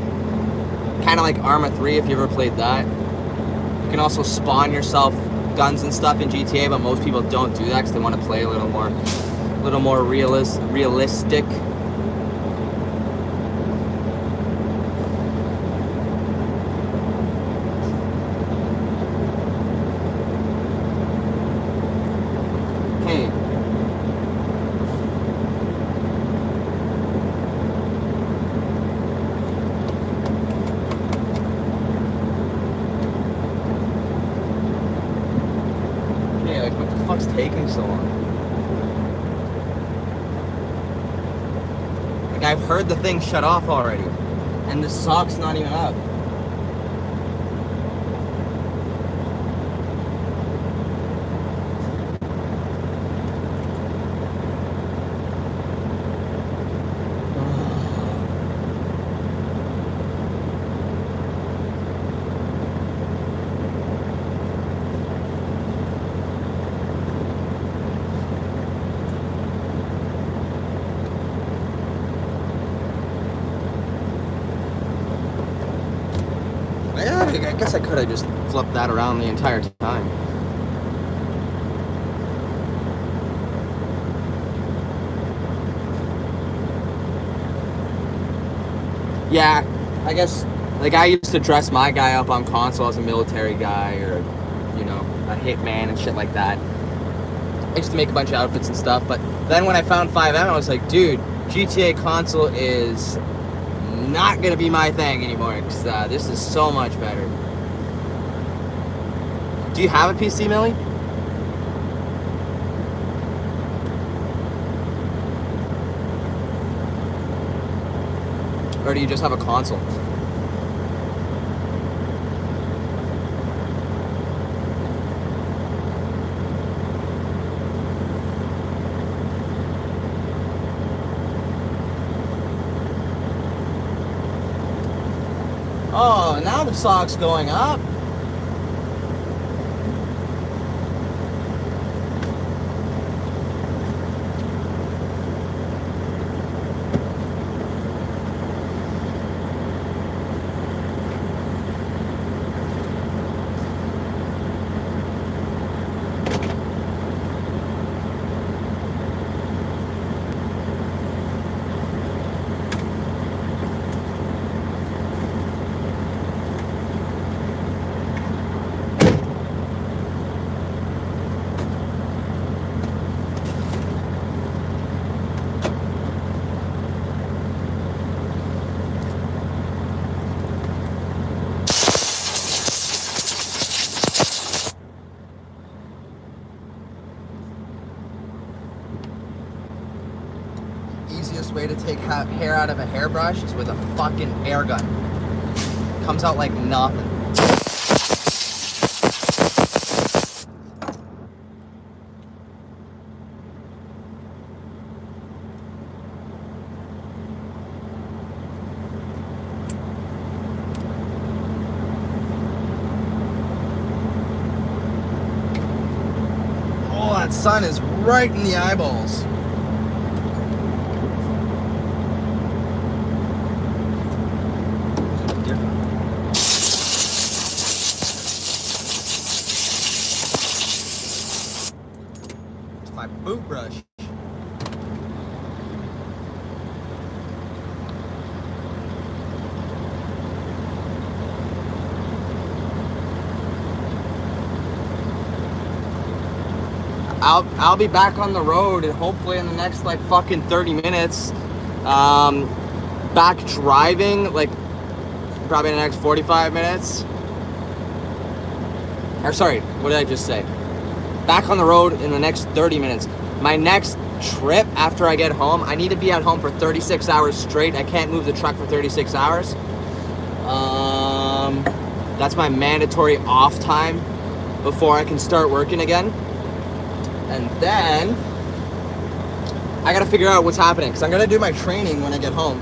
kind of like Arma 3 if you ever played that. You can also spawn yourself guns and stuff in GTA, but most people don't do that because they want to play a little more realistic. Taking so long. Like, I've heard the thing shut off already, and the sock's not even up. I guess I could have just flipped that around the entire time. Yeah, I guess, like, I used to dress my guy up on console as a military guy, or, you know, a hitman and shit like that. I used to make a bunch of outfits and stuff, but then when I found 5M, I was like, dude, GTA console is not gonna be my thing anymore, because this is so much better. Do you have a PC, Millie? Or do you just have a console? Oh, now the sock's going up. best way to take hair out of a hairbrush is with a fucking air gun. Comes out like nothing. Oh, that sun is right in the eyeballs. My boot brush. I'll be back on the road and hopefully in the next like fucking 30 minutes. Back driving like probably in the next 45 minutes. Or sorry, what did I just say? Back on the road in the next 30 minutes. My next trip after I get home, I need to be at home for 36 hours straight. I can't move the truck for 36 hours. That's my mandatory off time before I can start working again. And then I gotta figure out what's happening because I'm gonna do my training when I get home.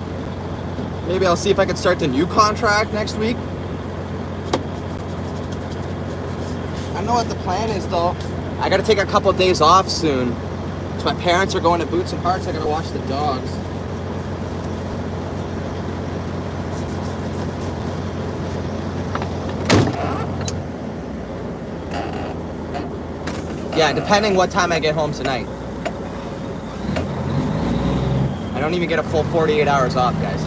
Maybe I'll see if I can start the new contract next week. I don't know what the plan is though. I gotta take a couple of days off soon. So my parents are going to Boots and Hearts. I gotta watch the dogs. Yeah, depending what time I get home tonight. I don't even get a full 48 hours off, guys.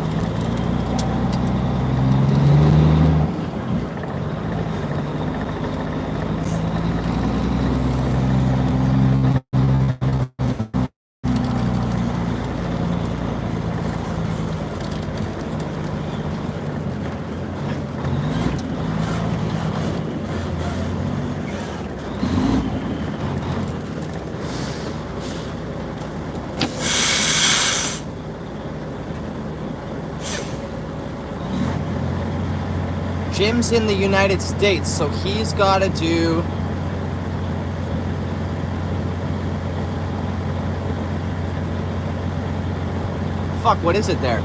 Jim's in the United States, so he's got to do... Fuck, what is it there?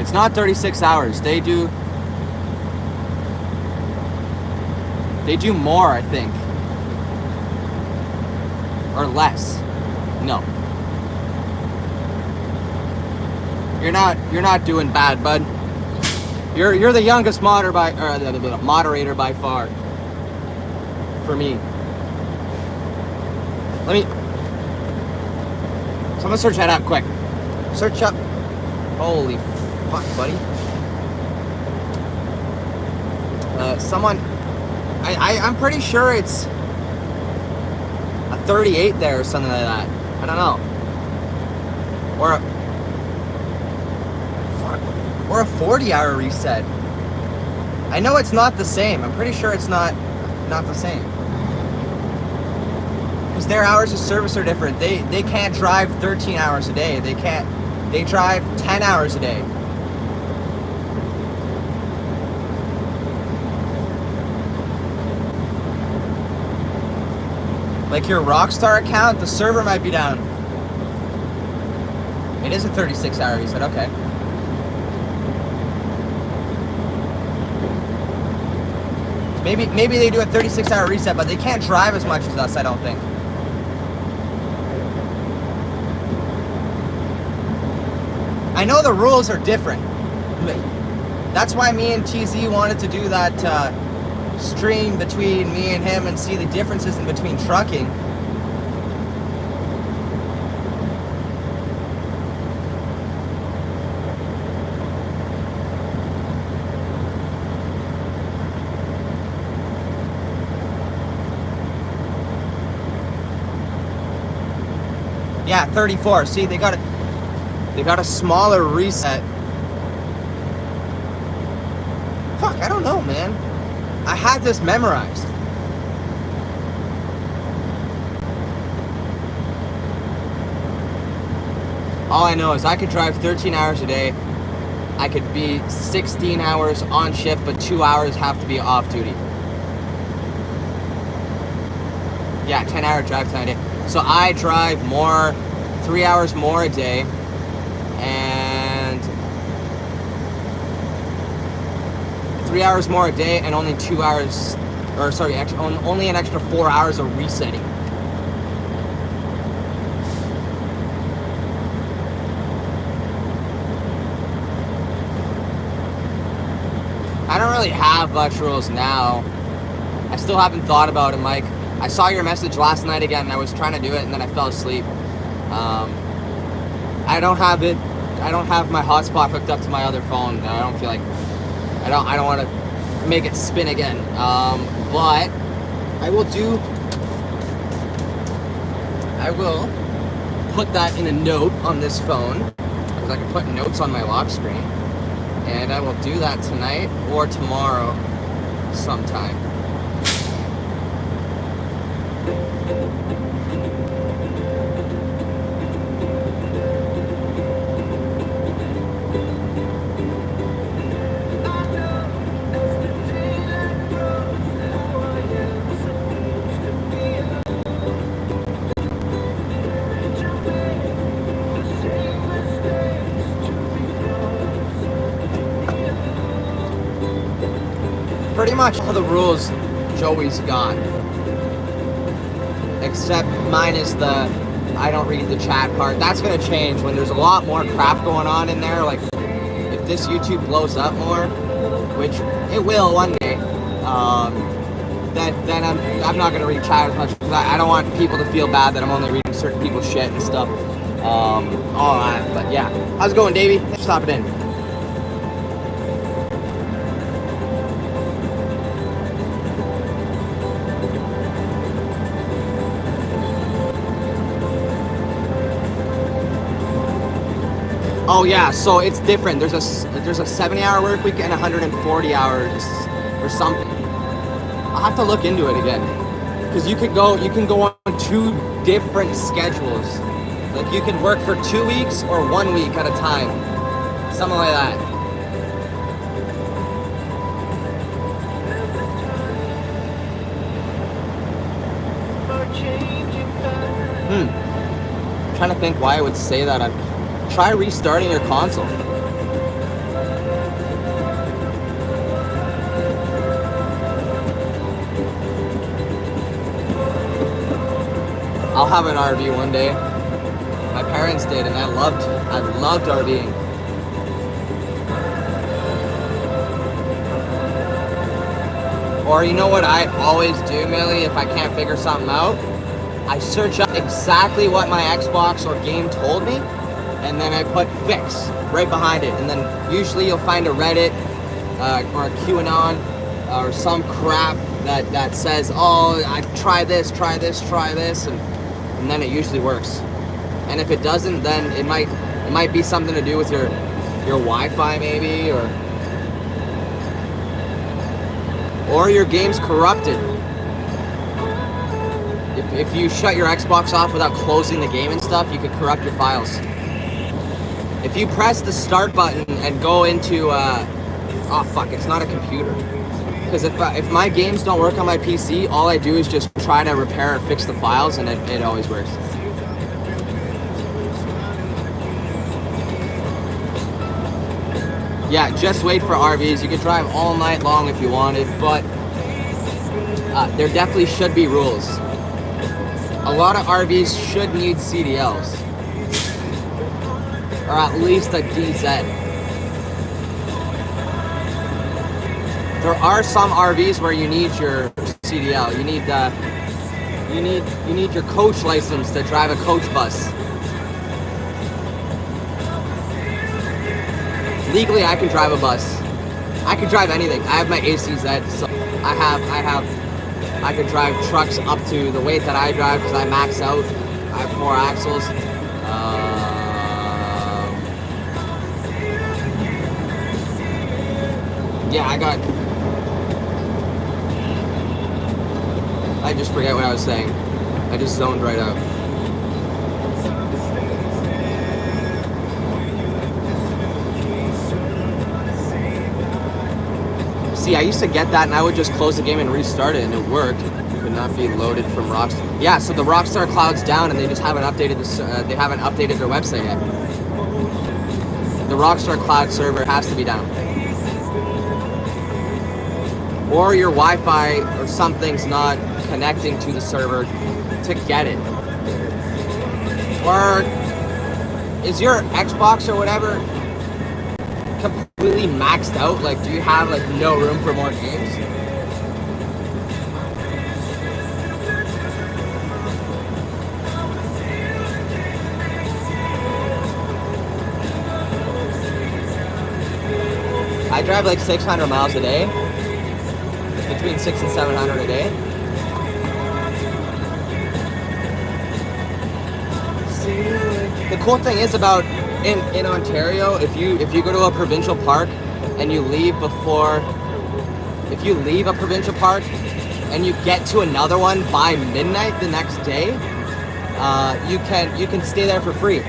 It's not 36 hours. They do more, I think. Or less. No. You're not doing bad, bud. You're the youngest moderator by far. For me. Someone search that up quick. Search up. Holy fuck, buddy. I'm pretty sure it's a 38 there or something like that. I don't know. Or a 40-hour reset. I know it's not the same. I'm pretty sure it's not the same. Because their hours of service are different. They can't drive 13 hours a day. They drive 10 hours a day. Like your Rockstar account, the server might be down. It is a 36-hour reset, okay. Maybe they do a 36-hour reset, but they can't drive as much as us, I don't think. I know the rules are different. That's why me and TZ wanted to do that stream between me and him and see the differences in between trucking. Yeah, 34. See, they got a smaller reset. Fuck, I don't know, man. I had this memorized. All I know is I could drive 13 hours a day. I could be 16 hours on shift, but 2 hours have to be off duty. Yeah, 10-hour drive time a day. So I drive more, 3 hours more a day, and 3 hours more a day, and only 2 hours, or sorry, only an extra 4 hours of resetting. I don't really have much rules now. I still haven't thought about it, Mike. I saw your message last night again, and I was trying to do it, and then I fell asleep. I don't have it. I don't have my hotspot hooked up to my other phone. I don't feel like I don't want to make it spin again. But I will put that in a note on this phone, because I can put notes on my lock screen. And I will do that tonight or tomorrow sometime. Pretty much all the rules Joey's got, except minus the I don't read the chat part. That's gonna change when there's a lot more crap going on in there. Like if this YouTube blows up more, which it will one day, then I'm not gonna read chat as much, because I don't want people to feel bad that I'm only reading certain people's shit and stuff. All that. But yeah, how's it going, Davey? Thanks for stopping in. Oh yeah, so it's different. There's a 70-hour work week and 140 hours or something. I'll have to look into it again, because you can go on 2 different schedules. Like you can work for 2 weeks or 1 week at a time, something like that. I'm trying to think why I would say that. Try restarting your console. I'll have an RV one day. My parents did, and I loved RVing. Or you know what I always do, Millie, if I can't figure something out? I search up exactly what my Xbox or game told me, and then I put fix right behind it, and then usually you'll find a Reddit or a QAnon or some crap that says, oh, I try this, and then it usually works. And if it doesn't, then it might be something to do with your Wi-Fi maybe, or your game's corrupted. If you shut your Xbox off without closing the game and stuff, you could corrupt your files. If you press the start button and go into, oh fuck, it's not a computer. Because if my games don't work on my PC, all I do is just try to repair or fix the files, and it always works. Yeah, just wait for RVs. You could drive all night long if you wanted, but there definitely should be rules. A lot of RVs should need CDLs. Or at least a DZ. There are some RVs where you need your CDL. You need your coach license to drive a coach bus. Legally, I can drive a bus. I can drive anything. I have my ACZ, so I could drive trucks up to the weight that I drive, because I max out. I have 4 axles. Yeah, I just forget what I was saying. I just zoned right out. See, I used to get that and I would just close the game and restart it and it worked. It would not be loaded from Rockstar. Yeah, so the Rockstar cloud's down and they just haven't updated they haven't updated their website yet. The Rockstar cloud server has to be down. Or your Wi-Fi or something's not connecting to the server to get it. Or is your Xbox or whatever completely maxed out? Like, do you have like no room for more games? I drive like 600 miles a day, between 600 and 700 a day. The cool thing is about in Ontario, if you go to a provincial park and you leave if you leave a provincial park and you get to another one by midnight the next day, you can stay there for free.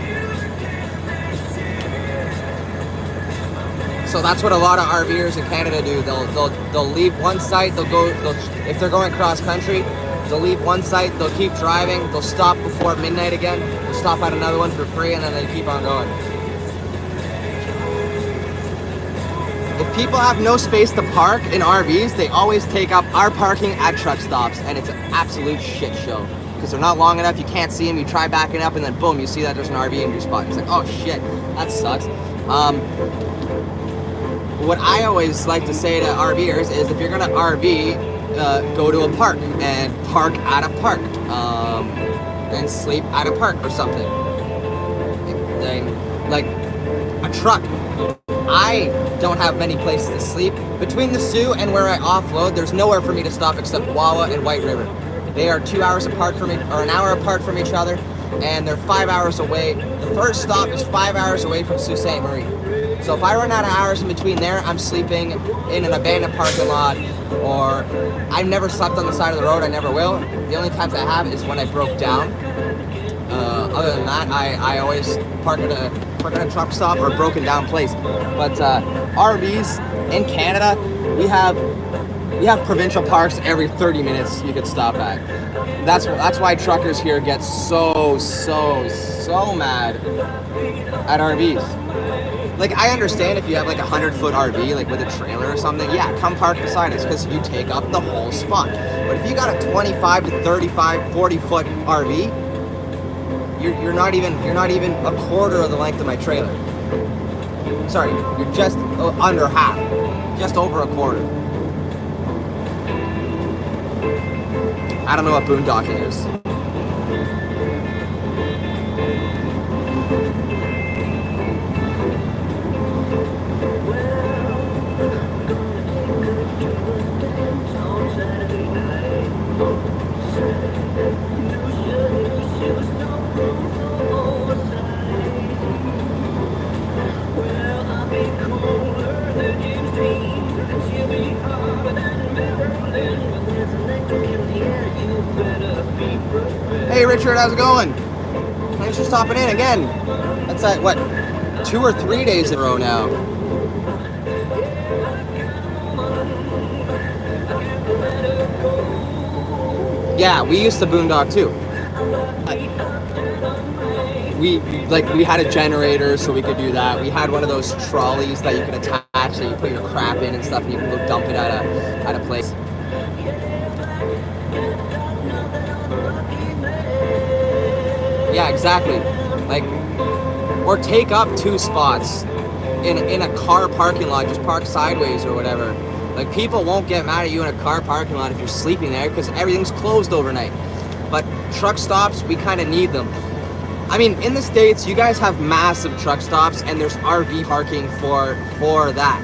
So that's what a lot of RVers in Canada do. They'll leave one site. If they're going cross country, they'll leave one site. They'll keep driving. They'll stop before midnight again. They'll stop at another one for free, and then they keep on going. If people have no space to park in RVs, they always take up our parking at truck stops, and it's an absolute shit show because they're not long enough. You can't see them. You try backing up, and then boom, you see that there's an RV in your spot. It's like, oh shit, that sucks. What I always like to say to RVers is if you're gonna RV, go to a park and park at a park, and sleep at a park or something. Like a truck. I don't have many places to sleep. Between the Sioux and where I offload, there's nowhere for me to stop except Wawa and White River. They are 2 hours apart from or an hour apart from each other, and they're 5 hours away. The first stop is 5 hours away from Sault Ste. Marie. So if I run out of hours in between there, I'm sleeping in an abandoned parking lot, or I've never slept on the side of the road, I never will. The only times I have is when I broke down. Other than that, I always park at a truck stop or a broken down place. But RVs in Canada, we have provincial parks every 30 minutes you could stop at. That's why truckers here get so mad at RVs. Like, I understand if you have like a 100-foot RV, like with a trailer or something, yeah, come park beside us because you take up the whole spot. But if you got a 25 to 35, 40-foot RV, you're not even a quarter of the length of my trailer. Sorry, you're just under half, just over a quarter. I don't know what boondocking is. Hey Richard, how's it going? Thanks for stopping in again. That's at what, 2 or 3 days in a row now. Yeah, we used to boondock too. We had a generator so we could do that. We had one of those trolleys that you could attach that you put your crap in and stuff, and you can go dump it at a place. Yeah, exactly. Like, or take up 2 spots in a car parking lot. Just park sideways or whatever. Like, people won't get mad at you in a car parking lot if you're sleeping there because everything's closed overnight. But truck stops, we kind of need them. I mean, in the States, you guys have massive truck stops and there's RV parking for that.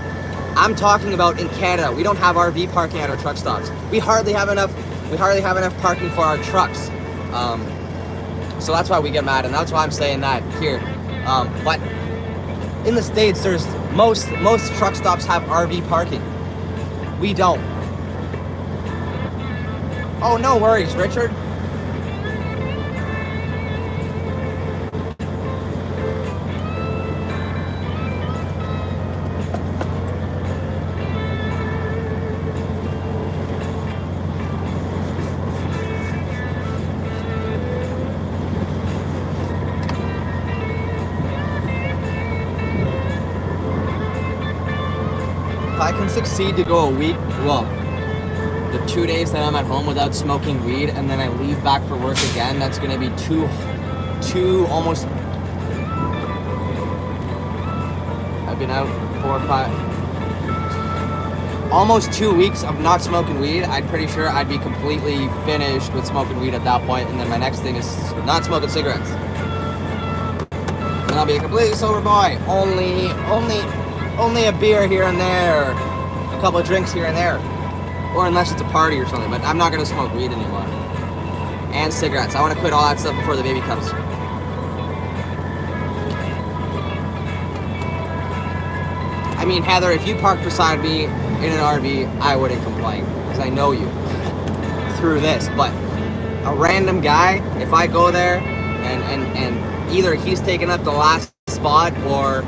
I'm talking about in Canada, we don't have RV parking at our truck stops. We hardly have enough parking for our trucks. So that's why we get mad, and that's why I'm saying that here. But in the States, there's most truck stops have RV parking. We don't. Oh, no worries, Richard. succeed to go a week, well, the 2 days that I'm at home without smoking weed, and then I leave back for work again, that's gonna be almost. I've been out 4 or 5, almost 2 weeks of not smoking weed. I'm pretty sure I'd be completely finished with smoking weed at that point, and then my next thing is not smoking cigarettes. And I'll be a completely sober boy. Only a beer here and there, a couple of drinks here and there, or unless it's a party or something. But I'm not gonna smoke weed anymore. And cigarettes. I want to quit all that stuff before the baby comes. I mean, Heather, if you parked beside me in an RV, I wouldn't complain, because I know you through this. But a random guy, if I go there and either he's taking up the last spot, or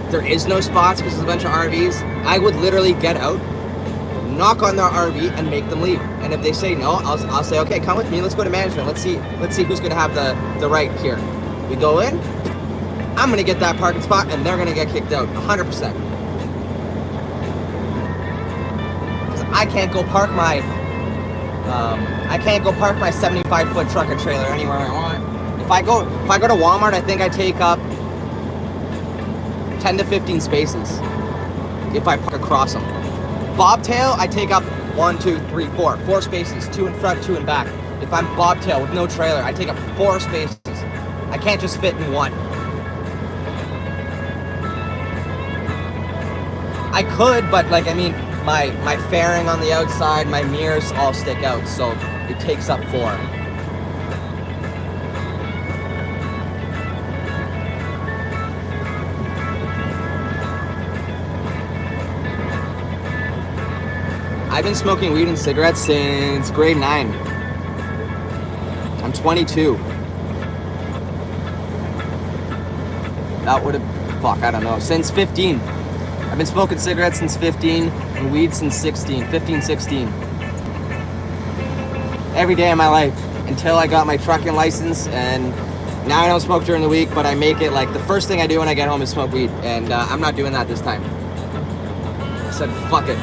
there is no spots because there's a bunch of RVs, I would literally get out, knock on their RV, and make them leave. And if they say no, I'll say, okay, come with me, let's go to management, let's see who's gonna have the right here. We go in, I'm gonna get that parking spot, and they're gonna get kicked out 100%. Because I can't go park my 75-foot truck or trailer anywhere I want. If I go to Walmart, I think I take up 10 to 15 spaces if I park across them. Bobtail, I take up 1, 2, 3, 4 spaces, 2 in front, 2 in back. If I'm bobtail with no trailer, I take up 4 spaces. I can't just fit in one. I could, but like, I mean, my fairing on the outside, my mirrors all stick out, so it takes up 4. I've been smoking weed and cigarettes since grade 9. I'm 22. That would have, I don't know, since 15. I've been smoking cigarettes since 15 and weed since 16, 15, 16. Every day of my life until I got my trucking license, and now I don't smoke during the week, but I make it like the first thing I do when I get home is smoke weed, and I'm not doing that this time. I said, fuck it.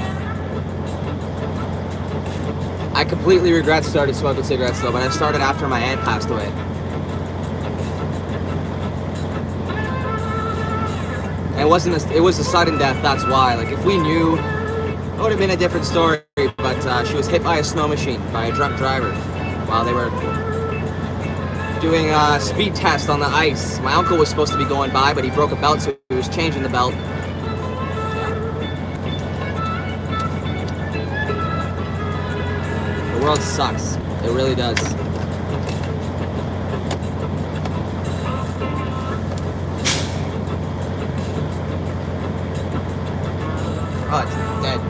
I completely regret starting smoking cigarettes though, but I started after my aunt passed away. And it was a sudden death, that's why. Like, if we knew, it would have been a different story, but she was hit by a snow machine by a drunk driver while they were doing a speed test on the ice. My uncle was supposed to be going by, but he broke a belt, so he was changing the belt. The world sucks. It really does. Oh, it's dead.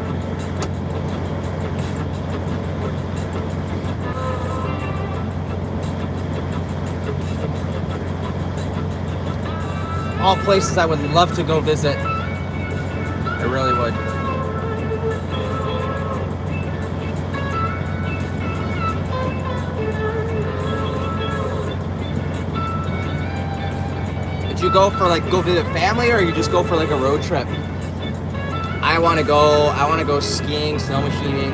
All places I would love to go visit. I really would. Did you go visit family, or you just go for like a road trip? I want to go skiing, snow machining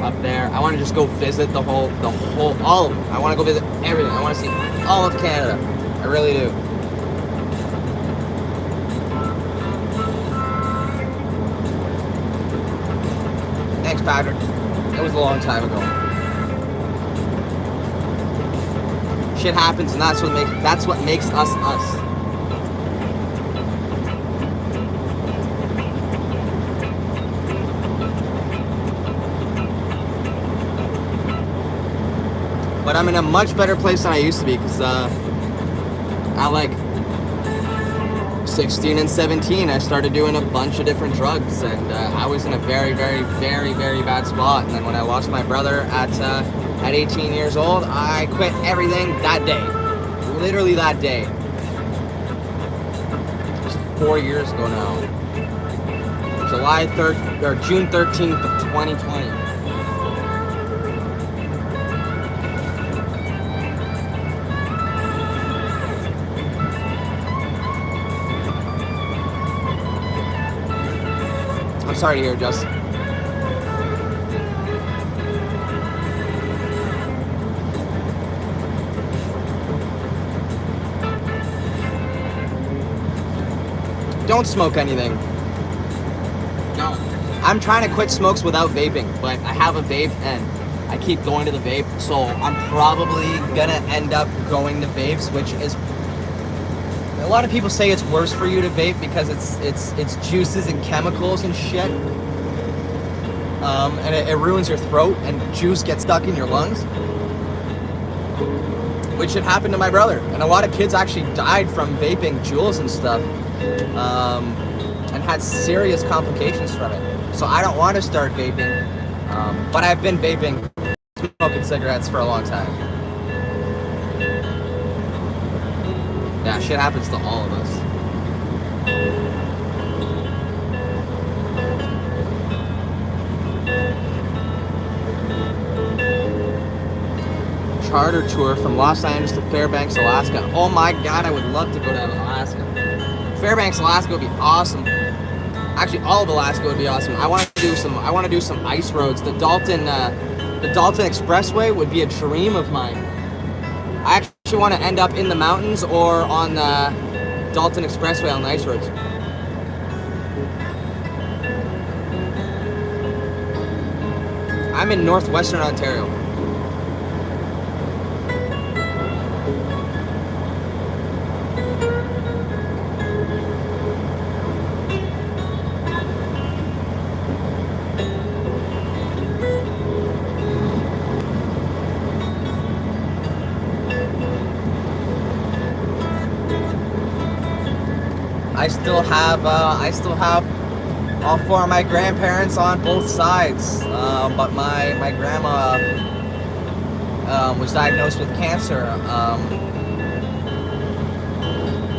up there. I want to just go visit all of them. I want to go visit everything. I want to see all of Canada. I really do. Thanks, Patrick. It was a long time ago. Shit happens, and that's what makes us us. But I'm in a much better place than I used to be, because at like 16 and 17, I started doing a bunch of different drugs, and I was in a very, very, very, very bad spot. And then when I lost my brother at 18 years old, I quit everything that day. Literally that day. It was 4 years ago now. June 13th of 2020. I'm sorry to hear, Just. Don't smoke anything. No. I'm trying to quit smokes without vaping, but I have a vape and I keep going to the vape, so I'm probably gonna end up going to vapes, which is, a lot of people say it's worse for you to vape because it's juices and chemicals and shit, and it ruins your throat and juice gets stuck in your lungs, which had happened to my brother, and a lot of kids actually died from vaping Juuls and stuff, and had serious complications from it. So I don't want to start vaping, but I've been vaping, smoking cigarettes for a long time. Yeah, shit happens to all of us. Charter tour from Los Angeles to Fairbanks, Alaska. Oh my god, I would love to go to Alaska. Fairbanks, Alaska would be awesome. Actually, all of Alaska would be awesome. I want to do some ice roads. The Dalton Expressway would be a dream of mine. I actually want to end up in the mountains or on the Dalton Expressway on the ice roads. I'm in northwestern Ontario. I still have all four of my grandparents on both sides, but my grandma was diagnosed with cancer,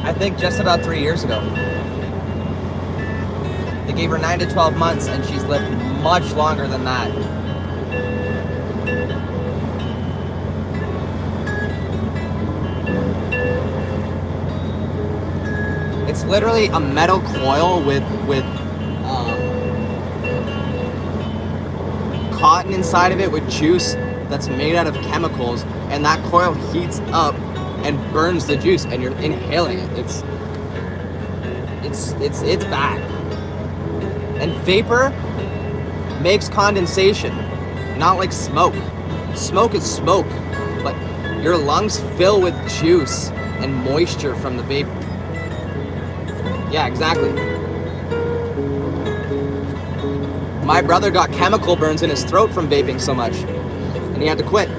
I think just about 3 years ago. They gave her 9 to 12 months and she's lived much longer than that. It's literally a metal coil with cotton inside of it with juice that's made out of chemicals, and that coil heats up and burns the juice, and you're inhaling it. It's bad. And vapor makes condensation, not like smoke. Smoke is smoke, but your lungs fill with juice and moisture from the vapor. Yeah, exactly. My brother got chemical burns in his throat from vaping so much, and he had to quit.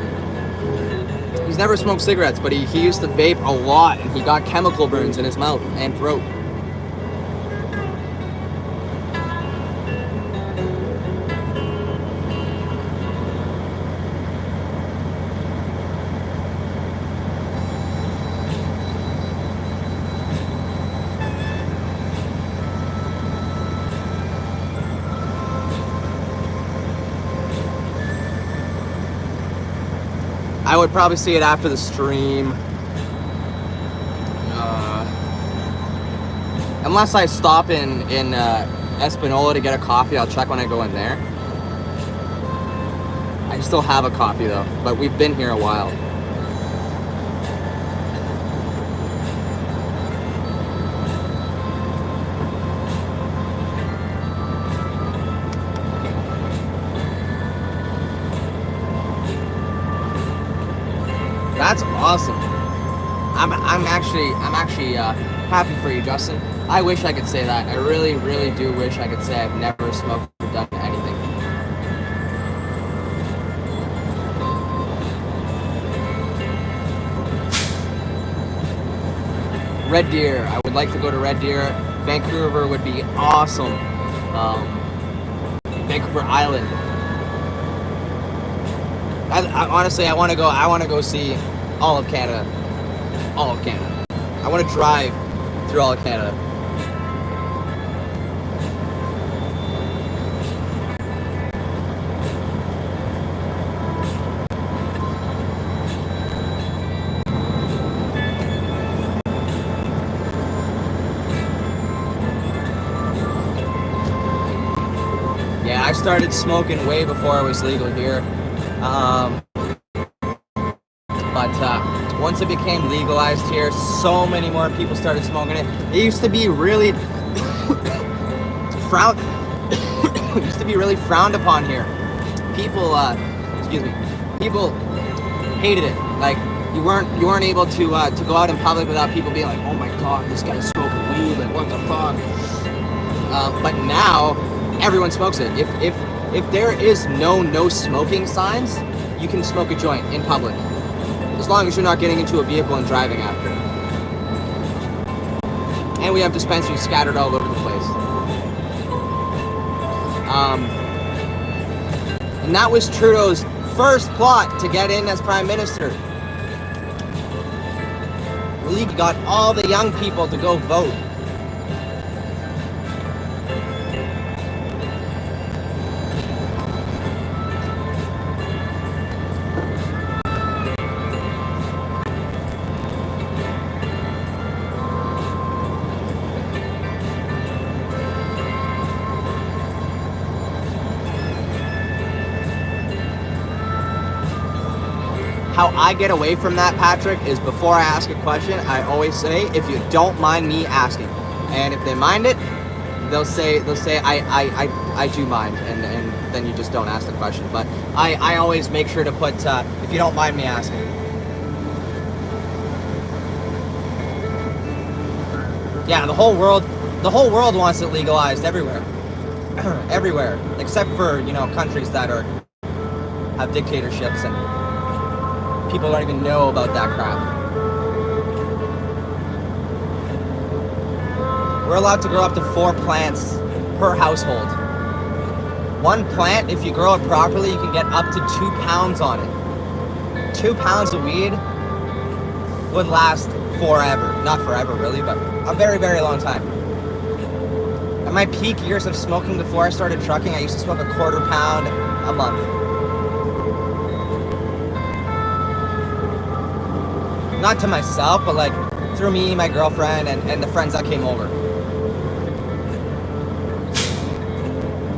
He's never smoked cigarettes, but he used to vape a lot, and he got chemical burns in his mouth and throat. I would probably see it after the stream. Unless I stop in Espanola to get a coffee, I'll check when I go in there. I still have a coffee though, but we've been here a while. That's awesome. I'm actually happy for you, Justin. I wish I could say that. I really, really do wish I could say I've never smoked or done anything. Red Deer. I would like to go to Red Deer. Vancouver would be awesome. Vancouver Island. Honestly, I want to go see all of Canada. All of Canada. I want to drive through all of Canada. I started smoking way before it was legal here. But once it became legalized here, so many more people started smoking it. It used to be really it used to be really frowned upon here. People, people hated it. Like you weren't able to go out in public without people being like, oh my god, this guy's smoking weed, like what the fuck. But now everyone smokes it. If there is no smoking signs, you can smoke a joint in public, as long as you're not getting into a vehicle and driving after. And we have dispensaries scattered all over the place. And that was Trudeau's first plot to get in as Prime Minister. He got all the young people to go vote. How I get away from that, Patrick, is before I ask a question, I always say, if you don't mind me asking. And if they mind it, they'll say I do mind, and then you just don't ask the question. But I always make sure to put, if you don't mind me asking. Yeah, the whole world wants it legalized everywhere. Everywhere, except for, countries that have dictatorships and people don't even know about that crap. We're allowed to grow up to 4 plants per household. One plant, if you grow it properly, you can get up to 2 pounds on it. 2 pounds of weed would last forever. Not forever, really, but a very, very long time. At my peak years of smoking before I started trucking, I used to smoke a 1/4 pound a month. Not to myself, but like through me, my girlfriend, and the friends that came over.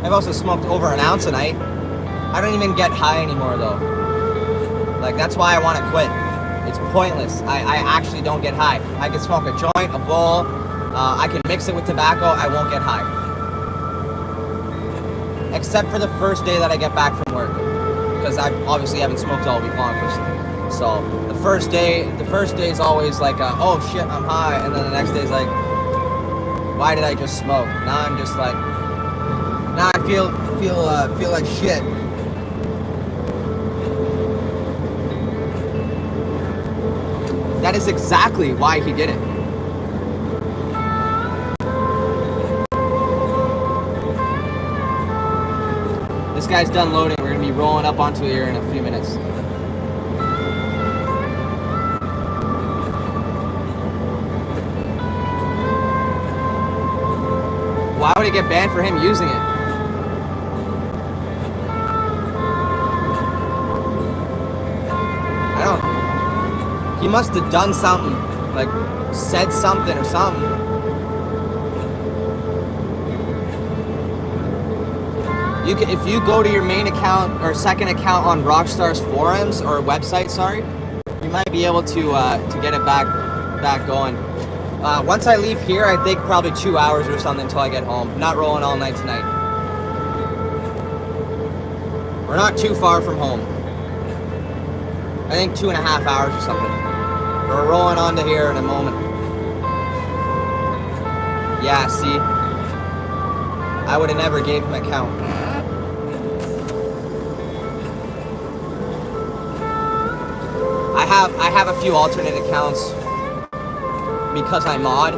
I've also smoked over an ounce a night. I don't even get high anymore though. Like that's why I want to quit. It's pointless. I actually don't get high. I can smoke a joint, a bowl. I can mix it with tobacco. I won't get high. Except for the first day that I get back from work, because I obviously haven't smoked all week long. So the first day is always like, oh shit, I'm high, and then the next day is like, why did I just smoke? Now I'm just like, now I feel like shit. That is exactly why he did it. This guy's done loading. We're gonna be rolling up onto here in a few minutes. Why would it get banned for him using it? I don't. He must have done something, like said something or something. If you go to your main account or second account on Rockstar's forums or website, sorry, you might be able to get it back going. Once I leave here, I think probably 2 hours or something until I get home. Not rolling all night tonight. We're not too far from home. I think 2.5 hours or something. We're rolling onto here in a moment. Yeah, see? I would have never gave him a count. I have a few alternate accounts because I mod.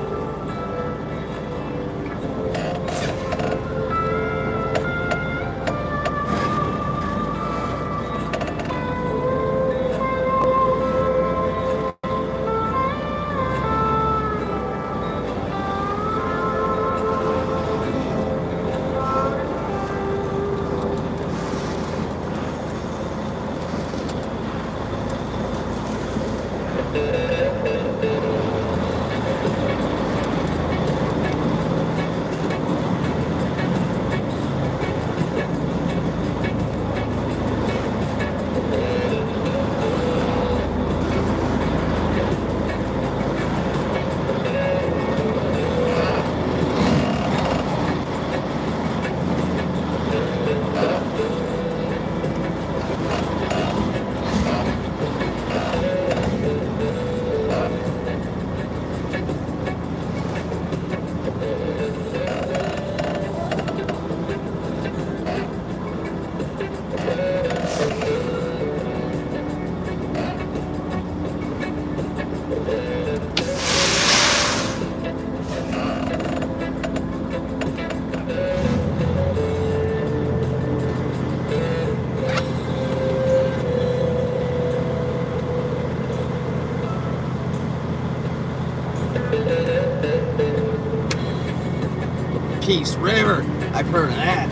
Peace River. I've heard of that.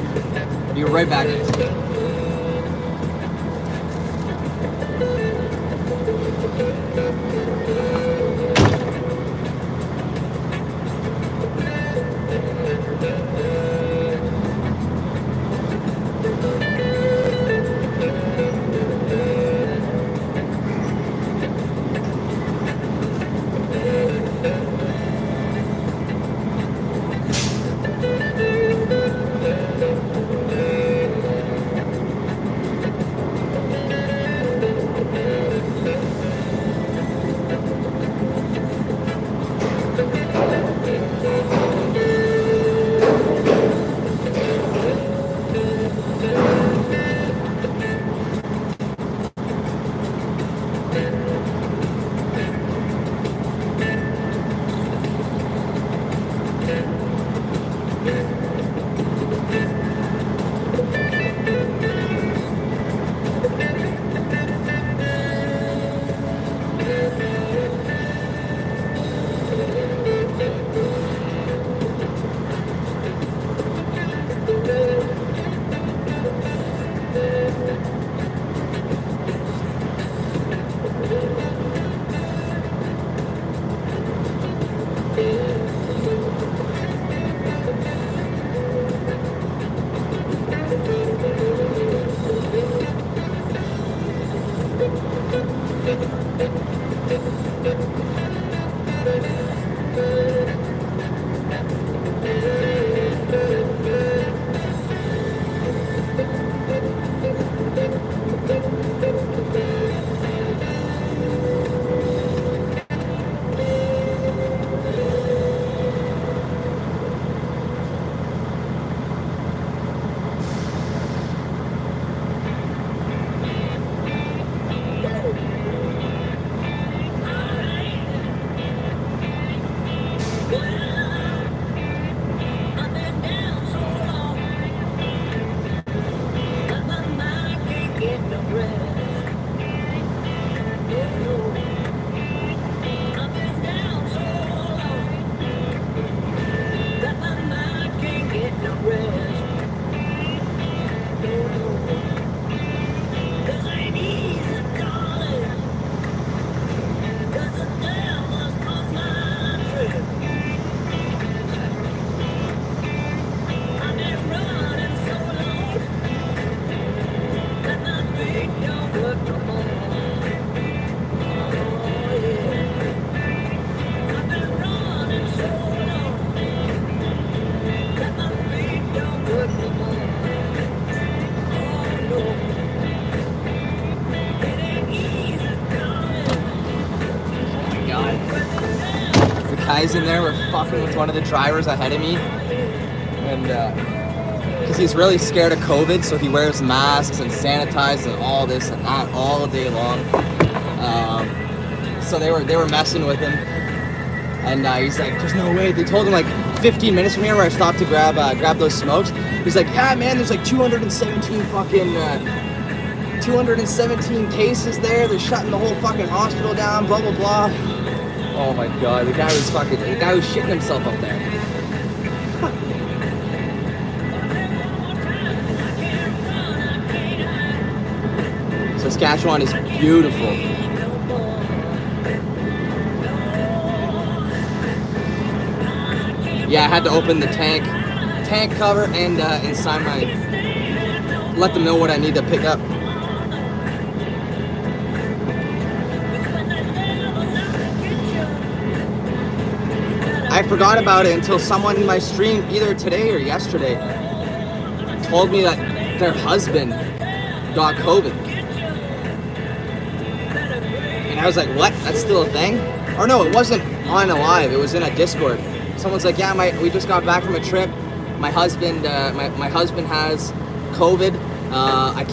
Be right back. Guys in there were fucking with one of the drivers ahead of me, and because he's really scared of COVID, so he wears masks and sanitizes and all this and that all day long. So they were messing with him, and he's like, "There's no way." They told him like 15 minutes from here where I stopped to grab those smokes. He's like, "Yeah, man, there's like 217 cases there. They're shutting the whole fucking hospital down. Blah blah blah." Oh my god, the guy was shitting himself up there. Saskatchewan is beautiful. Yeah, I had to open the tank cover and sign let them know what I need to pick up. I forgot about it until someone in my stream, either today or yesterday, told me that their husband got COVID. And I was like, what? That's still a thing? Or no, it wasn't on a live, it was in a Discord. Someone's like, yeah, we just got back from a trip. My husband has COVID. I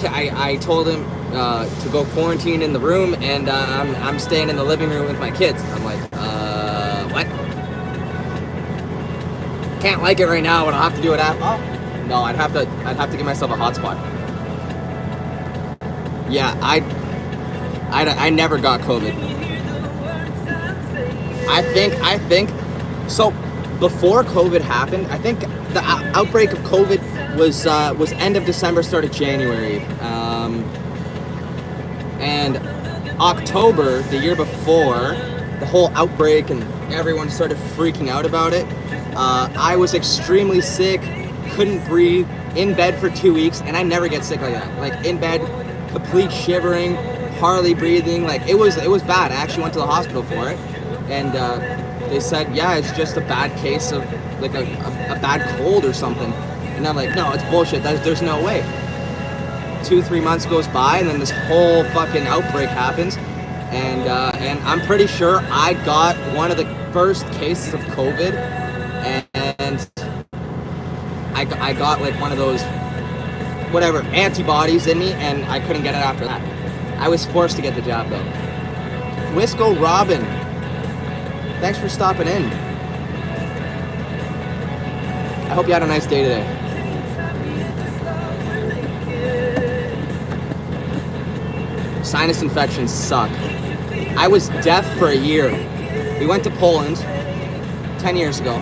told him to go quarantine in the room, and I'm staying in the living room with my kids. I'm like, what? Can't like it right now, but I'll have to do it after. Oh, no, I'd have to give myself a hotspot. Yeah, I never got COVID. I think so. before COVID happened, I think the outbreak of COVID was end of December, start of January, and October the year before, the whole outbreak and everyone started freaking out about it. I was extremely sick, couldn't breathe, in bed for 2 weeks, and I never get sick like that. Like in bed, complete shivering, hardly breathing. Like it was bad. I actually went to the hospital for it, and they said, yeah, it's just a bad case of like a bad cold or something. And I'm like, no, it's bullshit. There's no way. 2-3 months goes by, and then this whole fucking outbreak happens, and I'm pretty sure I got one of the first cases of COVID, and I got like one of those whatever antibodies in me, and I couldn't get it after that. I was forced to get the job though. Wisco Robin, thanks for stopping in. I hope you had a nice day today. Sinus infections suck. I was deaf for a year. We went to Poland 10 years ago,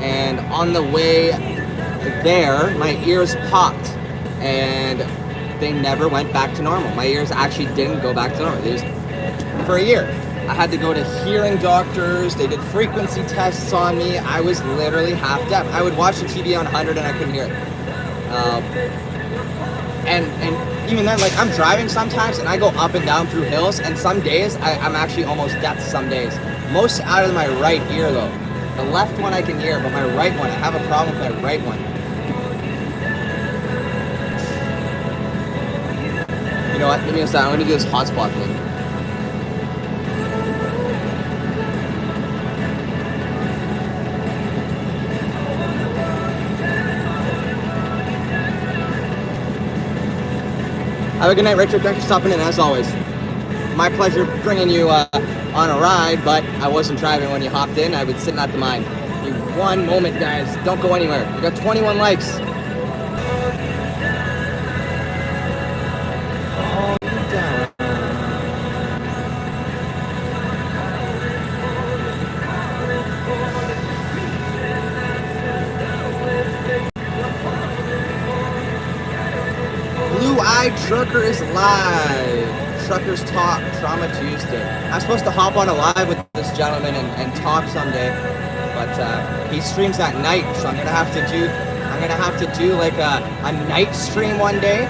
and on the way there, my ears popped, and they never went back to normal. My ears actually didn't go back to normal. It was for a year. I had to go to hearing doctors. They did frequency tests on me. I was literally half deaf. I would watch the TV on 100 and I couldn't hear it. And even then, like, I'm driving sometimes and I go up and down through hills, and some days I'm actually almost deaf some days. Most out of my right ear though. The left one I can hear, but my right one, I have a problem with my right one. You know what? Give me a second. I'm gonna do this hotspot thing. Have a good night, Richard. Thanks for stopping in, as always. My pleasure bringing you on a ride, but I wasn't driving when you hopped in. I was sitting at the mine. You one moment, guys. Don't go anywhere. We got 21 likes. Trucker is live. Truckers Talk, Trauma Tuesday. I'm supposed to hop on a live with this gentleman and talk someday, but he streams at night, so I'm gonna have to do like a night stream one day.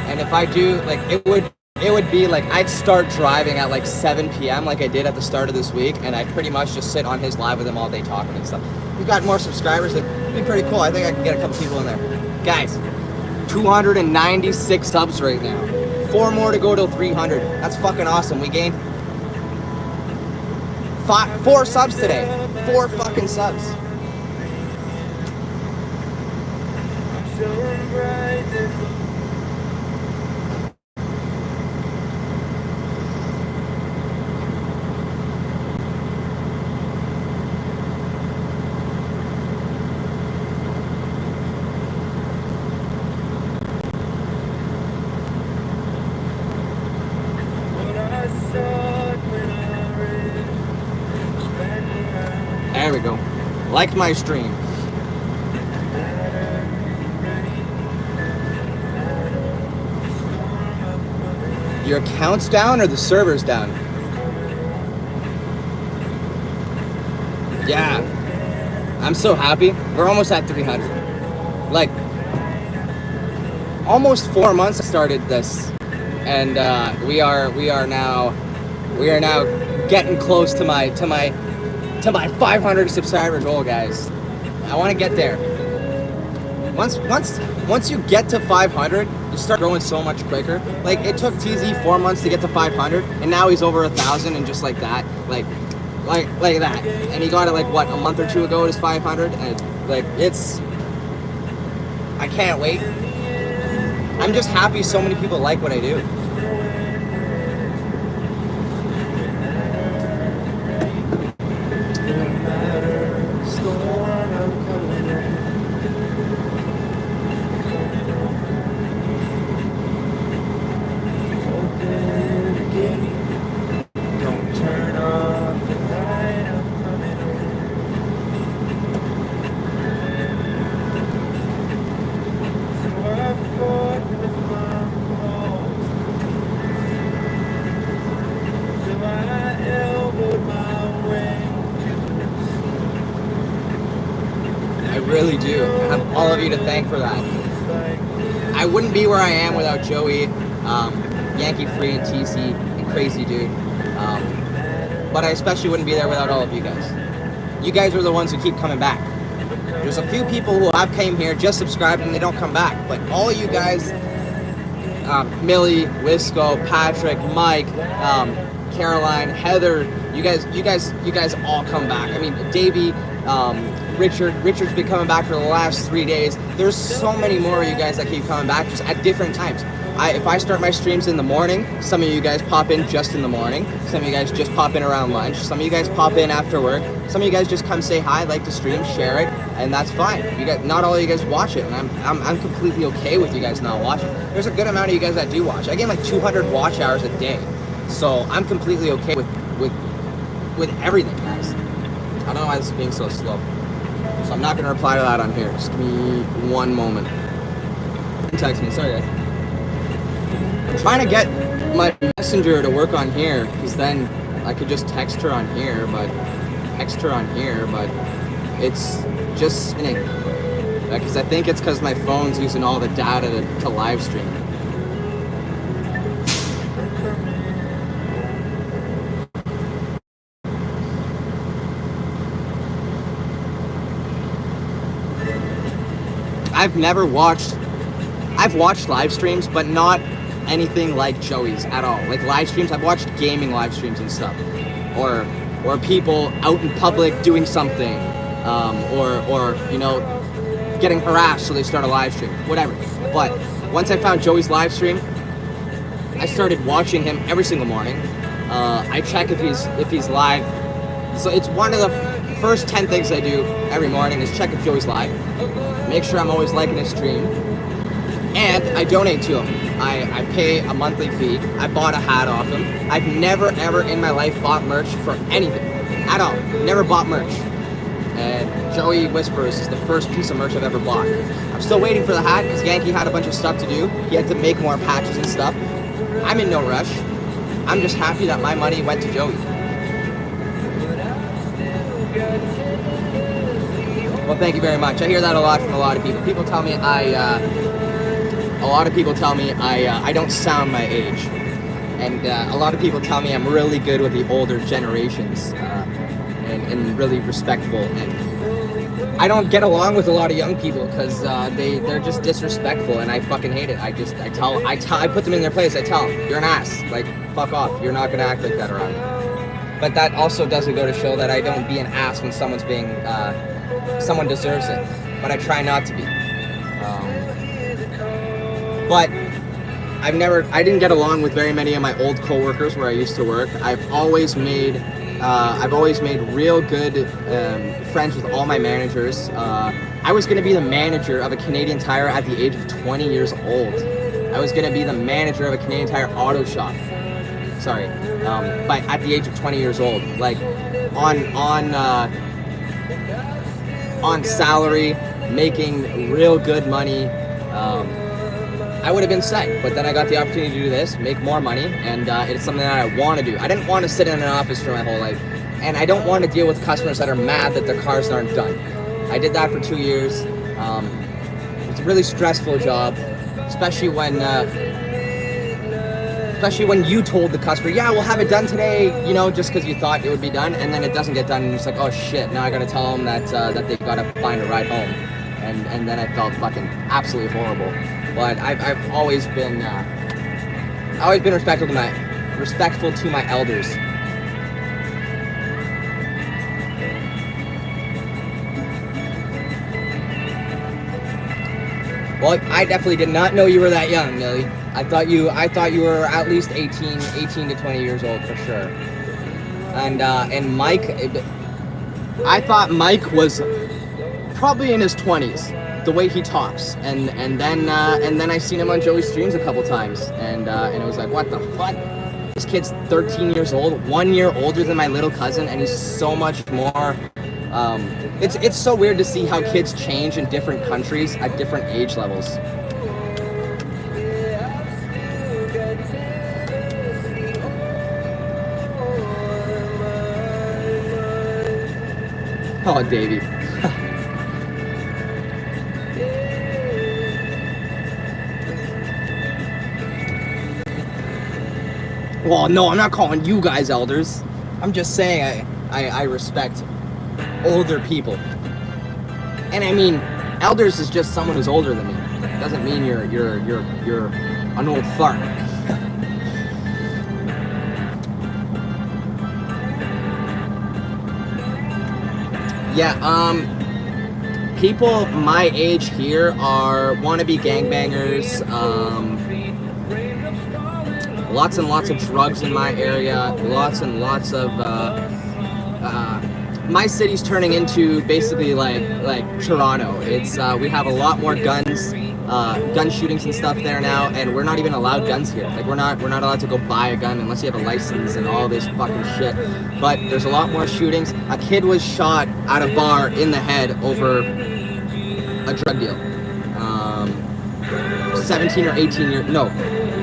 And if I do, like, it would be like I'd start driving at like 7 p.m. like I did at the start of this week, and I'd pretty much just sit on his live with him all day talking and stuff. We've got more subscribers. It'd be pretty cool. I think I can get a couple people in there, guys. 296 subs right now. 4 more to go till 300. That's fucking awesome. We gained 4 subs today. 4 fucking subs. There we go. Like my stream. Your account's down or the server's down? Yeah. I'm so happy. We're almost at 300. Like, almost 4 months I started this, and we are now getting close to my 500 subscriber goal, guys. I want to get there. Once you get to 500, you start growing so much quicker. Like, it took TZ 4 months to get to 500, and now he's over 1,000, and just like that, like that. And he got it like what, a month or 2 ago. It is 500, and it's. I can't wait. I'm just happy so many people like what I do. truly do. I have all of you to thank for that. I wouldn't be where I am without Joey, Yankee Free, TC, and Crazy Dude. But I especially wouldn't be there without all of you guys. You guys are the ones who keep coming back. There's a few people who have came here, just subscribed, and they don't come back. But all you guys, Millie, Wisco, Patrick, Mike, Caroline, Heather, you guys all come back. I mean, Davey, Richard's been coming back for the last 3 days. There's so many more of you guys that keep coming back just at different times. If I start my streams in the morning, some of you guys pop in just in the morning. Some of you guys just pop in around lunch. Some of you guys pop in after work. Some of you guys just come say hi, like the stream, share it, and that's fine. You guys, not all of you guys watch it, and I'm completely okay with you guys not watching. There's a good amount of you guys that do watch. I get like 200 watch hours a day, so I'm completely okay with everything, guys. I don't know why this is being so slow. So I'm not gonna reply to that on here. Just give me one moment. Text me, sorry guys. I'm trying to get my messenger to work on here, because then I could just text her on here, but it's just spinning. Because I think it's because my phone's using all the data to live stream. I've watched live streams, but not anything like Joey's at all. Like live streams, I've watched gaming live streams and stuff, or people out in public doing something, or you know, getting harassed, so they start a live stream, whatever. But once I found Joey's live stream, I started watching him every single morning. I check if he's live. So it's one of the first 10 things I do every morning is check if Joey's live. Make sure I'm always liking his stream. And I donate to him. I pay a monthly fee. I bought a hat off him. I've never ever in my life bought merch for anything. At all. Never bought merch. And Joey Whispers is the first piece of merch I've ever bought. I'm still waiting for the hat because Yankee had a bunch of stuff to do. He had to make more patches and stuff. I'm in no rush. I'm just happy that my money went to Joey. Well, thank you very much. I hear that a lot from a lot of people. People tell me a lot of people tell me I don't sound my age. And a lot of people tell me I'm really good with the older generations and really respectful. And I don't get along with a lot of young people because they're just disrespectful, and I fucking hate it. I put them in their place. I tell them, you're an ass. Like, fuck off. You're not gonna act like that around me. But that also doesn't go to show that I don't be an ass when someone's being, someone deserves it. But I try not to be. But I didn't get along with very many of my old coworkers where I used to work. I've always made real good friends with all my managers. I was going to be the manager of a Canadian Tire at the age of 20 years old. I was going to be the manager of a Canadian Tire auto shop. Sorry, but at the age of 20 years old, like on salary, making real good money. I would have been set, but then I got the opportunity to do this, make more money, and it's something that I want to do. I didn't want to sit in an office for my whole life, and I don't want to deal with customers that are mad that their cars aren't done. I did that for 2 years. It's a really stressful job, especially when you told the customer, yeah, we'll have it done today, you know, just because you thought it would be done, and then it doesn't get done, and it's like, oh shit, now I gotta tell them that they've got to find a ride home, and then I felt fucking absolutely horrible. But I've always been respectful to my elders. Well, I definitely did not know you were that young, Millie. I thought you were at least 18 to 20 years old for sure. And Mike, I thought Mike was probably in his 20s. The way he talks, and then I seen him on Joey's streams a couple times, and it was like, what the fuck? This kid's 13 years old, 1 year older than my little cousin, and he's so much more. It's so weird to see how kids change in different countries at different age levels. Oh, Davey. Well, no, I'm not calling you guys elders. I'm just saying I respect older people. And I mean, elders is just someone who's older than me. It doesn't mean you're an old fart. Yeah, people my age here are wannabe gangbangers, lots and lots of drugs in my area, lots and lots of, my city's turning into basically like Toronto. It's, we have a lot more guns, gun shootings and stuff there now, and we're not even allowed guns here. Like we're not allowed to go buy a gun unless you have a license and all this fucking shit. But there's a lot more shootings. A kid was shot at a bar in the head over a drug deal. 17 or 18 years, no,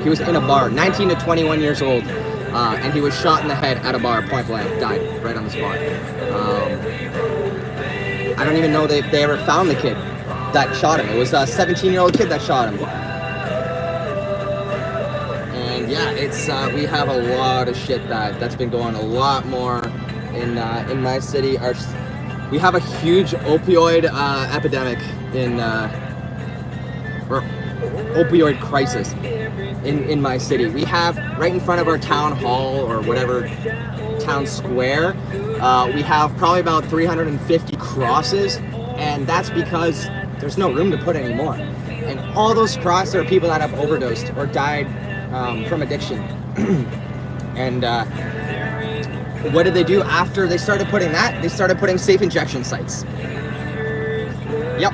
he was in a bar, 19 to 21 years old, and he was shot in the head at a bar, point blank, died right on the spot. I don't even know if they ever found the kid that shot him. It was a 17-year-old kid that shot him. And yeah, it's we have a lot of shit that's been going a lot more in my city. We have a huge opioid epidemic or opioid crisis in my city. We have right in front of our town hall or whatever town square, we have probably about 350 crosses, and that's because there's no room to put any more. And all those crosses are people that have overdosed or died from addiction. And what did they do after they started putting that? They started putting safe injection sites. Yep.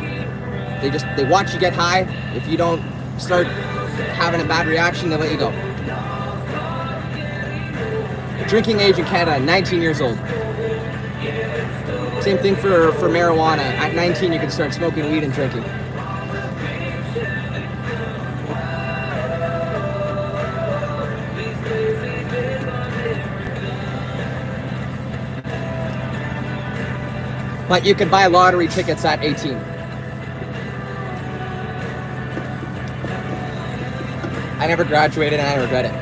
They watch you get high. If you don't start having a bad reaction, they let you go. Drinking age in Canada, 19 years old. Same thing for marijuana. At 19, you can start smoking weed and drinking. But you can buy lottery tickets at 18. I never graduated and I regret it.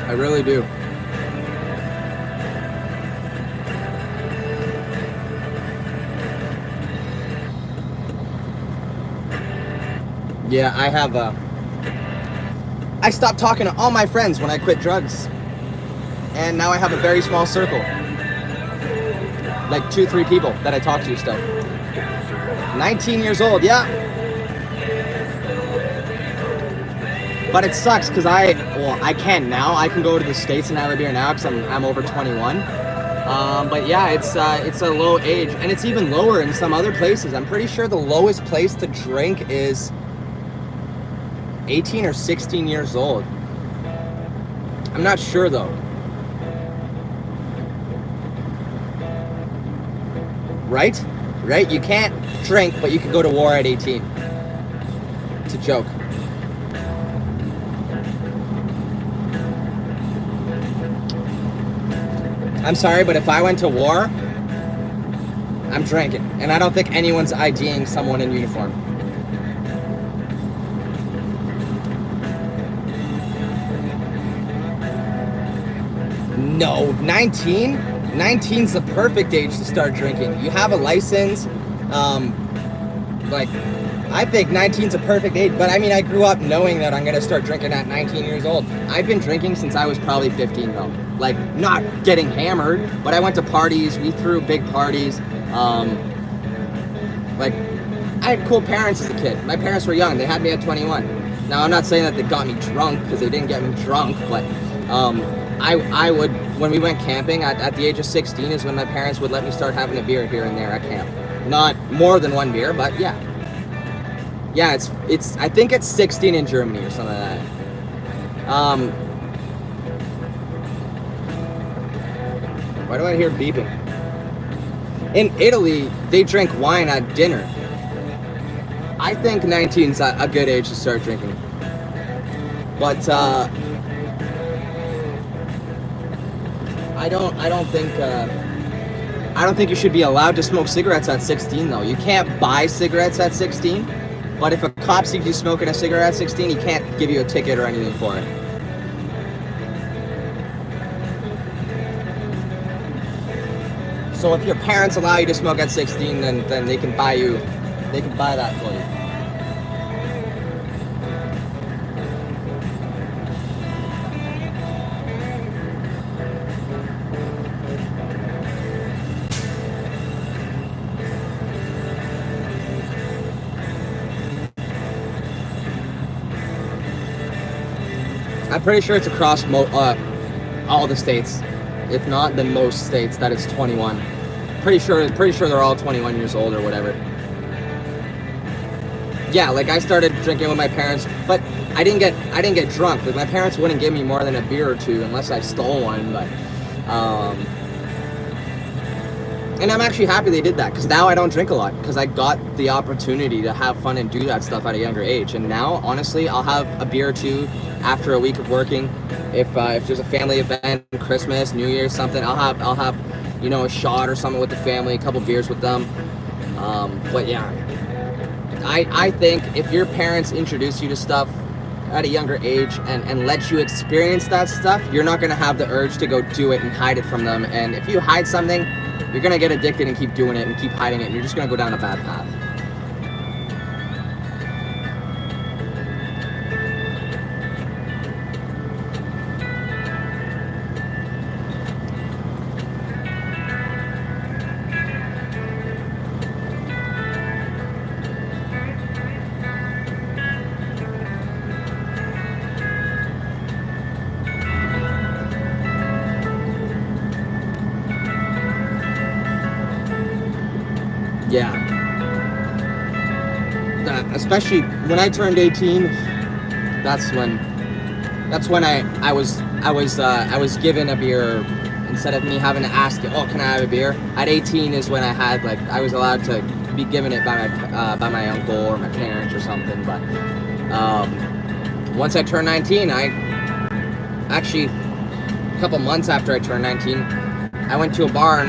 I really do. Yeah, I stopped talking to all my friends when I quit drugs. And now I have a very small circle. Like 2-3 people that I talk to still. 19 years old, yeah. But it sucks because I can now. I can go to the States and have a beer now because I'm over 21. But yeah, it's a low age, and it's even lower in some other places. I'm pretty sure the lowest place to drink is 18 or 16 years old. I'm not sure though. Right? Right? You can't drink, but you can go to war at 18. It's a joke. I'm sorry, but if I went to war, I'm drinking. And I don't think anyone's IDing someone in uniform. No, 19? 19's the perfect age to start drinking. You have a license. I think 19's a perfect age, but I mean, I grew up knowing that I'm gonna start drinking at 19 years old. I've been drinking since I was probably 15 though. Like, not getting hammered, but I went to parties, we threw big parties. I had cool parents as a kid. My parents were young, they had me at 21. Now, I'm not saying that they got me drunk, because they didn't get me drunk, but I would, when we went camping at the age of 16 is when my parents would let me start having a beer here and there at camp. Not more than one beer, but yeah. Yeah, it's I think it's 16 in Germany or something like that. Why do I hear beeping? In Italy, they drink wine at dinner. I think 19's a good age to start drinking. But I don't think you should be allowed to smoke cigarettes at 16 though. You can't buy cigarettes at 16, but if a cop sees you smoking a cigarette at 16, he can't give you a ticket or anything for it. So if your parents allow you to smoke at 16, then they can buy that for you. I'm pretty sure it's across all the states. If not, then most states that it's 21. Pretty sure they're all 21 years old or whatever. Yeah, like I started drinking with my parents, but I didn't get drunk. Like my parents wouldn't give me more than a beer or two unless I stole one. But and I'm actually happy they did that, because now I don't drink a lot, because I got the opportunity to have fun and do that stuff at a younger age. And now, honestly, I'll have a beer or two after a week of working. If there's a family event, Christmas, New Year's, something, I'll have a shot or something with the family, a couple beers with them. But yeah, I think if your parents introduce you to stuff at a younger age and let you experience that stuff, you're not going to have the urge to go do it and hide it from them. And if you hide something, you're going to get addicted and keep doing it and keep hiding it, and you're just going to go down a bad path. Yeah. Especially when I turned 18, that's when I was given a beer instead of me having to ask it. Oh, can I have a beer? At 18 is when I was allowed to be given it by my uncle or my parents or something. But once I turned 19, I actually a couple months after I turned 19, I went to a bar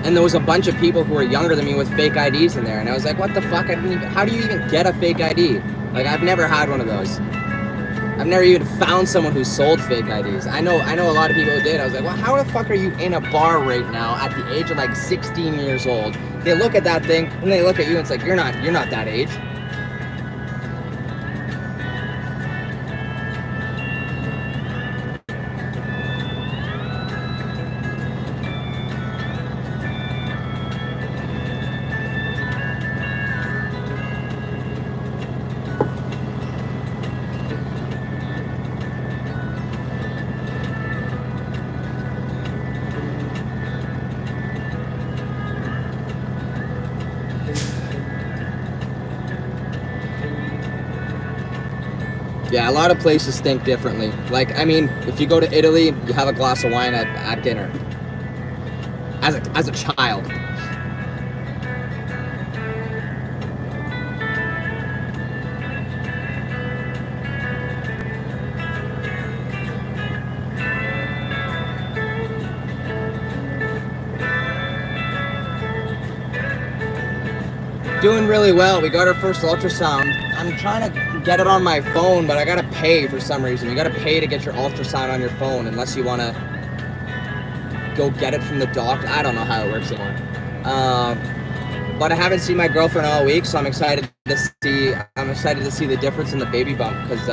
and there was a bunch of people who were younger than me with fake IDs in there, and I was like, what the fuck? How do you even get a fake ID? Like, I've never had one of those. I've never even found someone who sold fake IDs. I know a lot of people who did. I was like, well, how the fuck are you in a bar right now at the age of like 16 years old? They look at that thing and they look at you and it's like, you're not that age. Yeah, a lot of places think differently. Like, I mean, if you go to Italy, you have a glass of wine at dinner. As a child. Doing really well. We got our first ultrasound. I'm trying to get it on my phone, but I gotta pay for some reason. You gotta pay to get your ultrasound on your phone unless you wanna go get it from the doctor. I don't know how it works anymore. But I haven't seen my girlfriend all week, so I'm excited to see the difference in the baby bump, because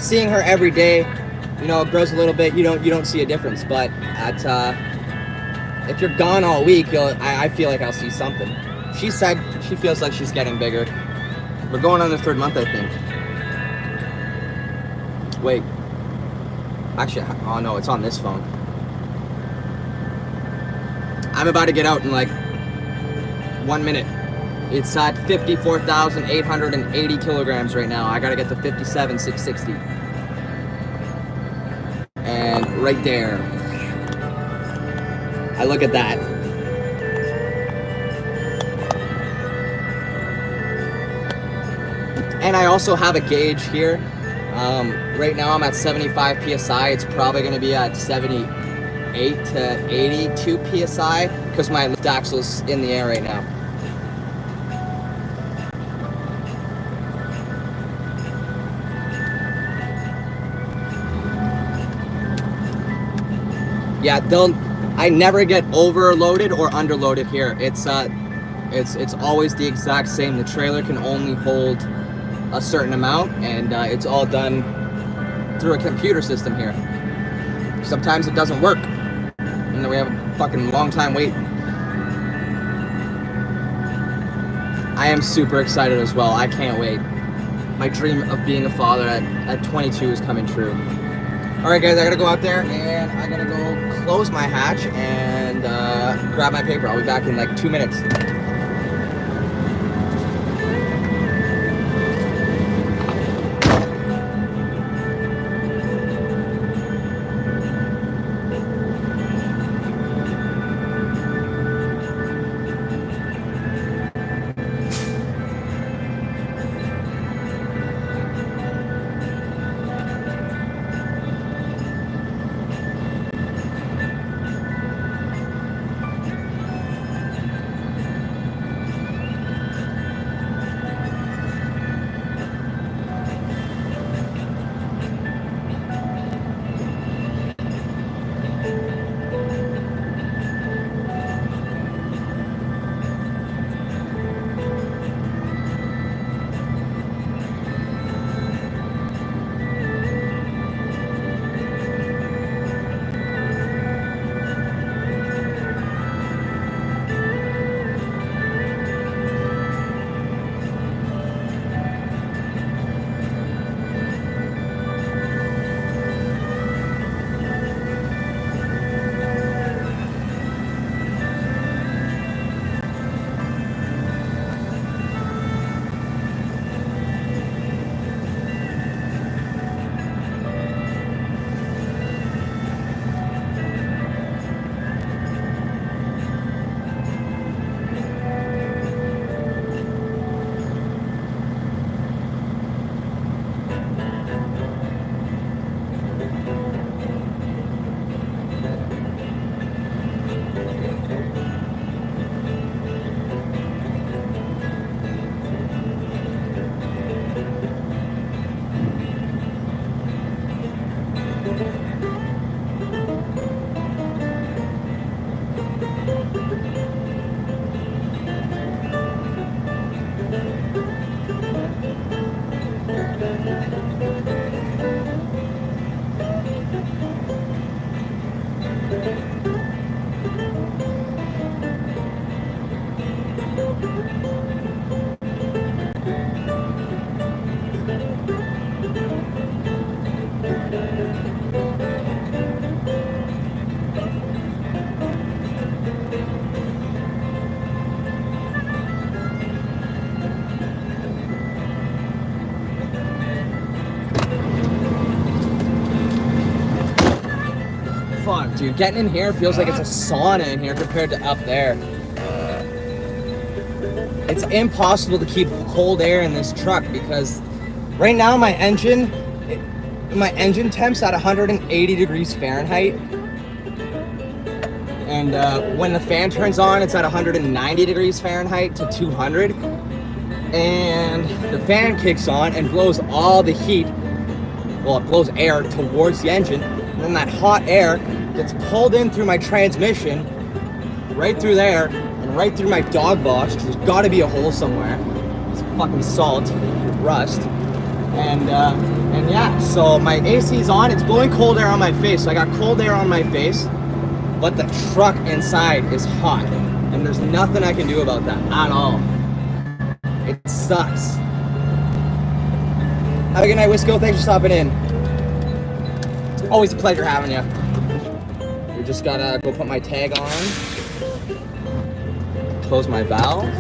seeing her every day, it grows a little bit. You don't see a difference, but if you're gone all week, I feel like I'll see something. She said she feels like she's getting bigger. We're going on the 3rd month, I think. Wait. Actually, oh no, it's on this phone. I'm about to get out in like 1 minute. It's at 54,880 kilograms right now. I gotta get to 57,660. And right there, I look at that. And I also have a gauge here. Right now I'm at 75 PSI. It's probably gonna be at 78 to 82 PSI because my lift axle's in the air right now. Yeah, I never get overloaded or underloaded here. It's always the exact same. The trailer can only hold a certain amount, and it's all done through a computer system here. Sometimes it doesn't work, and then we have a fucking long time wait. I am super excited as well. I can't wait. My dream of being a father at 22 is coming true. All right, guys, I gotta go out there and I gotta go close my hatch and grab my paper. I'll be back in like 2 minutes. Fuck, dude, getting in here feels like it's a sauna in here compared to up there. It's impossible to keep cold air in this truck because right now my engine temp's at 180 degrees Fahrenheit. And when the fan turns on, it's at 190 degrees Fahrenheit to 200. And the fan kicks on and blows all the heat, well, it blows air towards the engine. And then that hot air gets pulled in through my transmission, right through there, and right through my dog box, because there's got to be a hole somewhere. It's fucking salt, rust. And yeah, so my AC's on, it's blowing cold air on my face. So I got cold air on my face, but the truck inside is hot. And there's nothing I can do about that at all. It sucks. Have a good night, Wisco. Thanks for stopping in. Always a pleasure having you. We just gotta go put my tag on. Close my valve.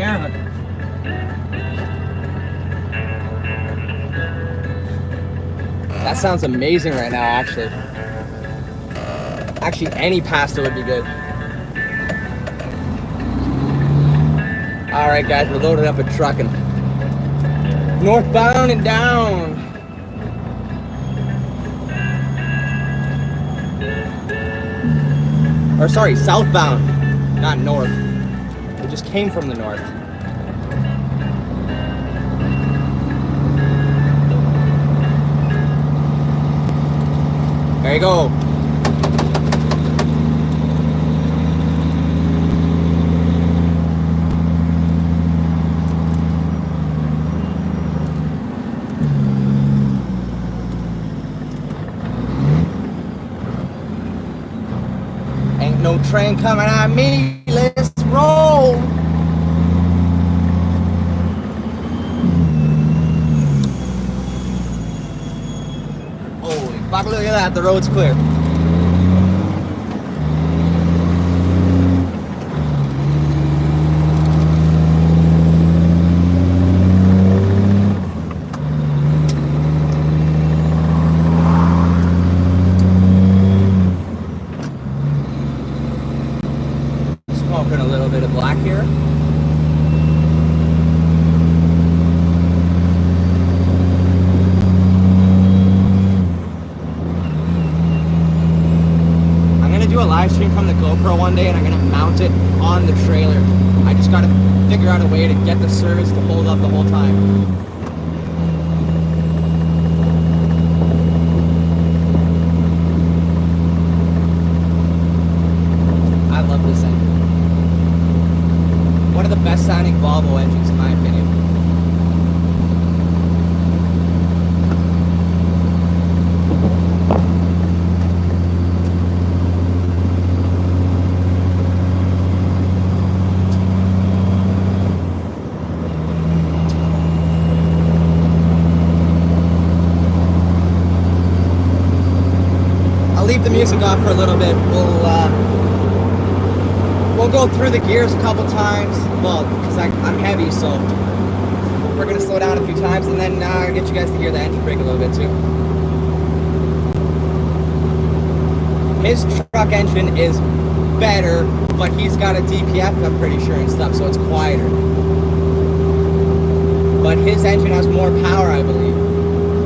care of it. That sounds amazing right now, actually. Actually, any pasta would be good. All right, guys, we're loaded up with trucking. Northbound and down. Or sorry, southbound, not north. We just came from the north. There you go. Ain't no train coming at me. Let's roll. Holy fuck, look at that. The road's clear. Smoking a little bit of black here. I'm gonna do a live stream from the GoPro one day and I'm gonna mount it on the trailer. I just gotta figure out a way to get the service to hold up the whole time. I love this engine. One of the best sounding Volvo engines in my opinion. I'll leave the music off for a little bit. We'll go through the gears a couple times. Well, because I'm heavy, so we're gonna slow down a few times, and then get you guys to hear the engine brake a little bit too. His truck engine is better, but he's got a DPF, I'm pretty sure, and stuff, so it's quieter. But his engine has more power, I believe.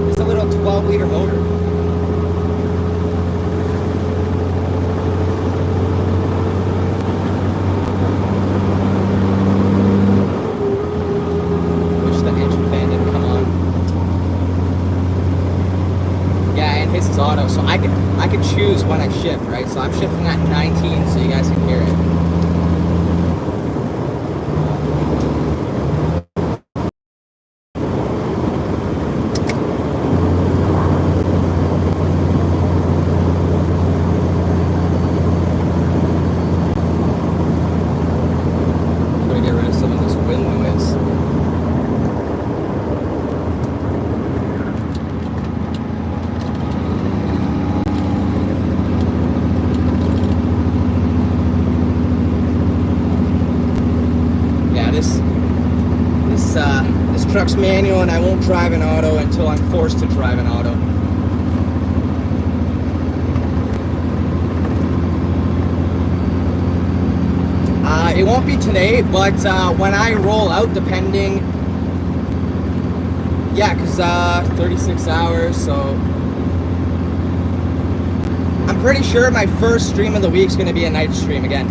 It's a little 12-liter motor. His is auto, so I can choose when I shift, right? So I'm shifting at 19 so you guys can hear it. I'm gonna get rid of some of this wind noise. This truck's manual, and I won't drive an auto until I'm forced to drive an auto. It won't be today, but when I roll out, depending, yeah, because 36 hours, so I'm pretty sure my first stream of the week is going to be a night stream again.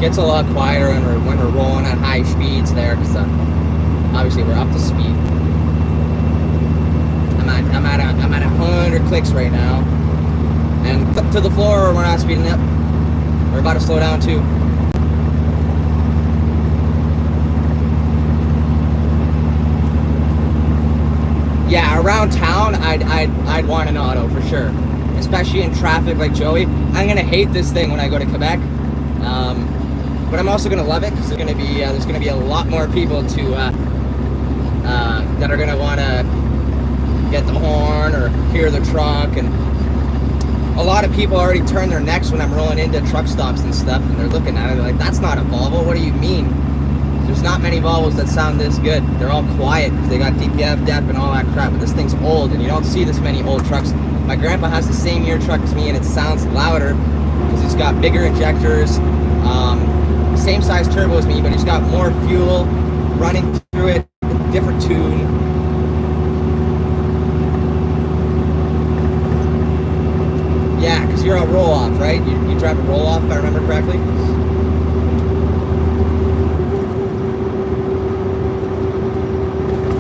Gets a lot quieter when we're rolling at high speeds there, because obviously we're up to speed. I'm at 100 clicks right now, and to the floor. We're not speeding up. We're about to slow down too. Yeah, around town, I'd want an auto for sure, especially in traffic like Joey. I'm gonna hate this thing when I go to Quebec. But I'm also gonna love it because there's gonna be a lot more people that are gonna want to get the horn or hear the truck, and a lot of people already turn their necks when I'm rolling into truck stops and stuff, and they're looking at it, they're like, that's not a Volvo, what do you mean? There's not many Volvos that sound this good. They're all quiet because they got DPF, DEF, and all that crap, but this thing's old, and you don't see this many old trucks. My grandpa has the same year truck as me, and it sounds louder because it's got bigger injectors, same size turbo as me, but it's got more fuel running through it, different tune. Yeah, because you're a roll-off, right? You drive a roll-off, if I remember correctly.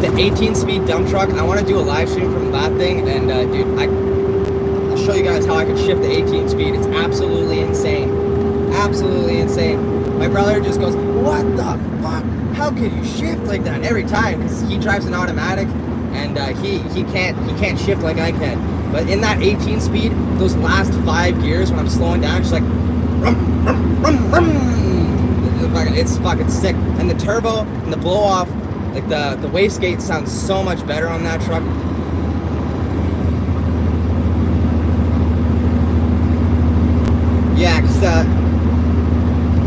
The 18-speed dump truck, I want to do a live stream from that thing, and dude, I'll show you guys how I can shift the 18-speed. It's absolutely insane. Absolutely insane. My brother just goes, what the fuck? How can you shift like that every time? Because he drives an automatic, and he can't shift like I can. But in that 18 speed, those last 5 gears when I'm slowing down, just like rum, rum, rum, rum. It's fucking sick. And the turbo and the blow off, like the wastegate sounds so much better on that truck. Yeah, because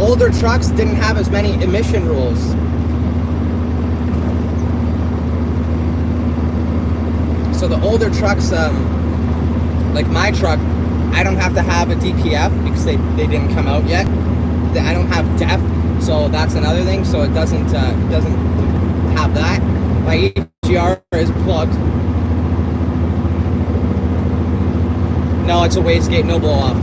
older trucks didn't have as many emission rules. So the older trucks, like my truck, I don't have to have a DPF because they didn't come out yet. I don't have DEF, so that's another thing. So it doesn't have that. My EGR is plugged. No, it's a wastegate, no blow off.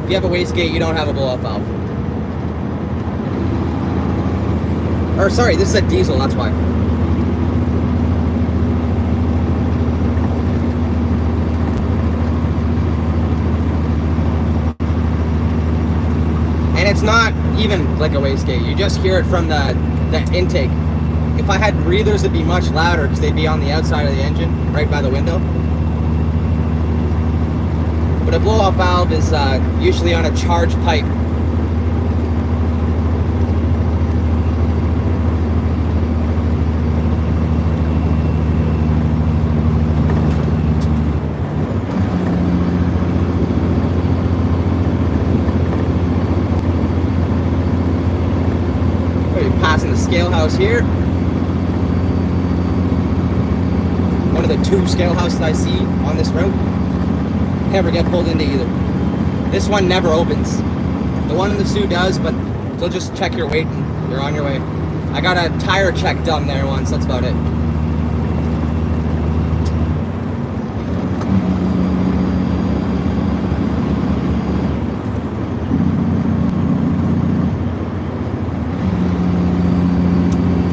If you have a wastegate, you don't have a blow off valve. Or sorry, this is a diesel, that's why. And it's not even like a wastegate. You just hear it from the intake. If I had breathers, it'd be much louder because they'd be on the outside of the engine, right by the window. But a blow-off valve is usually on a charged pipe. Passing the scale house here. One of the 2 scale houses I see on this route. Never get pulled into either. This one never opens. The one in the Sioux does, but they'll just check your weight and you're on your way. I got a tire check done there once, that's about it.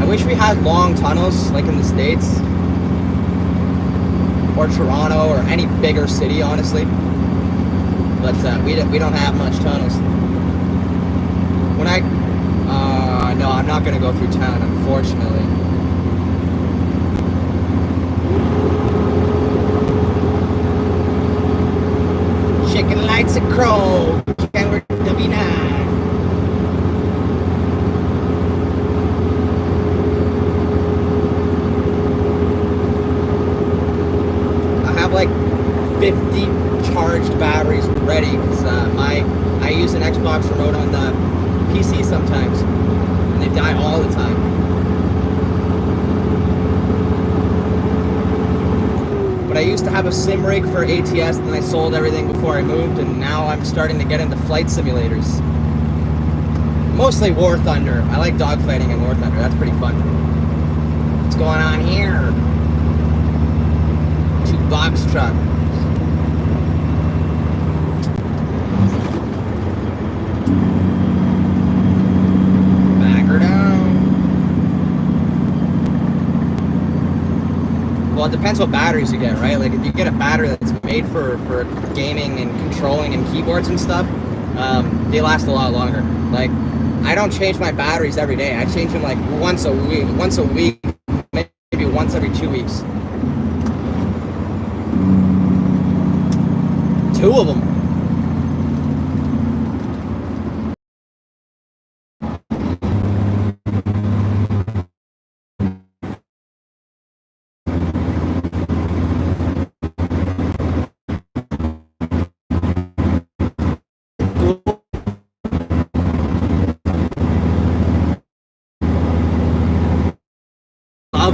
I wish we had long tunnels like in the States or Toronto or any bigger city, honestly. But we don't have much tunnels. When no, I'm not gonna go through town, unfortunately. Chicken lights and crow, Kenworth W9. Like 50 charged batteries ready because I use an Xbox remote on the PC sometimes and they die all the time. But I used to have a sim rig for ATS, then I sold everything before I moved, and now I'm starting to get into flight simulators. Mostly War Thunder. I like dogfighting in War Thunder, that's pretty fun. What's going on here? Box truck. Back her down. Well, it depends what batteries you get, right? Like if you get a battery that's made for gaming and controlling and keyboards and stuff, they last a lot longer. Like I don't change my batteries every day. I change them like once a week, maybe once every 2 weeks. 2 of them.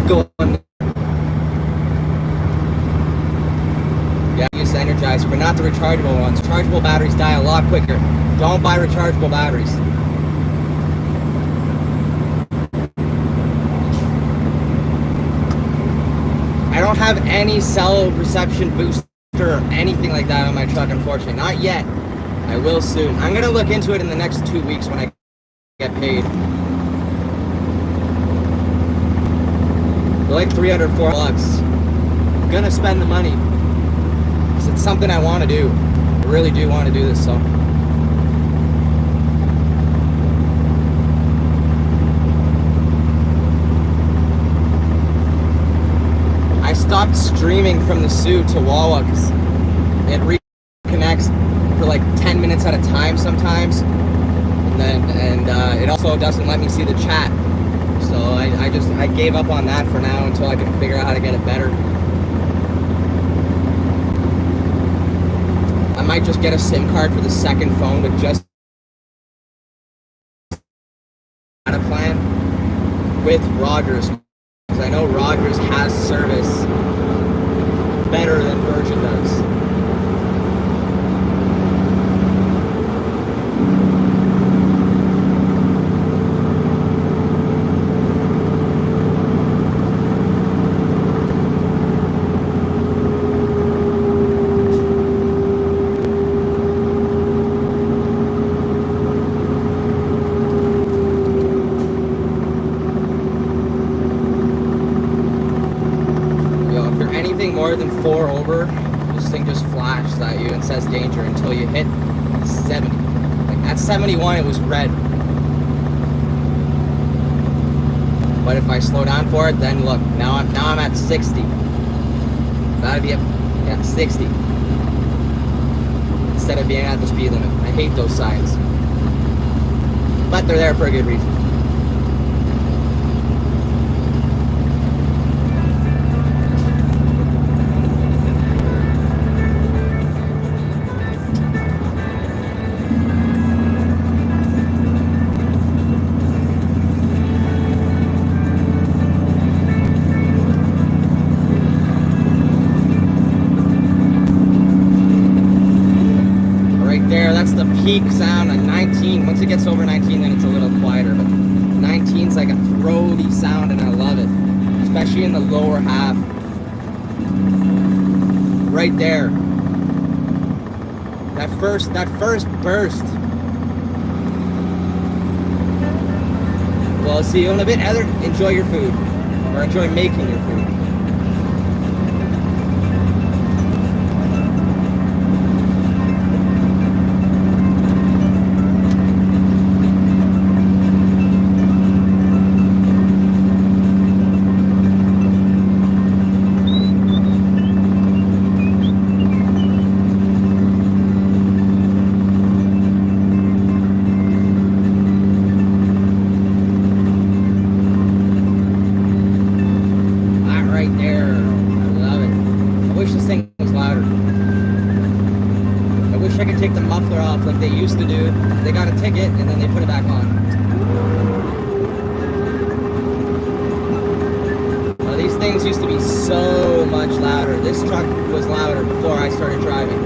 going. Yeah, use the Energizer, but not the rechargeable ones. Rechargeable batteries die a lot quicker. Don't buy rechargeable batteries. I don't have any cell reception booster or anything like that on my truck, unfortunately. Not yet. I will soon. I'm gonna look into it in the next 2 weeks when I get paid. They're like $300, $400. I'm gonna spend the money. It's something I want to do. I really do want to do this, so. I stopped streaming from the Sioux to Wawa because it reconnects for like 10 minutes at a time sometimes. And it also doesn't let me see the chat. So I gave up on that for now until I can figure out how to get it better. I might just get a SIM card for the second phone with just a plan with Rogers, because I know Rogers has service better than Virgin does. More than 4 over, this thing just flashes at you and says danger until you hit 70. Like at 71 it was red. But if I slow down for it, then look, now I'm at 60. Gotta be at 60 instead of being at the speed limit. I hate those signs, but they're there for a good reason. Peak sound at 19. Once it gets over 19, then it's a little quieter, but 19 is like a throaty sound and I love it, especially in the lower half. Right there, that first burst. Well, see you in a bit, Heather. Enjoy your food, or enjoy making your food. Like they used to do. They got a ticket and then they put it back on. Well, these things used to be so much louder. This truck was louder before I started driving.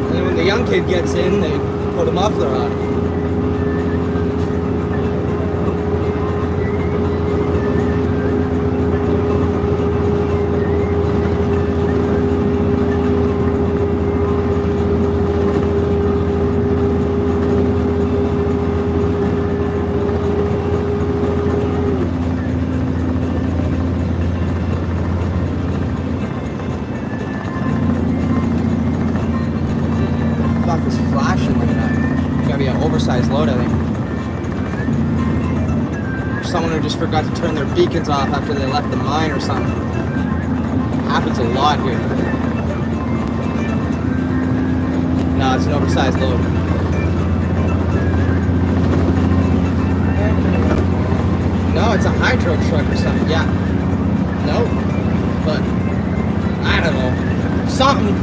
And then when the young kid gets in, they put a muffler on. Load, I think. Someone who just forgot to turn their beacons off after they left the mine or something. Happens a lot here. No, it's an oversized load. No, it's a hydro truck or something. Yeah. No. But I don't know. Something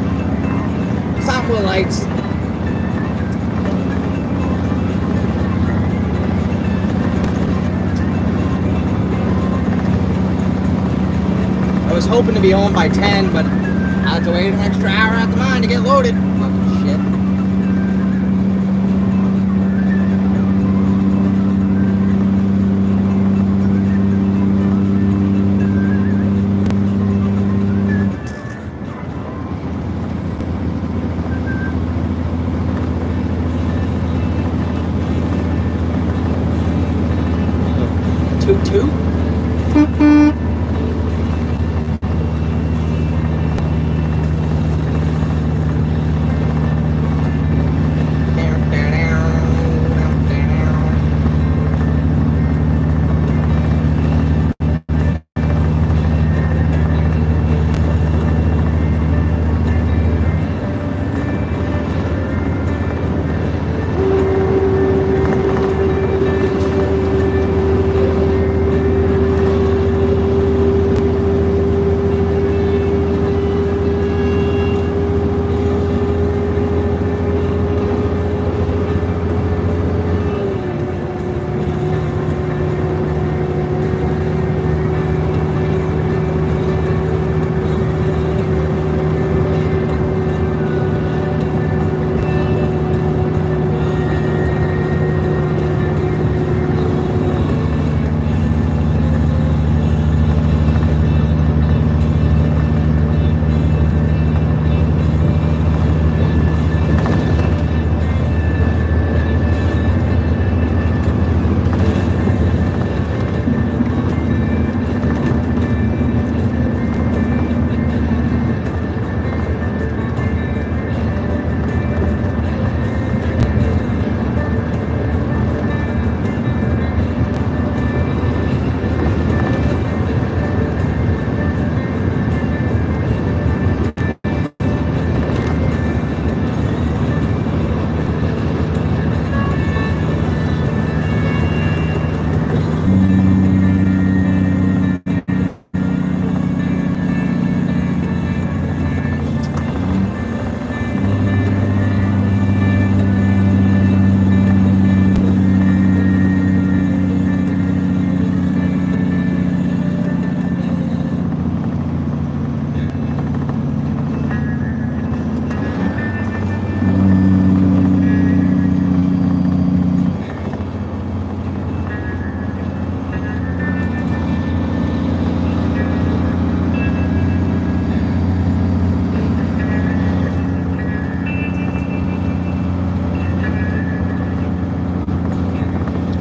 with lights. was hoping to be home by 10, but I had to wait an extra hour at the mine to get loaded. Fucking shit. Toot toot.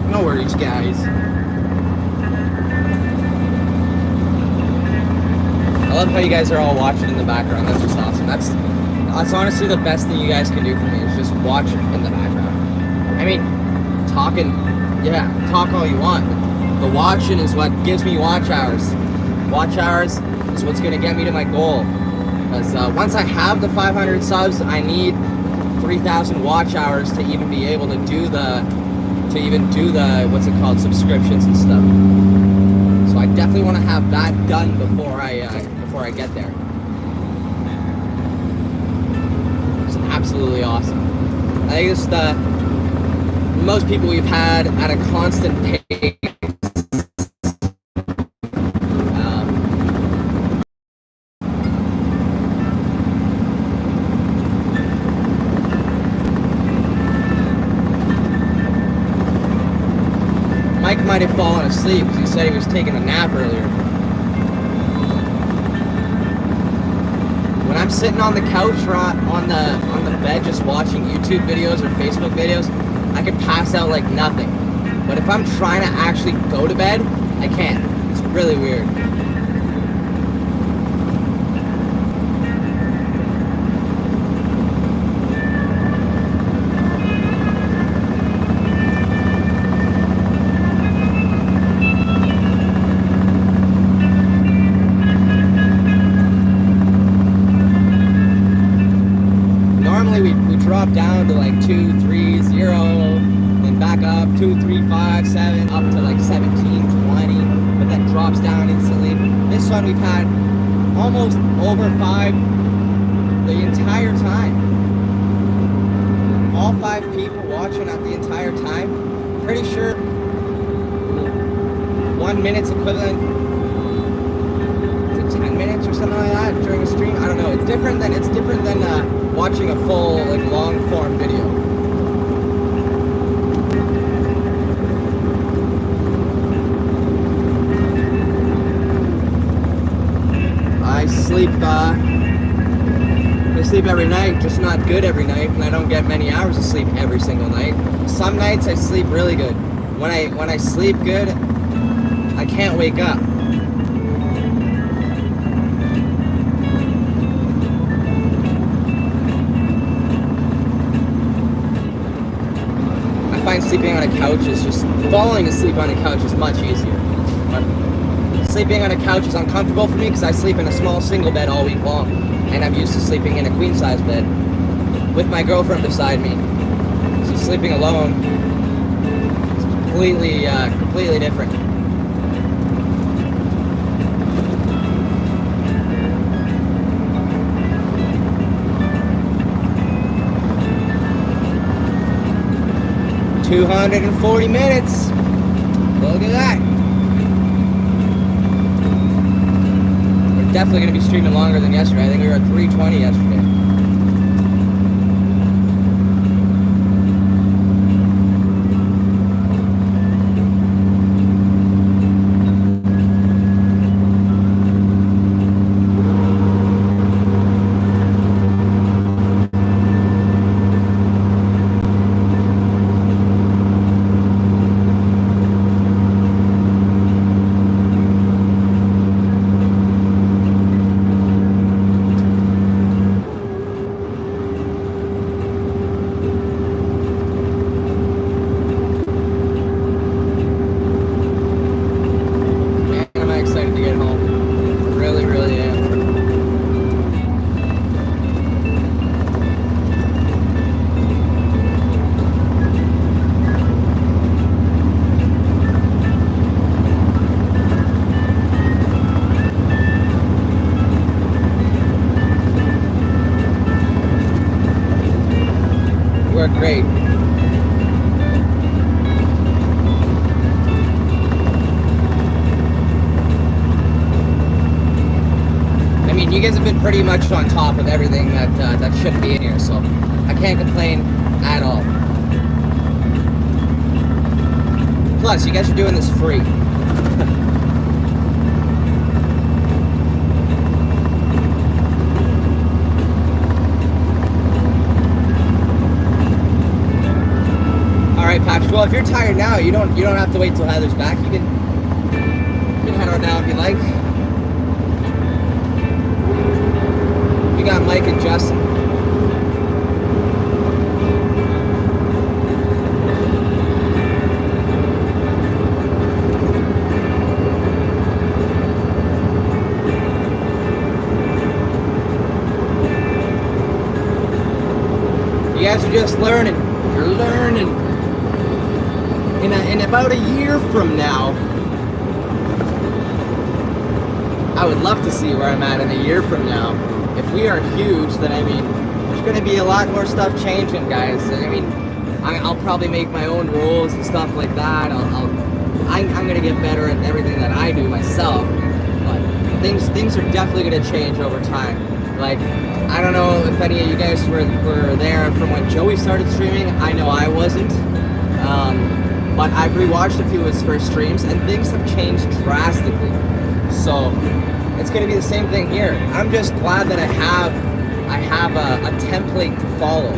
No worries, guys. I love how you guys are all watching in the background. That's just awesome. That's honestly the best thing you guys can do for me is just watch in the background. I mean, talk all you want. The watching is what gives me watch hours. Watch hours is what's gonna get me to my goal. Because once I have the 500 subs, I need 3,000 watch hours to even be able to do the what's it called, subscriptions and stuff. So I definitely want to have that done before I get there. It's absolutely awesome. I think it's the most people we've had at a constant pace. Mike might have fallen asleep because he said he was taking a nap earlier. When I'm sitting on the couch or on the bed just watching YouTube videos or Facebook videos, I can pass out like nothing. But if I'm trying to actually go to bed, I can't. It's really weird. Drop down to like 2, 3, 0, then back up 2, 3, 5, 7, up to like 17, 20, but then drops down instantly. This one we've had almost over 5 the entire time. All 5 people watching at the entire time. Pretty sure 1 minute's equivalent to 10 minutes. watching a full, like, long form video. I sleep every night, just not good every night, and I don't get many hours of sleep every single night. Some nights I sleep really good. When I sleep good, I can't wake up. I find sleeping on a couch is just, falling asleep on a couch is much easier. But sleeping on a couch is uncomfortable for me because I sleep in a small single bed all week long, and I'm used to sleeping in a queen size bed with my girlfriend beside me. So sleeping alone is completely different. $240 minutes. Look at that. We're definitely going to be streaming longer than yesterday. I think we were at 320 yesterday. Great. I mean, you guys have been pretty much on top of everything that should be in here, so I can't complain at all. Plus, you guys are doing this free. Paps. Well, if you're tired now, you don't have to wait till Heather's back. You can head on now if you like. We got Mike and Justin. You guys are just learning. You're learning. In about a year from now, I would love to see where I'm at in a year from now. If we are huge, then I mean, there's going to be a lot more stuff changing, guys. I mean, I'll probably make my own rules and stuff like that. I'm going to get better at everything that I do myself. But things are definitely going to change over time. Like, I don't know if any of you guys were there from when Joey started streaming. I know I wasn't. But I've rewatched a few of his first streams, and things have changed drastically. So it's going to be the same thing here. I'm just glad that I have a template to follow.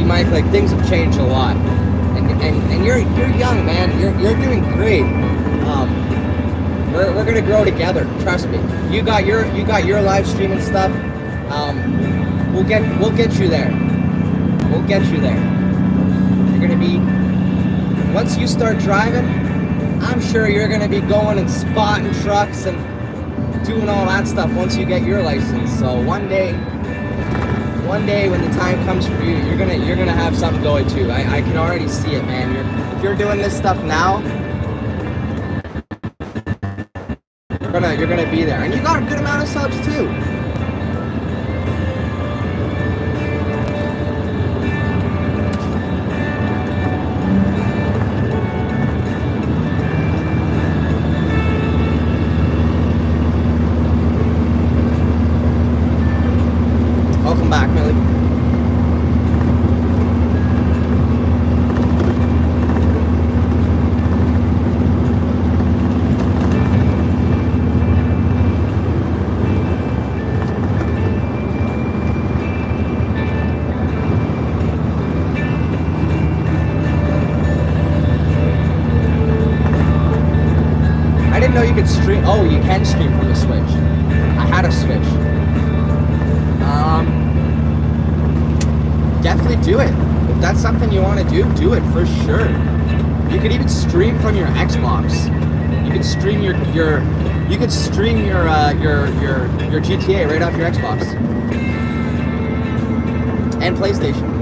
Mike, like, things have changed a lot, and you're young, man. You're doing great. We're gonna grow together. Trust me. You got your live streaming stuff. We'll get you there. We'll get you there. You're gonna be, once you start driving, I'm sure you're gonna be going and spotting trucks and doing all that stuff once you get your license. So one day when the time comes for you, you're gonna have something going too. I can already see it, man. If you're doing this stuff now, you're gonna be there, and you got a good amount of subs too. Welcome back, Millie. I didn't know you could stream. Oh, you can stream from the Switch. I had a Switch. Definitely do it. If that's something you want to do it for sure. You could even stream from your Xbox. You could stream your GTA right off your Xbox and PlayStation.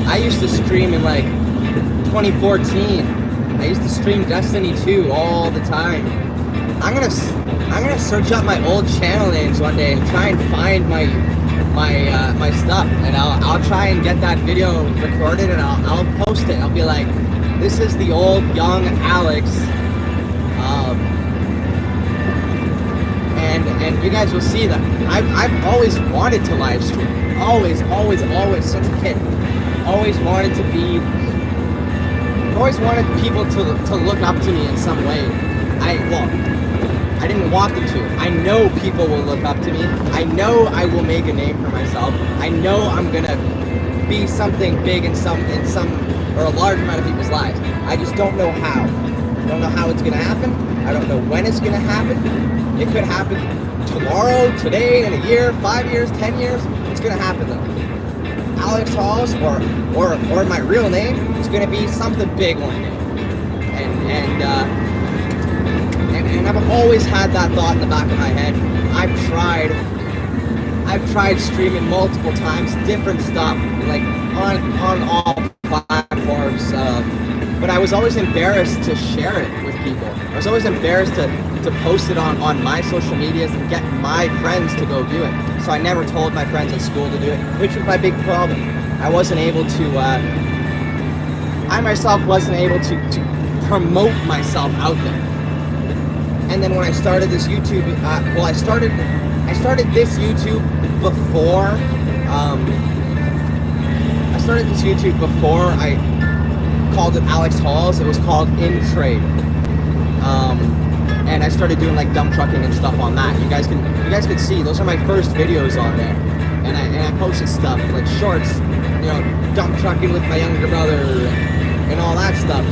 I used to stream in like 2014. I used to stream Destiny 2 all the time. I'm gonna search up my old channel names one day and try and find my stuff, and I'll try and get that video recorded, and I'll post it. I'll be like, this is the old young Alex, and you guys will see that I've always wanted to live stream, always since a kid. Always wanted people to look up to me in some way. I didn't want them to. I know people will look up to me. I know I will make a name for myself. I know I'm gonna be something big in some or a large amount of people's lives. I just don't know how. I don't know how it's gonna happen. I don't know when it's gonna happen. It could happen tomorrow, today, in a year, 5 years, 10 years. It's gonna happen though. Aleks Hauls or my real name is gonna be something big one day. And I've always had that thought in the back of my head. I've tried streaming multiple times, different stuff, like on all platforms, but I was always embarrassed to share it with people. I was always embarrassed to post it on my social medias and get my friends to go view it. So I never told my friends at school to do it, which was my big problem. I wasn't able to, I myself wasn't able to promote myself out there. And then when I started this YouTube, I started this YouTube before, I called it Aleks Hauls. It was called In Trade. And I started doing like dump trucking and stuff on that. You guys can see, those are my first videos on there. And I posted stuff like shorts, you know, dump trucking with my younger brother and all that stuff.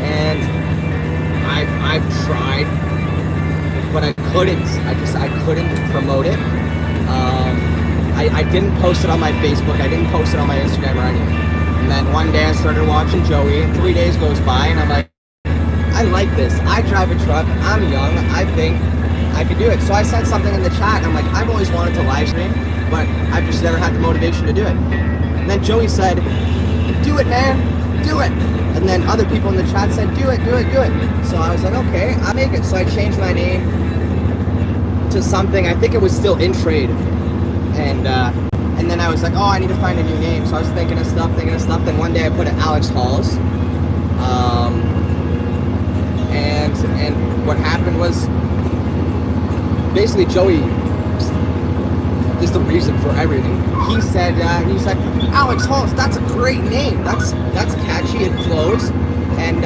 And I've tried, but I couldn't. I couldn't promote it. I didn't post it on my Facebook. I didn't post it on my Instagram or anything. And then one day I started watching Joey, and 3 days goes by, and I'm like, I like this. I drive a truck. I'm young. I think I could do it. So I said something in the chat. I'm like, I've always wanted to live stream, but I've just never had the motivation to do it. And then Joey said, do it, man. Do it. And then other people in the chat said, do it. So I was like, okay, I'll make it. So I changed my name to something. I think it was still In Trade. And then I was like, oh, I need to find a new name. So I was thinking of stuff. Then one day I put it Aleks Hauls. And what happened was, basically Joey is the reason for everything. He said, Aleks Hauls, that's a great name. That's catchy, it flows. And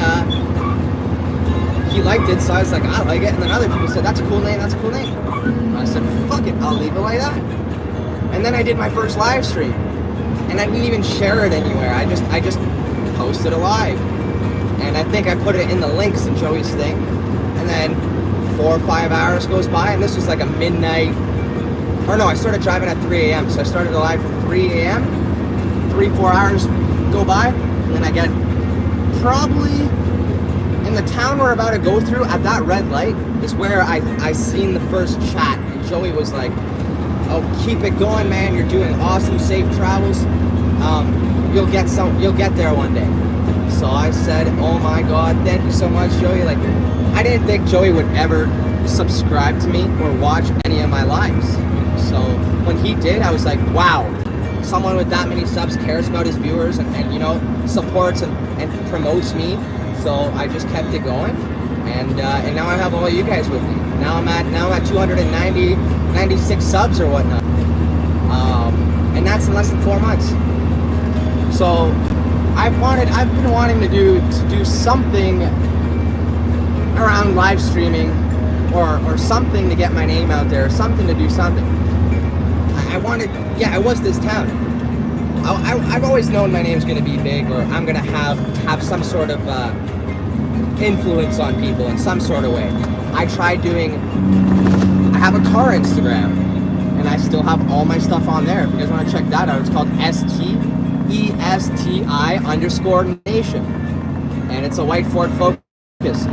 he liked it, so I was like, I like it. And then other people said, that's a cool name. And I said, fuck it, I'll leave it like that. And then I did my first live stream. And I didn't even share it anywhere. I just posted a live. And I think I put it in the links in Joey's thing. And then 4 or 5 hours goes by, and this was like a midnight, or no, I started driving at 3 a.m. So I started the live from 3 a.m. 3-4 hours go by, and then I get probably in the town we're about to go through at that red light is where I seen the first chat, and Joey was like, oh, keep it going, man, you're doing awesome, safe travels. you'll get there one day. So I said, oh my God, thank you so much, Joey. Like, I didn't think Joey would ever subscribe to me or watch any of my lives. So when he did, I was like, wow, someone with that many subs cares about his viewers and you know, supports and promotes me. So I just kept it going, and now I have all you guys with me. Now I'm at 96 subs or whatnot, and that's in less than 4 months. So I've been wanting to do something around live streaming or something to get my name out there, something to do something. I was this town. I've always known my name's gonna be big, or I'm gonna have some sort of influence on people in some sort of way. I have a car Instagram, and I still have all my stuff on there. If you guys want to check that out, it's called STESTI_nation, and it's a white Ford Focus.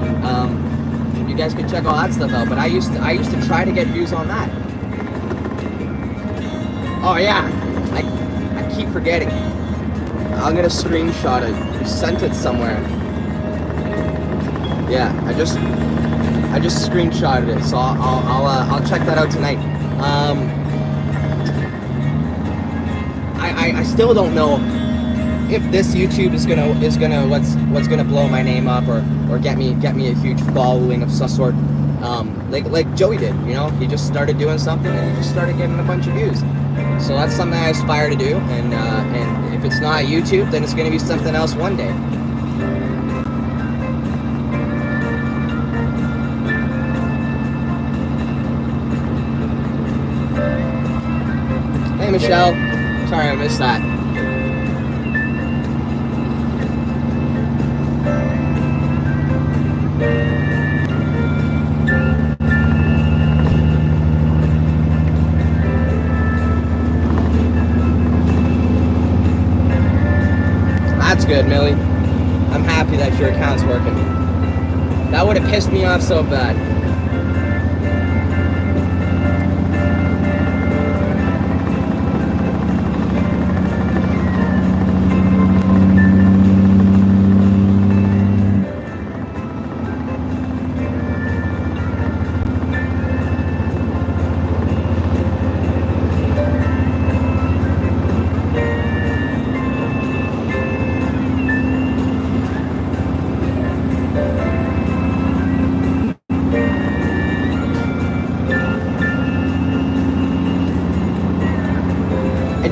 You guys can check all that stuff out. But I used to try to get views on that. Oh yeah, I keep forgetting. I'm gonna screenshot it. You sent it somewhere. Yeah, I just screenshotted it, so I'll check that out tonight. I still don't know if this YouTube is gonna what's gonna blow my name up or get me a huge following of some sort. Like Joey did, you know, he just started doing something and he just started getting a bunch of views. So that's something I aspire to do, and if it's not YouTube, then it's gonna be something else one day. Hey Michelle, sorry I missed that. That's good, Millie. I'm happy that your account's working. That would have pissed me off so bad.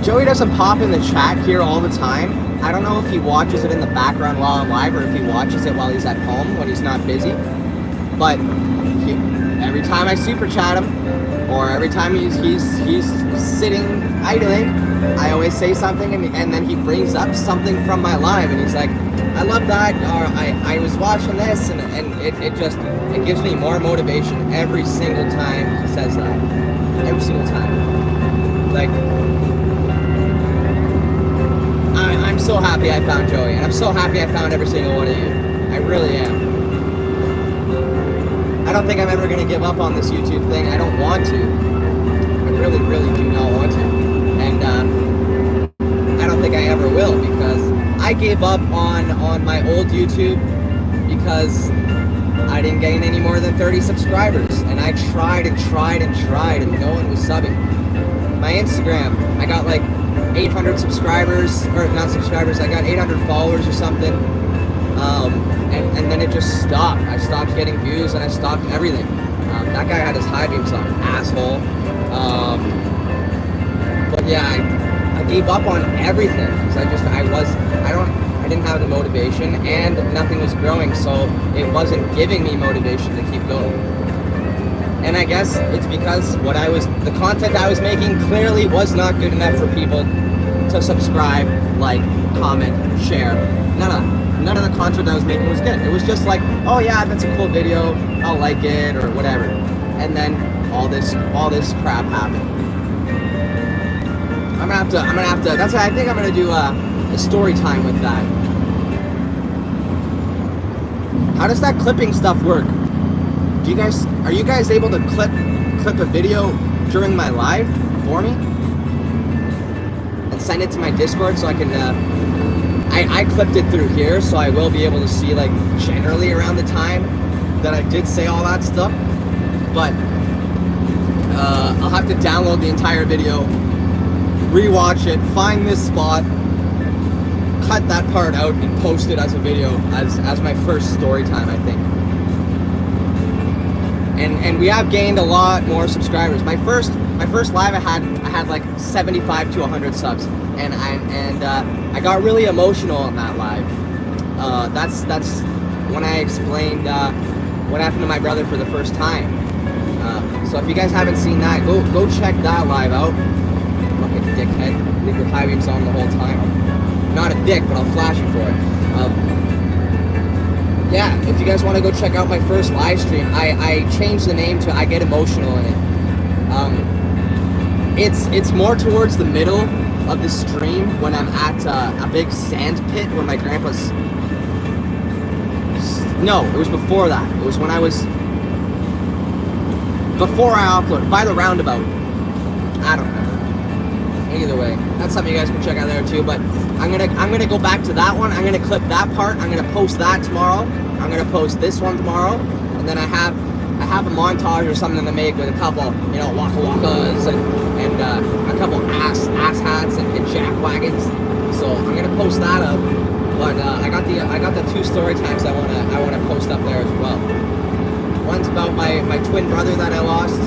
Joey doesn't pop in the chat here all the time. I don't know if he watches it in the background while I'm live or if he watches it while he's at home when he's not busy. But every time I super chat him, or every time he's sitting idling, I always say something, and then he brings up something from my live, and he's like, I love that, or I was watching this, and it gives me more motivation every single time he says that. Every single time. Like, I'm so happy I found Joey, and I'm so happy I found every single one of you. I really am. I don't think I'm ever going to give up on this YouTube thing. I don't want to. I really, really do not want to. And I don't think I ever will, because I gave up on my old YouTube because I didn't gain any more than 30 subscribers. And I tried and tried and tried, and no one was subbing. My Instagram, I got like 800 subscribers, or not subscribers, I got 800 followers or something, and then it just stopped. I stopped getting views, and I stopped everything. That guy had his high beams on, asshole. But yeah, I gave up on everything, because I didn't have the motivation, and nothing was growing, so it wasn't giving me motivation to keep going. And I guess it's because the content I was making clearly was not good enough for people to subscribe, like, comment, share. None of the content I was making was good. It was just like, oh yeah, that's a cool video, I'll like it, or whatever. And then all this crap happened. I'm gonna have to, that's why I think I'm gonna do a story time with that. How does that clipping stuff work? Are you guys able to clip a video during my live for me? and send it to my Discord so I can. I clipped it through here, so I will be able to see like generally around the time that I did say all that stuff. But I'll have to download the entire video, rewatch it, find this spot, cut that part out, and post it as a video as my first story time, I think. And we have gained a lot more subscribers. My first live I had like 75 to 100 subs, and I got really emotional on that live. That's when I explained what happened to my brother for the first time. So if you guys haven't seen that, go check that live out. Fucking dickhead, leave your high beams on the whole time. Not a dick, but I'll flash you for it. Yeah, if you guys want to go check out my first live stream, I changed the name to I Get Emotional in it. It's more towards the middle of the stream when I'm at a big sand pit where my grandpa's... No, it was before that. It was when I was... Before I offloaded, by the roundabout. I don't know. Either way, that's something you guys can check out there too, but I'm gonna go back to that one. I'm gonna clip that part. I'm gonna post that tomorrow. I'm gonna post this one tomorrow, and then I have a montage or something to make with a couple, you know, waka wakas and a couple ass hats and jack wagons. So I'm gonna post that up. But I got the 2 story times I wanna post up there as well. One's about my twin brother that I lost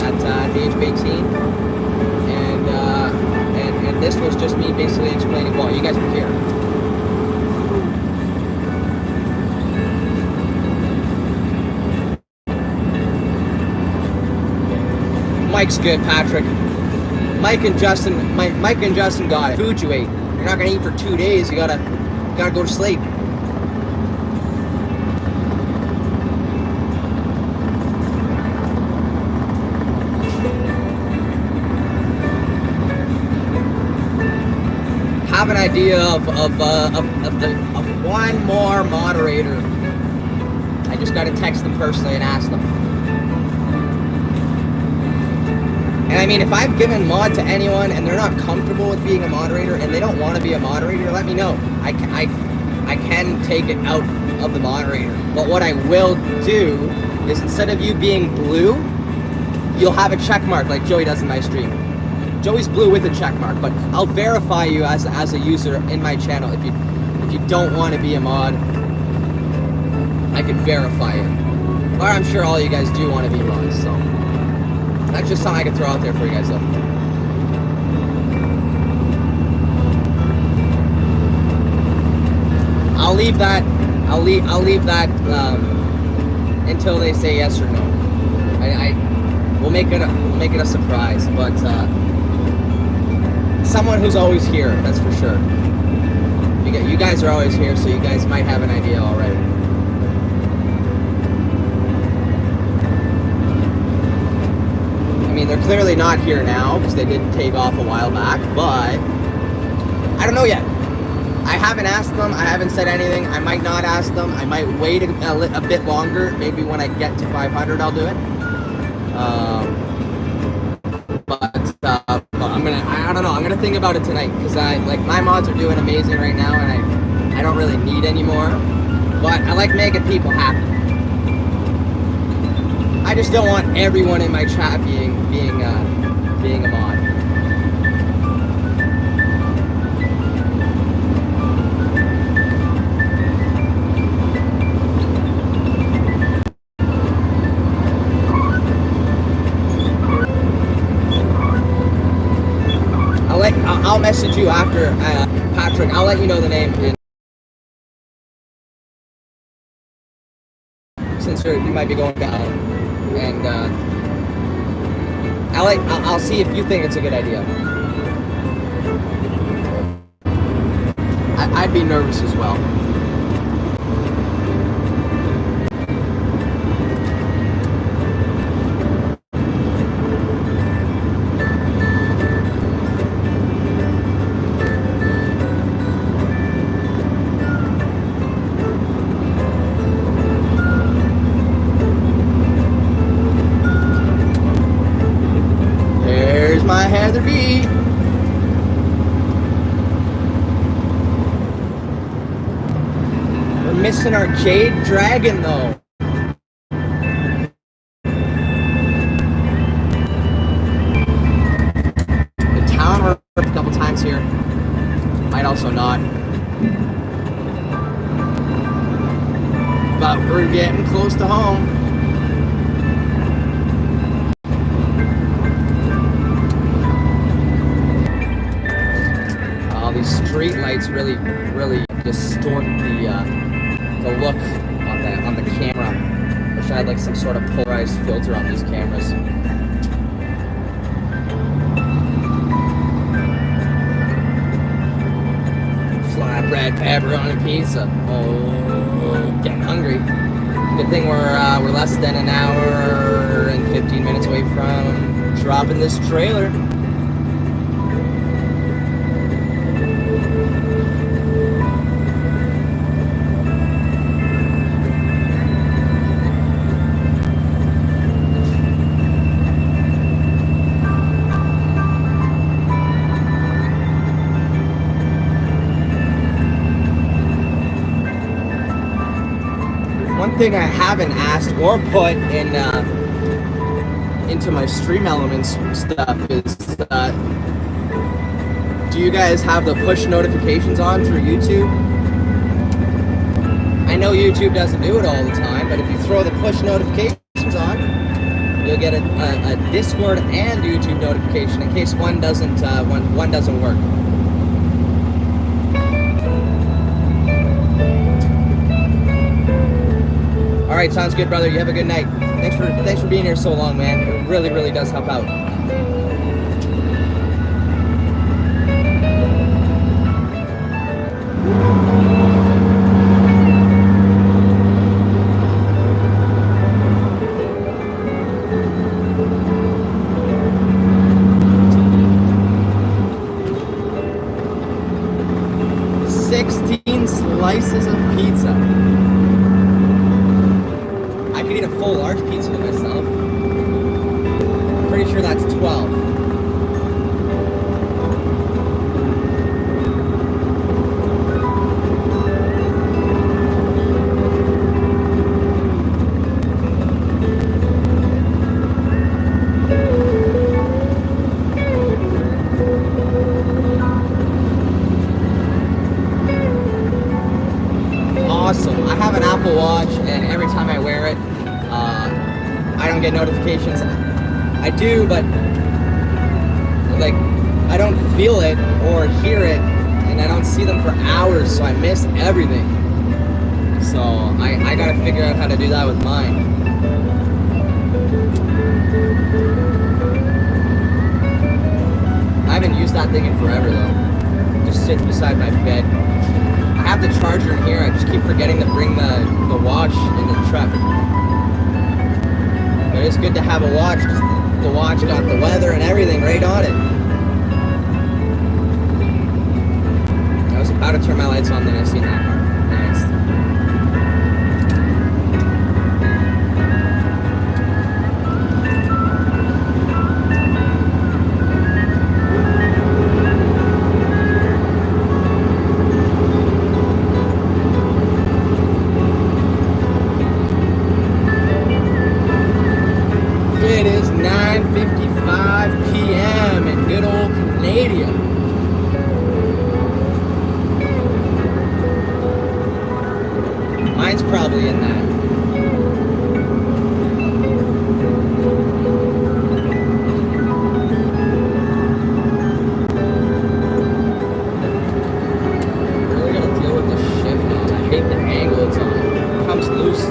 at the age of 18, and this was just me basically explaining. Well, you guys were here. Mike's good, Patrick. Mike and Justin got it. Food you ate. You're not gonna eat for 2 days. You gotta go to sleep. Have an idea of one more moderator. I just got to text them personally and ask them. And I mean, if I've given mod to anyone and they're not comfortable with being a moderator and they don't want to be a moderator, let me know. I can take it out of the moderator. But what I will do is, instead of you being blue, you'll have a check mark like Joey does in my stream. Joey's blue with a check mark, but I'll verify you as a user in my channel. If you don't want to be a mod, I can verify it. But I'm sure all you guys do want to be mods, so that's just something I can throw out there for you guys though. I'll leave that until they say yes or no. We'll make it a surprise, but someone who's always here, that's for sure. You guys are always here, so you guys might have an idea already. I mean, they're clearly not here now because they didn't take off a while back, but I don't know yet. I haven't asked them. I haven't said anything. I might not ask them. I might wait a bit longer. Maybe when I get to 500, I'll do it. But I don't know. I'm gonna think about it tonight because my mods are doing amazing right now, and I don't really need any more. But I like making people happy. I just don't want everyone in my chat being a mod. I'll message you after, Patrick. I'll let you know the name. And since you might be going down, and I'll see if you think it's a good idea. I'd be nervous as well. missing our Jade Dragon though. The town worked a couple times here. Might also not. But we're getting close to home. All these street lights really distort the look on the camera. Wish I had like some sort of polarized filter on these cameras. Flatbread pepperoni pizza. Oh, getting hungry. Good thing we're less than an hour and 15 minutes away from dropping this trailer. One thing I haven't asked or put in into my stream elements stuff is do you guys have the push notifications on through YouTube? I know YouTube doesn't do it all the time, but if you throw the push notifications on, you'll get a Discord and YouTube notification in case one doesn't work. All right, sounds good, brother. You have a good night. Thanks for being here so long, man. It really does help out. Slices of pizza. I could eat a full large pizza to myself. I'm pretty sure that's 12. Awesome. I have an Apple Watch, and every time I wear it, I don't get notifications. I do, but like I don't feel it or hear it, and I don't see them for hours, so I miss everything. So I gotta figure out how to do that with mine. I haven't used that thing in forever though. Just sits beside my bed. I have the charger in here. I just keep forgetting to bring the watch in the truck. But it's good to have a watch because the watch got the weather and everything right on it. I was about to turn my lights on, then I seen that part. Nice. It is 9:55 p.m. in good old Canada. Mine's probably in that. Really gotta deal with the shift on. I hate the angle it's on. It comes loose.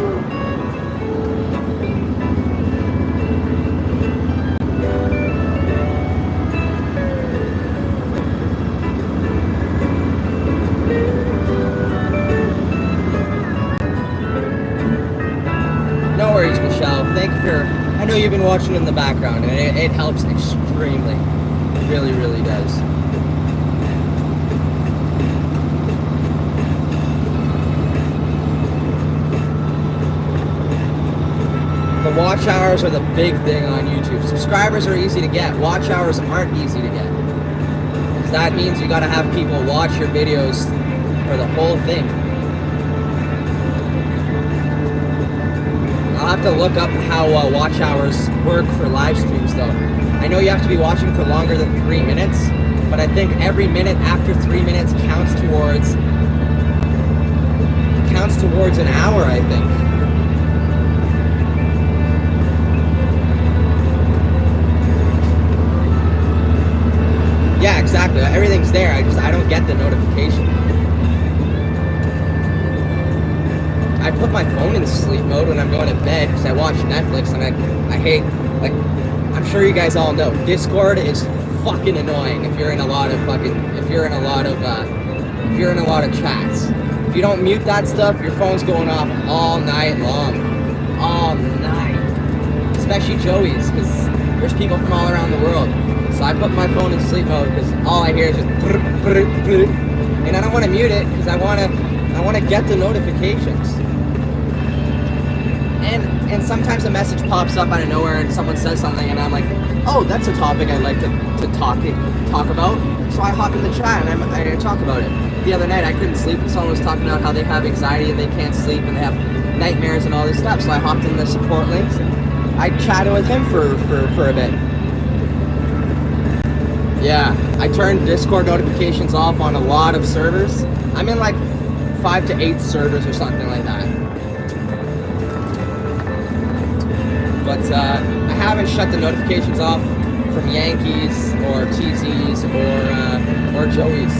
No worries, Michelle. Thank you for... I know you've been watching in the background, and it helps extremely. It really does. The watch hours are the big thing on YouTube. Subscribers are easy to get. Watch hours aren't easy to get. Because that means you gotta have people watch your videos for the whole thing. I'll have to look up how watch hours work for live streams though. I know you have to be watching for longer than 3 minutes, but I think every minute after 3 minutes counts towards an hour, I think. Yeah, exactly. Everything's there. I don't get the notification. I put my phone in sleep mode when I'm going to bed because I watch Netflix, and I hate, like, I'm sure you guys all know, Discord is fucking annoying if you're in a lot of chats. If you don't mute that stuff, your phone's going off all night long. All night. Especially Joey's, because there's people from all around the world. So I put my phone in sleep mode because all I hear is just and I don't want to mute it because I want to get the notifications. And sometimes a message pops up out of nowhere and someone says something and I'm like, oh, that's a topic I'd like to talk about. So I hop in the chat and I talk about it. The other night I couldn't sleep and someone was talking about how they have anxiety and they can't sleep and they have nightmares and all this stuff. So I hopped in the support links and I chatted with him for a bit. Yeah, I turned Discord notifications off on a lot of servers. I'm in like 5 to 8 servers or something like that. But I haven't shut the notifications off from Yankees or TZ's or Joey's.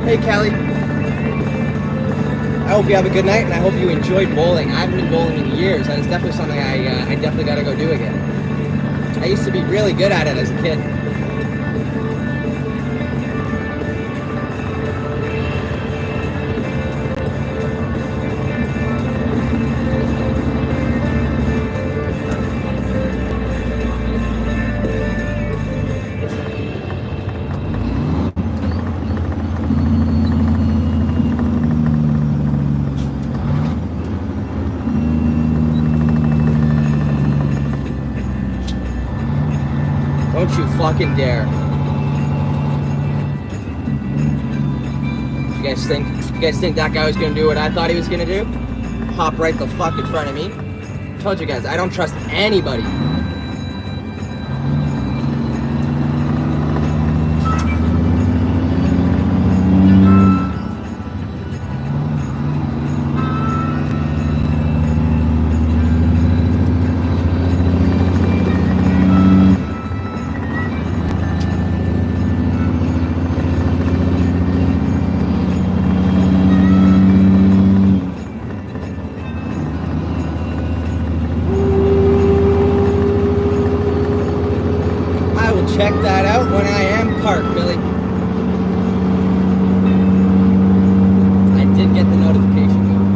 Hey Kelly. I hope you have a good night and I hope you enjoyed bowling. I haven't been bowling in years and it's definitely something I definitely gotta go do again. I used to be really good at it as a kid. Don't you fucking dare. You guys think that guy was gonna do what I thought he was gonna do? Hop right the fuck in front of me? Told you guys, I don't trust anybody. Check that out when I am parked, Billy. I did get the notification though.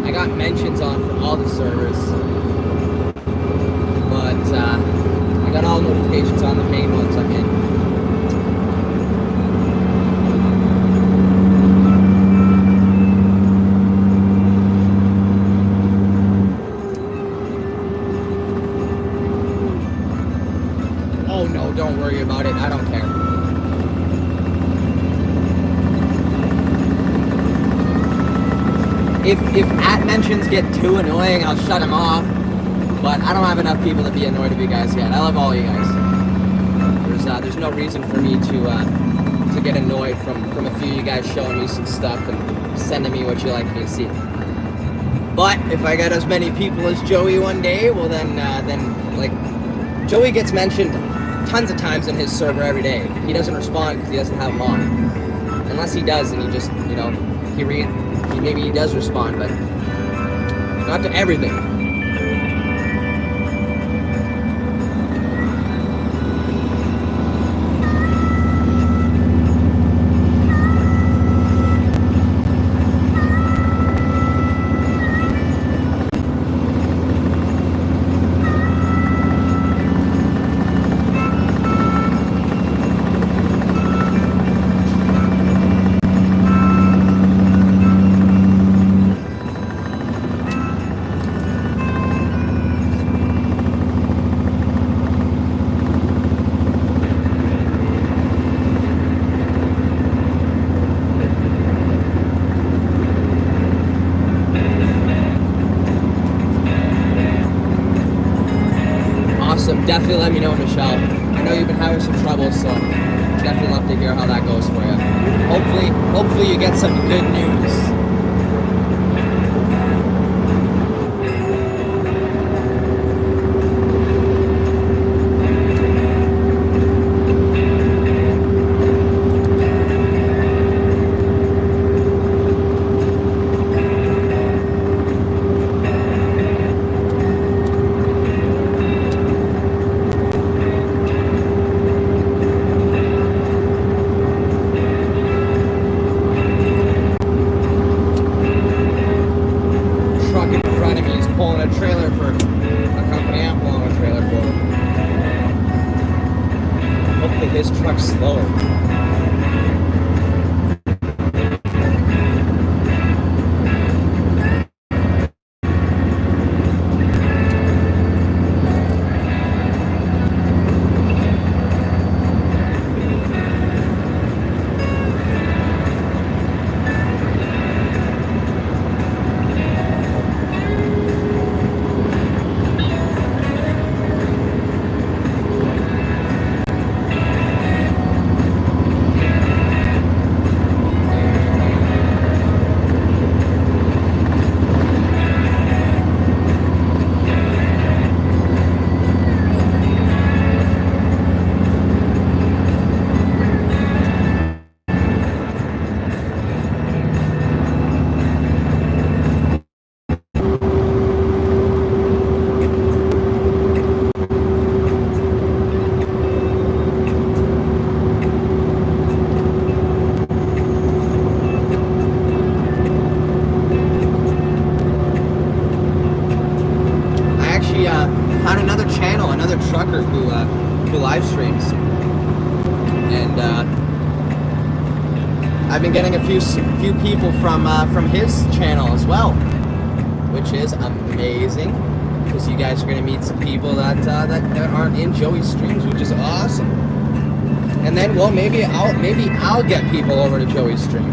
I got mentions on for all the servers, but I got all notifications on the main ones I'm in. Don't worry about it, I don't care. If at mentions get too annoying, I'll shut them off. But I don't have enough people to be annoyed with you guys yet. I love all you guys. There's no reason for me to get annoyed from a few of you guys showing me some stuff and sending me what you like me to see. But if I get as many people as Joey one day, well then like Joey gets mentioned tons of times in his server every day. He doesn't respond because he doesn't have them on. Unless he does and he just, maybe he does respond, but not to everything. Awesome. Definitely let me know, Michelle. I know you've been having some trouble, so definitely love to hear how that goes for you. Hopefully you get some good news. Trucker who live streams, and I've been getting a few people from his channel as well, which is amazing because you guys are going to meet some people that aren't in Joey's streams, which is awesome. And then, well, maybe I'll get people over to Joey's stream,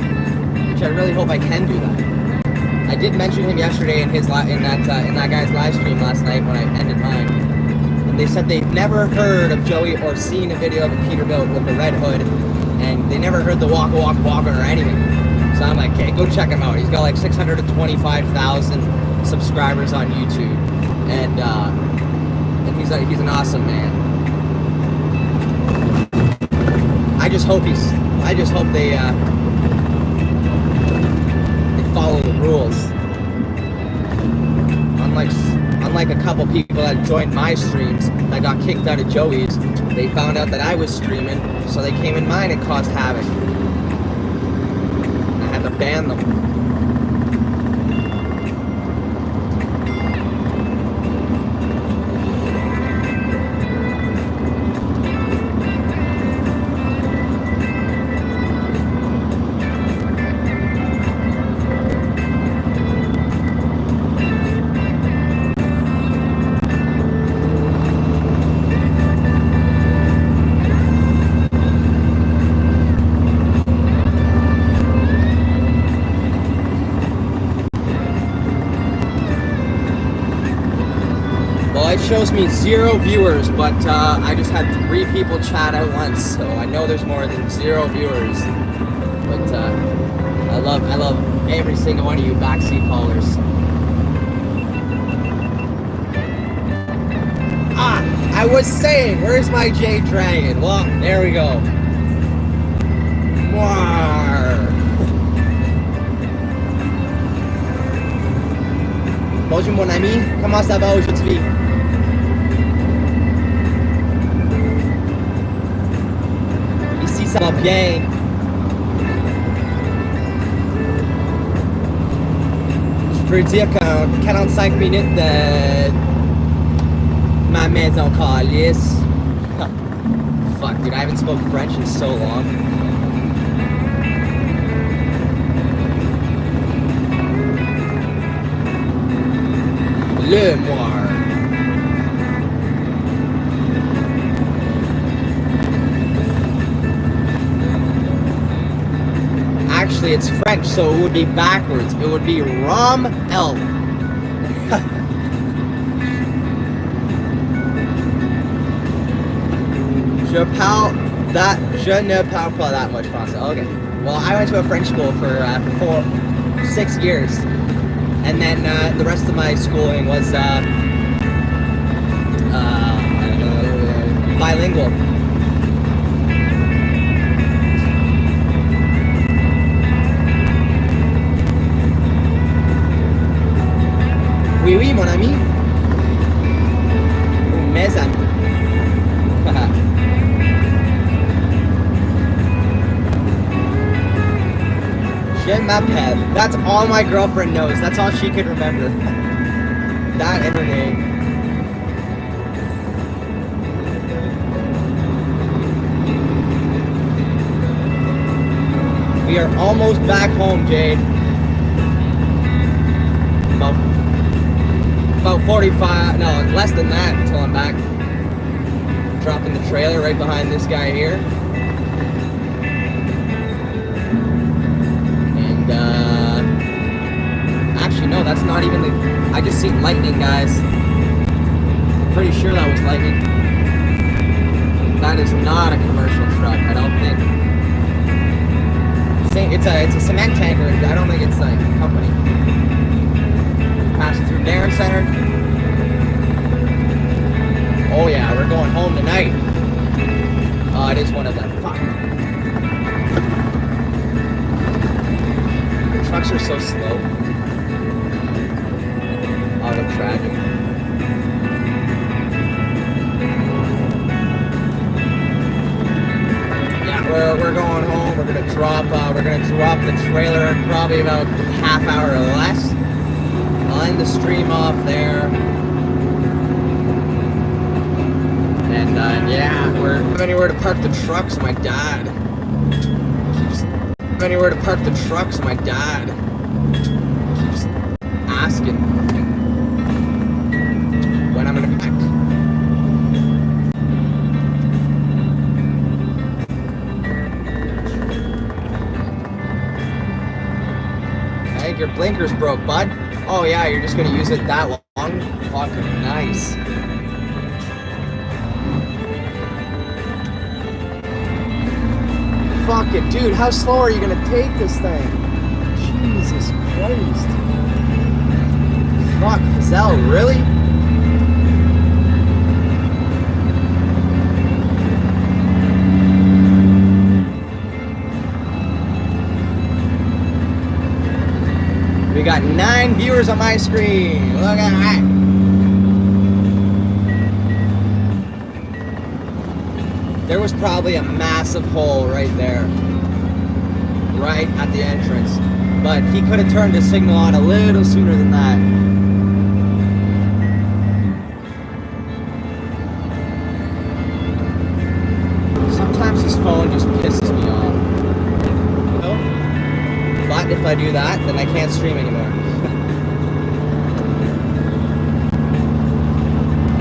which I really hope I can do that. I did mention him yesterday in that guy's live stream last night when I ended mine. They said they'd never heard of Joey or seen a video of a Peterbilt with the red hood, and they never heard the walk or anything. So I'm like, okay, go check him out. He's got like 625,000 subscribers on YouTube, and he's an awesome man. I just hope they follow the rules. Unlike a couple people that joined my streams that got kicked out of Joey's, they found out that I was streaming, so they came in mine and caused havoc. I had to ban them. Shows me 0 viewers, but I just had 3 people chat at once, so I know there's more than 0 viewers. But I love every single one of you backseat haulers. I was saying, where's my J Dragon? Well, there we go. Bonjour mon ami, comment ça va aujourd'hui? Ça va bien. Je peux dire qu'en 45 minutes de ma maison calice. Fuck, dude, I haven't spoken French in so long. Le Moire. Actually, it's French, so it would be backwards. It would be Rom-El. Je ne parle pas that much français. Okay. Well, I went to a French school for 6 years, and then the rest of my schooling was bilingual. Oui, oui, mon ami. Ou mes amis. Je m'appelle. That's all my girlfriend knows. That's all she could remember. That and her name. We are almost back home, Jade. About 45, no, less than that until I'm back. Dropping the trailer right behind this guy here. And, actually, no, that's not even the, I just seen lightning, guys. I'm pretty sure that was lightning. That is not a commercial truck, I don't think. It's a cement tanker. I don't think it's like a company. Passing through Darren Center. Oh yeah, we're going home tonight. Oh, it is one of them. Fuck. The trucks are so slow. Oh, they're tragic. We're going home. We're gonna drop the trailer in probably about a half hour or less. I'll end the stream off there. And yeah, we're anywhere to park the trucks. My dad. Anywhere to park the trucks. My dad keeps asking when I'm gonna be back. Your blinker's broke, bud. Oh yeah, you're just gonna use it that long? Fucking nice. Fuck it, dude, how slow are you gonna take this thing? Jesus Christ. Fuck, Fazell, really? We got 9 viewers on my screen. Look at that. There was probably a massive hole right there. Right at the entrance. But he could have turned his signal on a little sooner than that. Sometimes his phone just pisses me off. But if I do that, then I can't stream anymore.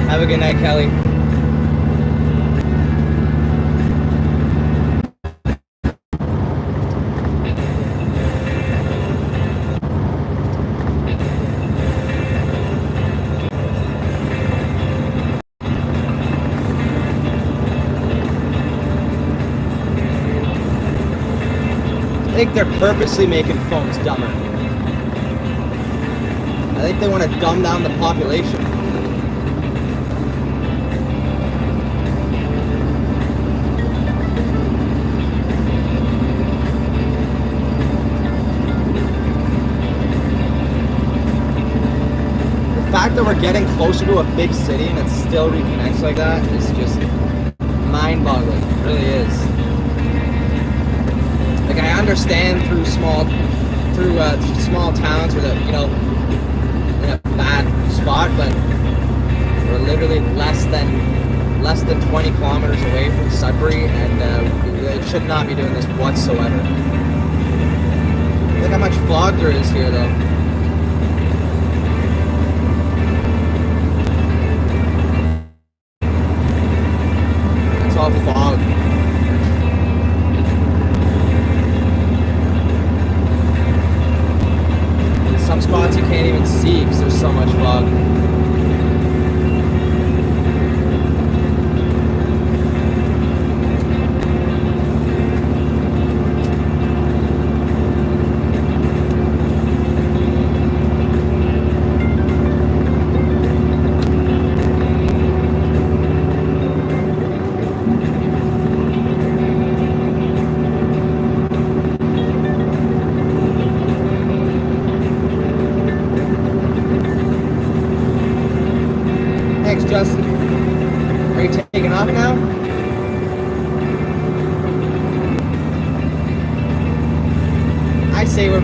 Have a good night, Kelly. I think they're purposely making phones dumber. I think they want to dumb down the population. The fact that we're getting closer to a big city and it still reconnects like that is just mind-boggling. It really is. Like, I understand through small towns or in a bad spot, but we're literally less than 20 kilometers away from Sudbury, and we should not be doing this whatsoever. Look how much fog there is here, though. It's all fog. Some spots you can't even see because there's so much fog.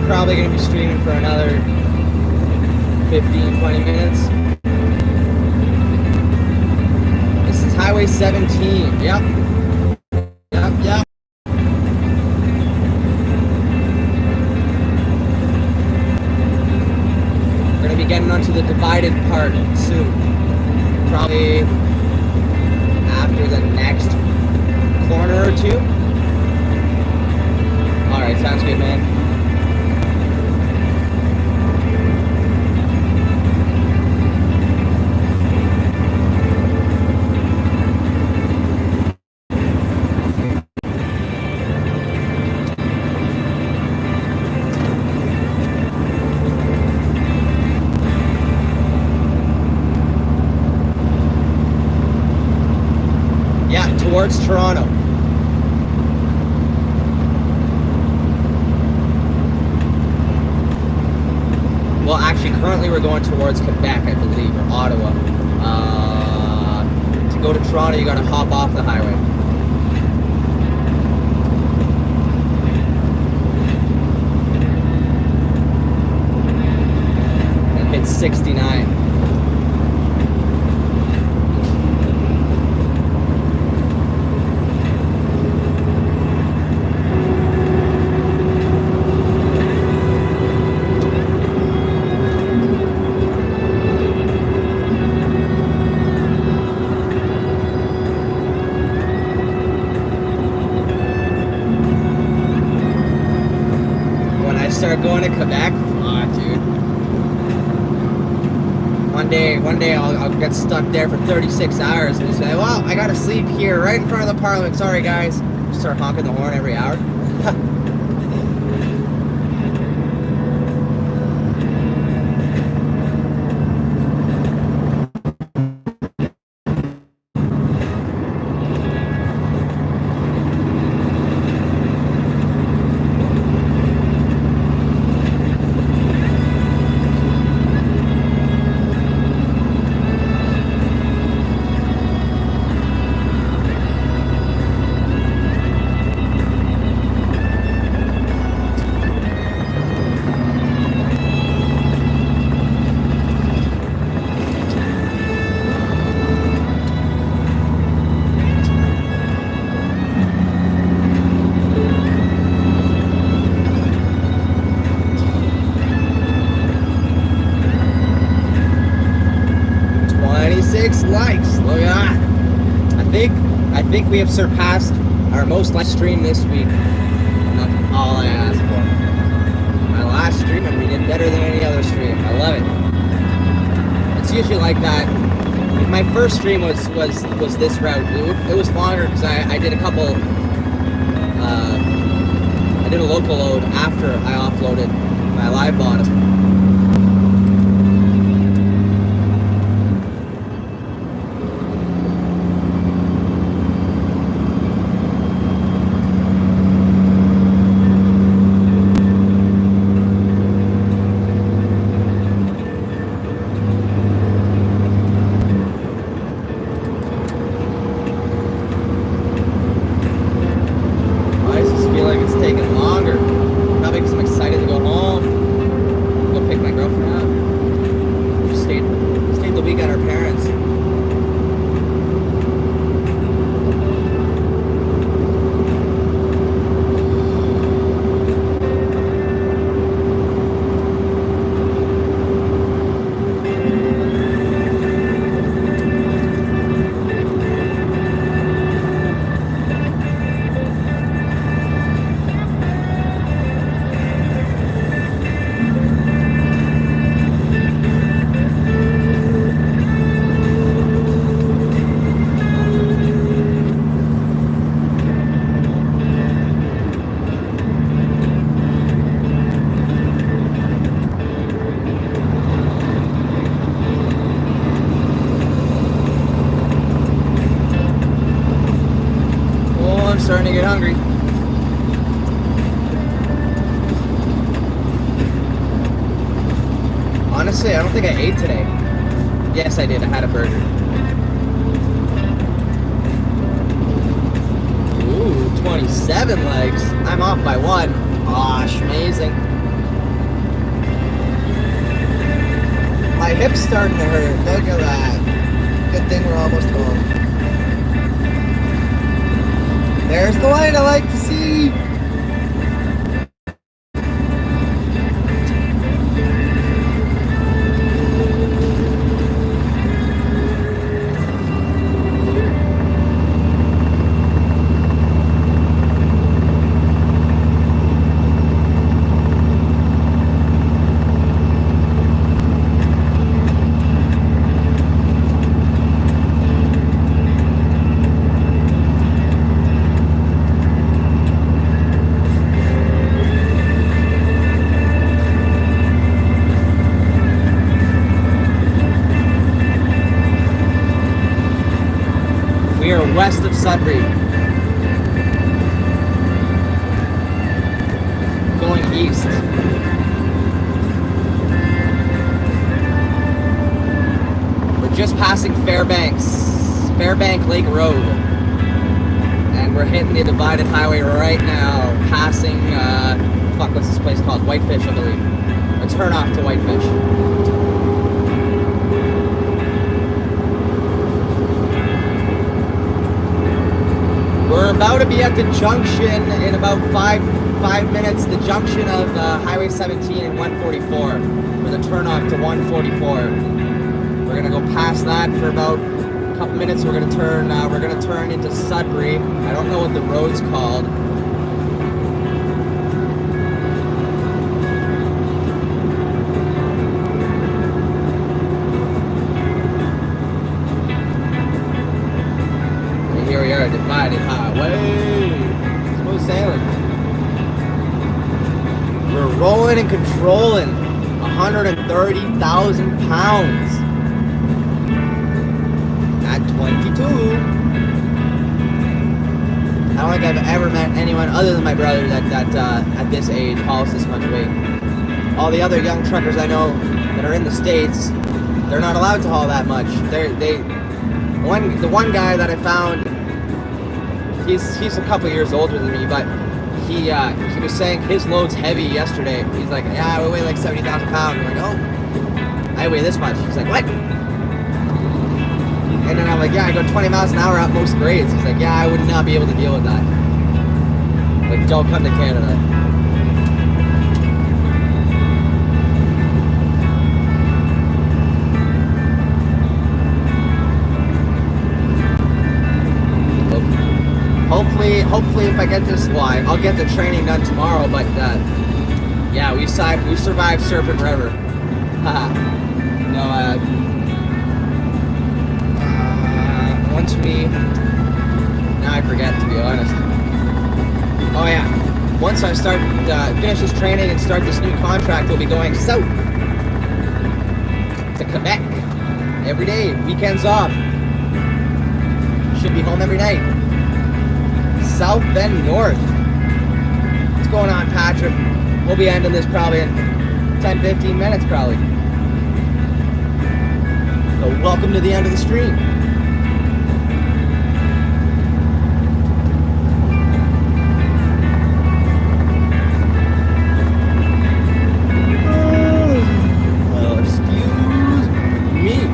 probably going to be streaming for another 15-20 minutes. This is Highway 17. Yep. We're going to be getting onto the divided part soon. Probably after the next corner or two. Alright, sounds good, man. Yeah, towards Toronto. Well, actually, currently we're going towards Quebec, I believe, or Ottawa. To go to Toronto, you gotta hop off the highway. And hit 69. Start going to Quebec, dude. One day I'll get stuck there for 36 hours and just say, well, I gotta sleep here right in front of the Parliament. Sorry, guys. Just start honking the horn every hour. 6 likes. Look at that. I think we have surpassed our most liked stream this week. That's all I asked for. My last stream, and we did better than any other stream. I love it. It's usually like that. My first stream was this route. It was longer because I did a couple. I did a local load after I offloaded my live bottom. Starting to get hungry. Honestly, I don't think I ate today. Yes, I did. I had a burger. Ooh, 27 legs. I'm off by one. Gosh, amazing. My hip's starting to hurt. Look at that. Good thing we're almost home. There's the light I like to see. We are west of Sudbury. Going east. We're just passing Fairbank Lake Road. And we're hitting the divided highway right now, passing, what's this place called? Whitefish, I believe. A turn off to Whitefish. We're about to be at the junction in about five minutes, the junction of Highway 17 and 144, with a turnoff to 144. We're gonna go past that for about a couple minutes. We're gonna turn into Sudbury. I don't know what the road's called. Here we are, divided highway. Smooth sailing. We're rolling and controlling 130,000 pounds at 22. I don't think I've ever met anyone other than my brother that at this age hauls this much weight. All the other young truckers I know that are in the States, they're not allowed to haul that much. The one guy that I found, he's a couple years older than me, but he was saying his load's heavy yesterday. He's like, yeah, I weigh like 70,000 pounds. I'm like, oh, I weigh this much. He's like, what? And then I'm like, yeah, I go 20 miles an hour at most grades. He's like, yeah, I would not be able to deal with that. Like, don't come to Canada. Hopefully, if I get this, I'll get the training done tomorrow. But yeah, we survived Serpent River. Now I forget, to be honest. Oh yeah, once I start finish this training and start this new contract, we'll be going south to Quebec every day. Weekends off. Should be home every night. South then north. What's going on, Patrick? We'll be ending this probably in 10-15 minutes probably. So welcome to the end of the stream. Well, excuse me.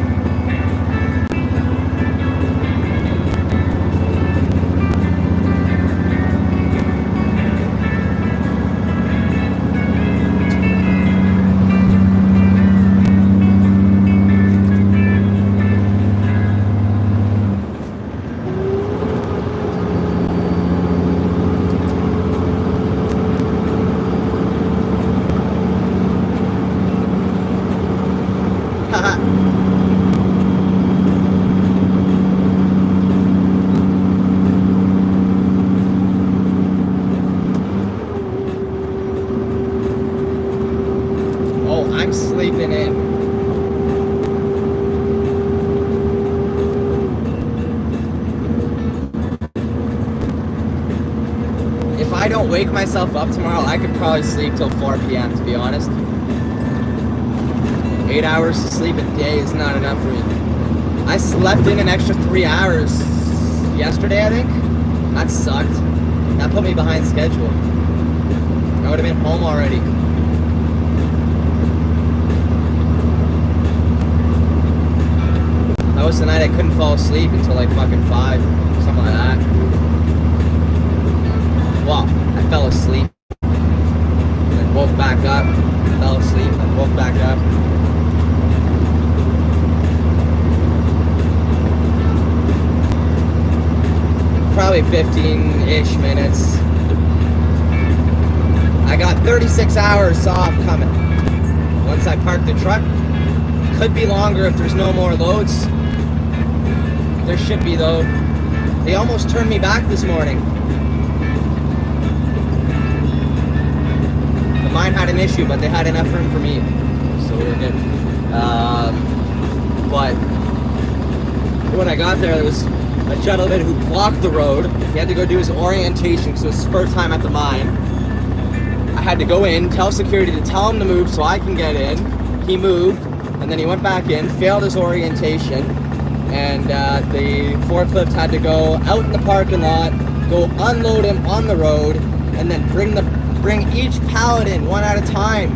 I'm sleeping in. If I don't wake myself up tomorrow, I could probably sleep till 4 p.m. to be honest. 8 hours of sleep a day is not enough for me. I slept in an extra 3 hours yesterday, I think. That sucked. That put me behind schedule. I would have been home already. That was the night I couldn't fall asleep until like fucking 5, something like that. Well, I fell asleep, then woke back up, fell asleep, then woke back up. Probably 15-ish minutes. I got 36 hours off coming. Once I park the truck, could be longer if there's no more loads. There should be though. They almost turned me back this morning. The mine had an issue, but they had enough room for me, so we were good. But when I got there was a gentleman who blocked the road. He had to go do his orientation because it was his first time at the mine. I had to go in, tell security to tell him to move so I can get in. He moved, and then he went back in, failed his orientation, and the forklift had to go out in the parking lot, go unload him on the road, and then bring each pallet in one at a time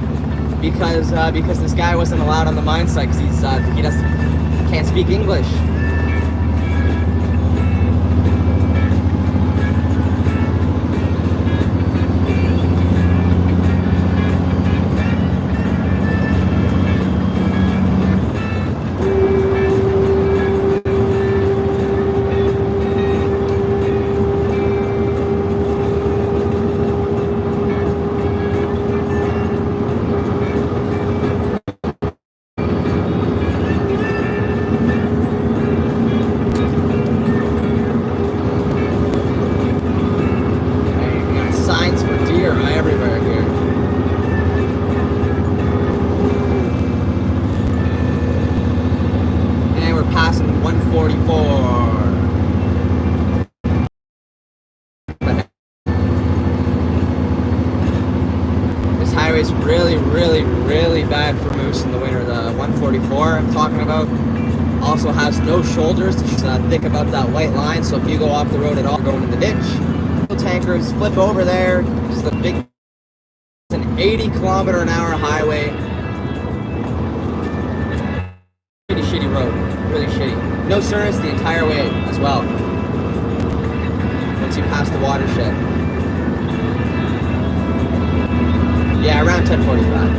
because this guy wasn't allowed on the mine site because he can't speak English. Really bad for moose in the winter. The 144 I'm talking about also has no shoulders to thick about that white line, so if you go off the road at all, going in the ditch. Tankers flip over there. It's the big, it's an 80km/h highway. Shitty road, really shitty. No service the entire way as well. Once you pass the watershed. Yeah, around 10:45.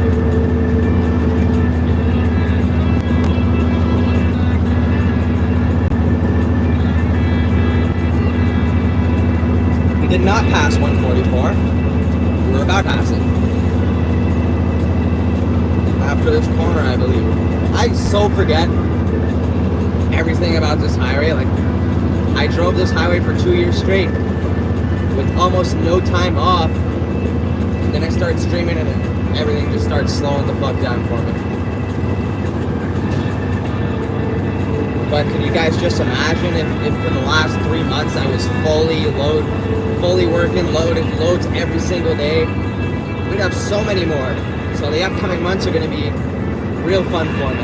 We did not pass 144. We were about to pass it. After this corner, I believe. I so forget everything about this highway. Like, I drove this highway for 2 years straight with almost no time off. And then I started streaming and everything just starts slowing the fuck down for me. But can you guys just imagine if in the last 3 months I was fully working, loads every single day? We'd have so many more. So the upcoming months are going to be real fun for me.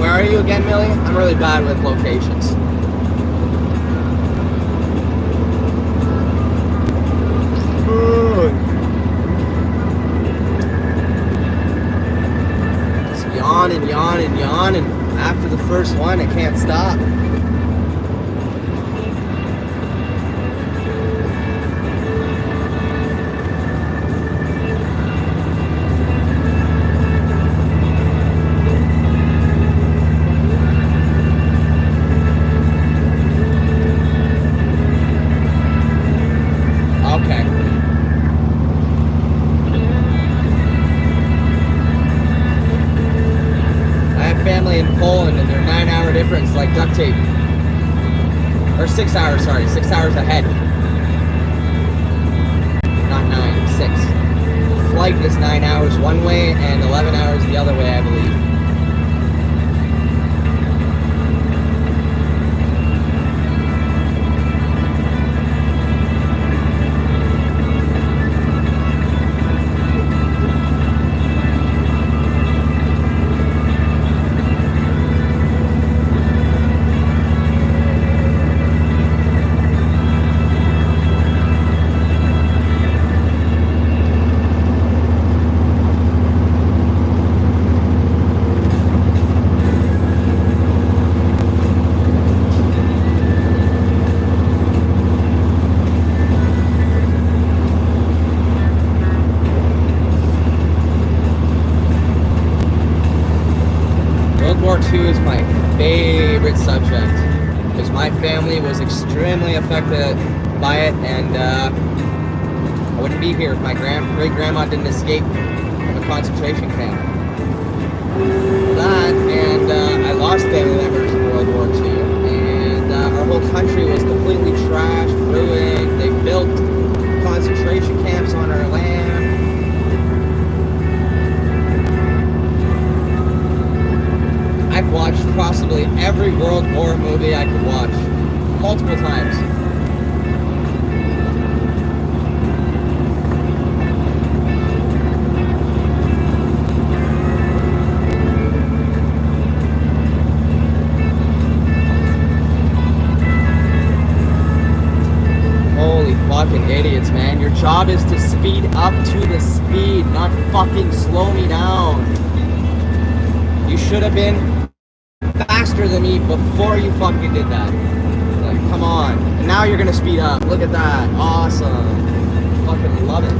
Where are you again, Millie? I'm really bad with locations. Yawn, and after the first one, I can't stop. Like duct tape. Or 6 hours, sorry, 6 hours ahead. Not 9, 6. The flight is 9 hours one way and 11 hours the other way, I believe. to buy it, and I wouldn't be here if my great-grandma didn't escape from a concentration camp. That, and I lost family members in World War II, and our whole country was completely trashed, ruined. They built concentration camps on our land. I've watched possibly every World War movie I could watch, multiple times. Holy fucking idiots, man. Your job is to speed up to the speed, not fucking slow me down. You should have been faster than me before you fucking did that. Like, come on. And now you're gonna speed up. Look at that. Awesome. Fucking love it.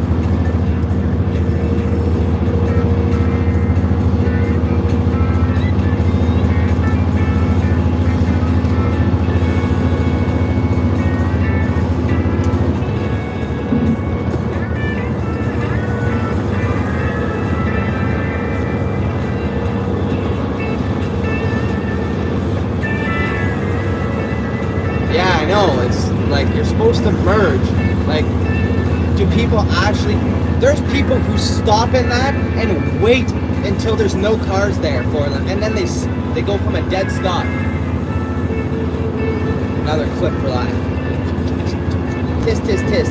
I know, it's like you're supposed to merge. Like, do people actually, there's people who stop in that and wait until there's no cars there for them, and then they go from a dead stop. Another clip for that. Tis, tis, tis.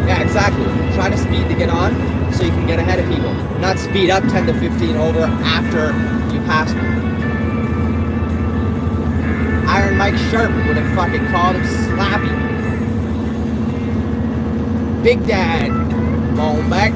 Yeah, exactly. Try to speed to get on so you can get ahead of people. Not speed up 10 to 15 over after you pass me. Iron Mike Sharp would have fucking called him Slappy. Big Dad, come on back.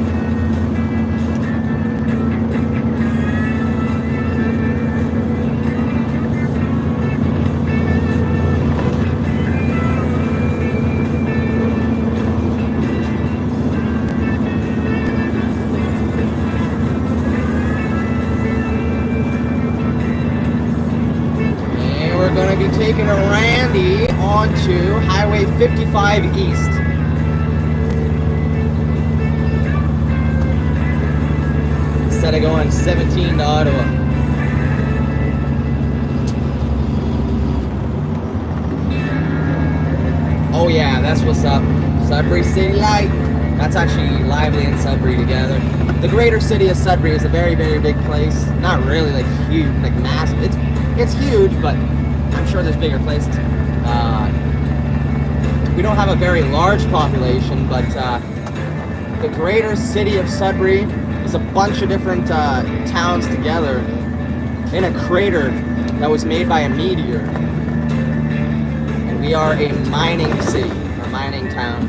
Taking a Randy onto Highway 55 East. Instead of going 17 to Ottawa. Oh yeah, that's what's up. Sudbury City Light. That's actually Lively and Sudbury together. The greater city of Sudbury is a very, very big place. Not really like huge, like massive. It's huge, but I'm sure there's bigger places. We don't have a very large population, but the greater city of Sudbury is a bunch of different towns together in a crater that was made by a meteor. And we are a mining city, a mining town.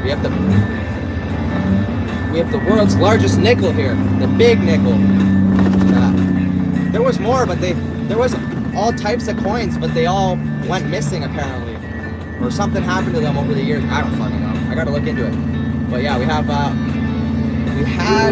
We have the world's largest nickel here, the big nickel. There was more, but there was all types of coins, but they all went missing apparently, or something happened to them over the years. I don't fucking know. I gotta look into it. But yeah, we had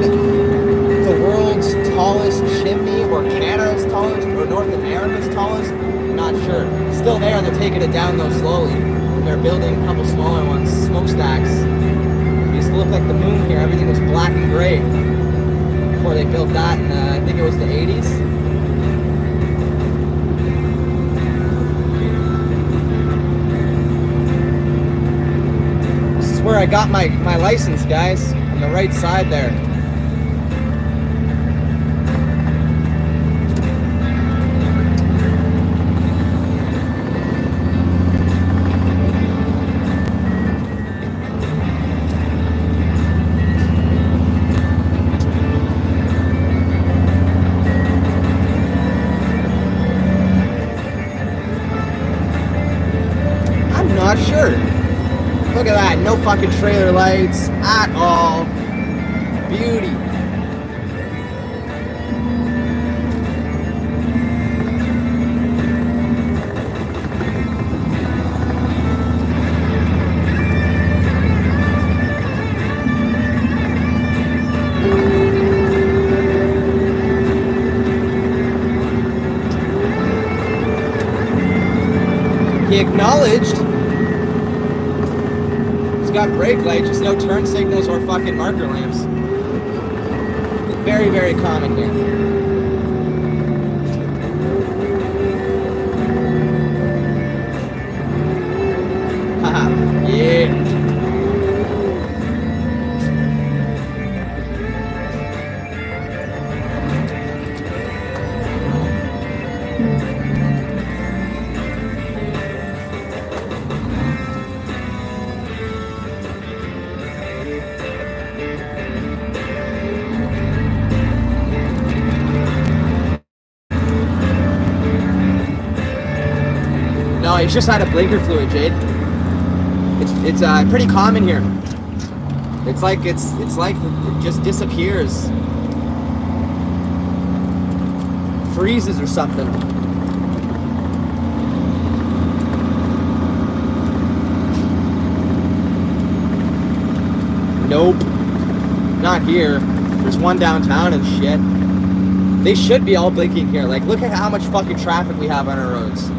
the world's tallest chimney, or Canada's tallest, or North America's tallest. I'm not sure. Still there. They're taking it down though slowly. They're building a couple smaller ones, smokestacks. It used to look like the moon here. Everything was black and gray before they built that in I think it was the 80s. Where I got my license, guys, on the right side there. I'm not sure. Look at that, no fucking trailer lights at all. Beauty. He acknowledged. He's got brake lights, just no turn signals or fucking marker lamps. Very, very common here. Haha, yeah. No, he's just out of blinker fluid, Jade. It's pretty common here. It's like it just disappears, freezes or something. Nope, not here. There's one downtown and shit. They should be all blinking here. Like, look at how much fucking traffic we have on our roads.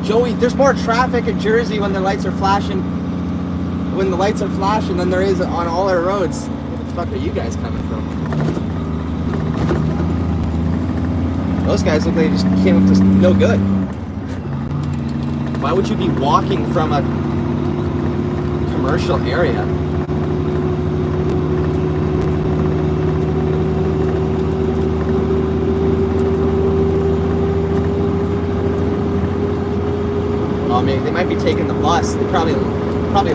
Joey, there's more traffic in Jersey when the lights are flashing. When the lights are flashing than there is on all our roads. Where the fuck are you guys coming from? Those guys look like they just came up to no good. Why would you be walking from a commercial area? Oh, man, they might be taking the bus. They probably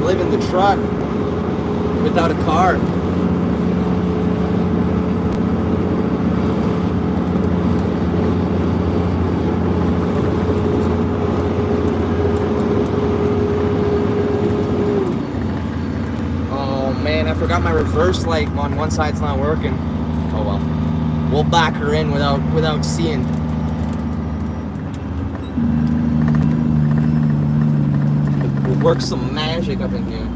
live in the truck without a car. Oh man, I forgot my reverse light on one side's not working. Oh well. We'll back her in without seeing. We'll work some magic up in here.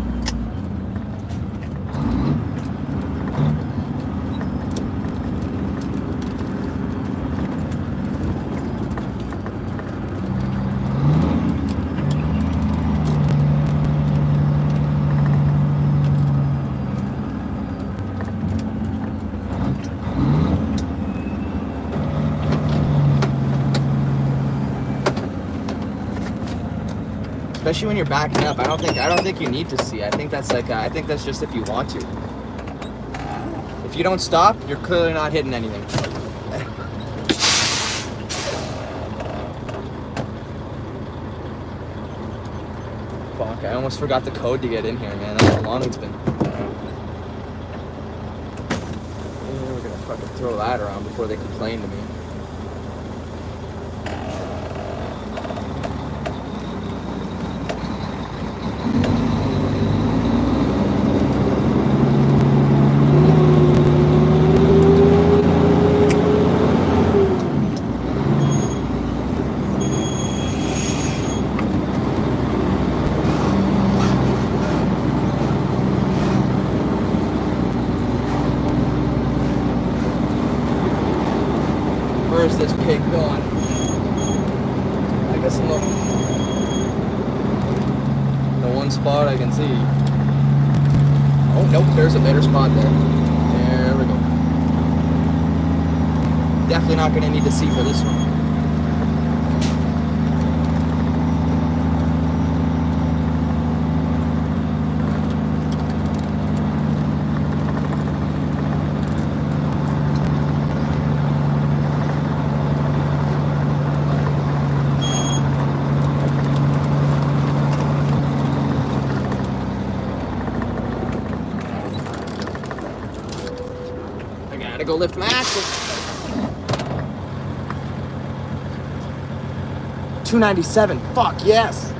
Especially when you're backing up, I don't think you need to see. I think that's just if you want to. If you don't stop, you're clearly not hitting anything. Fuck, I almost forgot the code to get in here, man. That's how long it's been. We're gonna fucking throw that around before they complain to me. Where's this pig going? I guess I'm looking. The one spot I can see. Oh nope, there's a better spot there. There we go. Definitely not gonna need to see for this one. Gotta go lift my axle. 297. Fuck yes.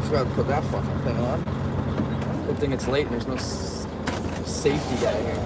forgot to put that fucking thing on. Good thing it's late and there's no safety guy here.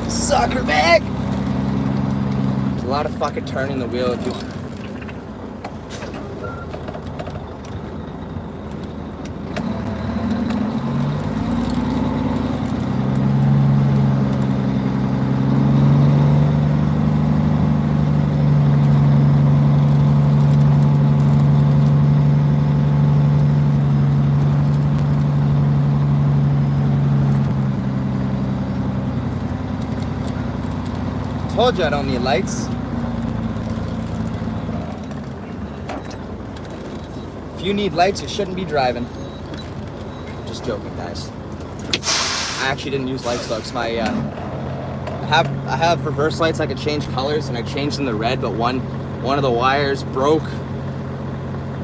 Sucker bag! There's a lot of fucking turning the wheel if you... Told you I don't need lights. If you need lights, you shouldn't be driving. Just joking, guys. I actually didn't use lights though, because my I have reverse lights. I could change colors, and I changed them to red, but one of the wires broke,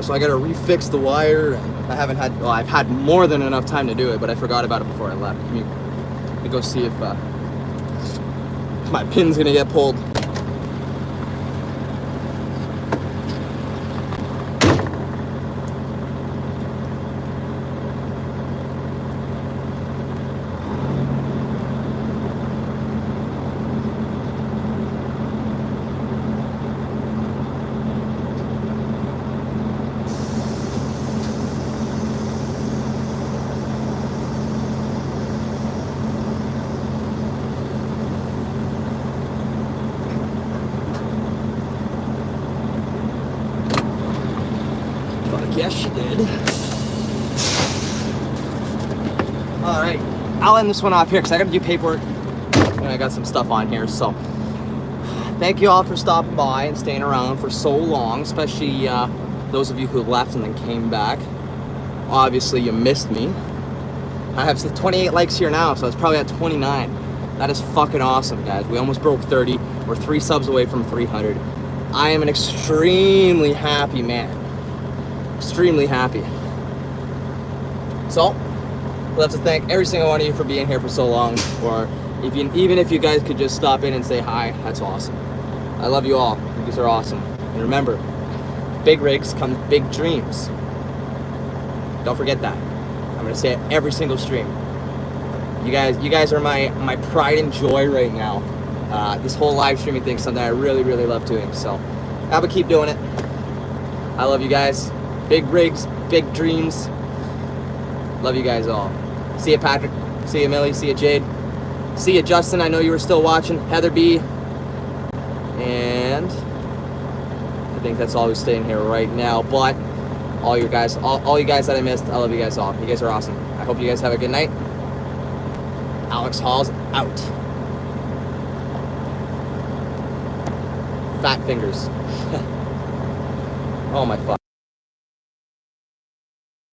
so I got to refix the wire. And I haven't had. Well, I've had more than enough time to do it, but I forgot about it before I left. Let me go see if my pin's gonna get pulled. Yes, she did. All right, I'll end this one off here because I got to do paperwork and I got some stuff on here. So thank you all for stopping by and staying around for so long, especially those of you who left and then came back. Obviously, you missed me. I have 28 likes here now, so it's probably at 29. That is fucking awesome, guys. We almost broke 30. We're 3 subs away from 300. I am an extremely happy man. Extremely happy. So, we'll have to thank every single one of you for being here for so long, or even if you guys could just stop in and say hi, that's awesome. I love you all. You guys are awesome. And remember, big rigs come big dreams. Don't forget that. I'm gonna say it every single stream. You guys are my pride and joy right now. This whole live streaming thing is something I really, really love doing. So, I will keep doing it. I love you guys. Big rigs, big dreams. Love you guys all. See you, Patrick. See you, Millie. See you, Jade. See you, Justin. I know you were still watching. Heather B. And I think that's all who's staying here right now. But all you guys that I missed, I love you guys all. You guys are awesome. I hope you guys have a good night. Aleks Hauls out. Fat fingers. Oh my fuck.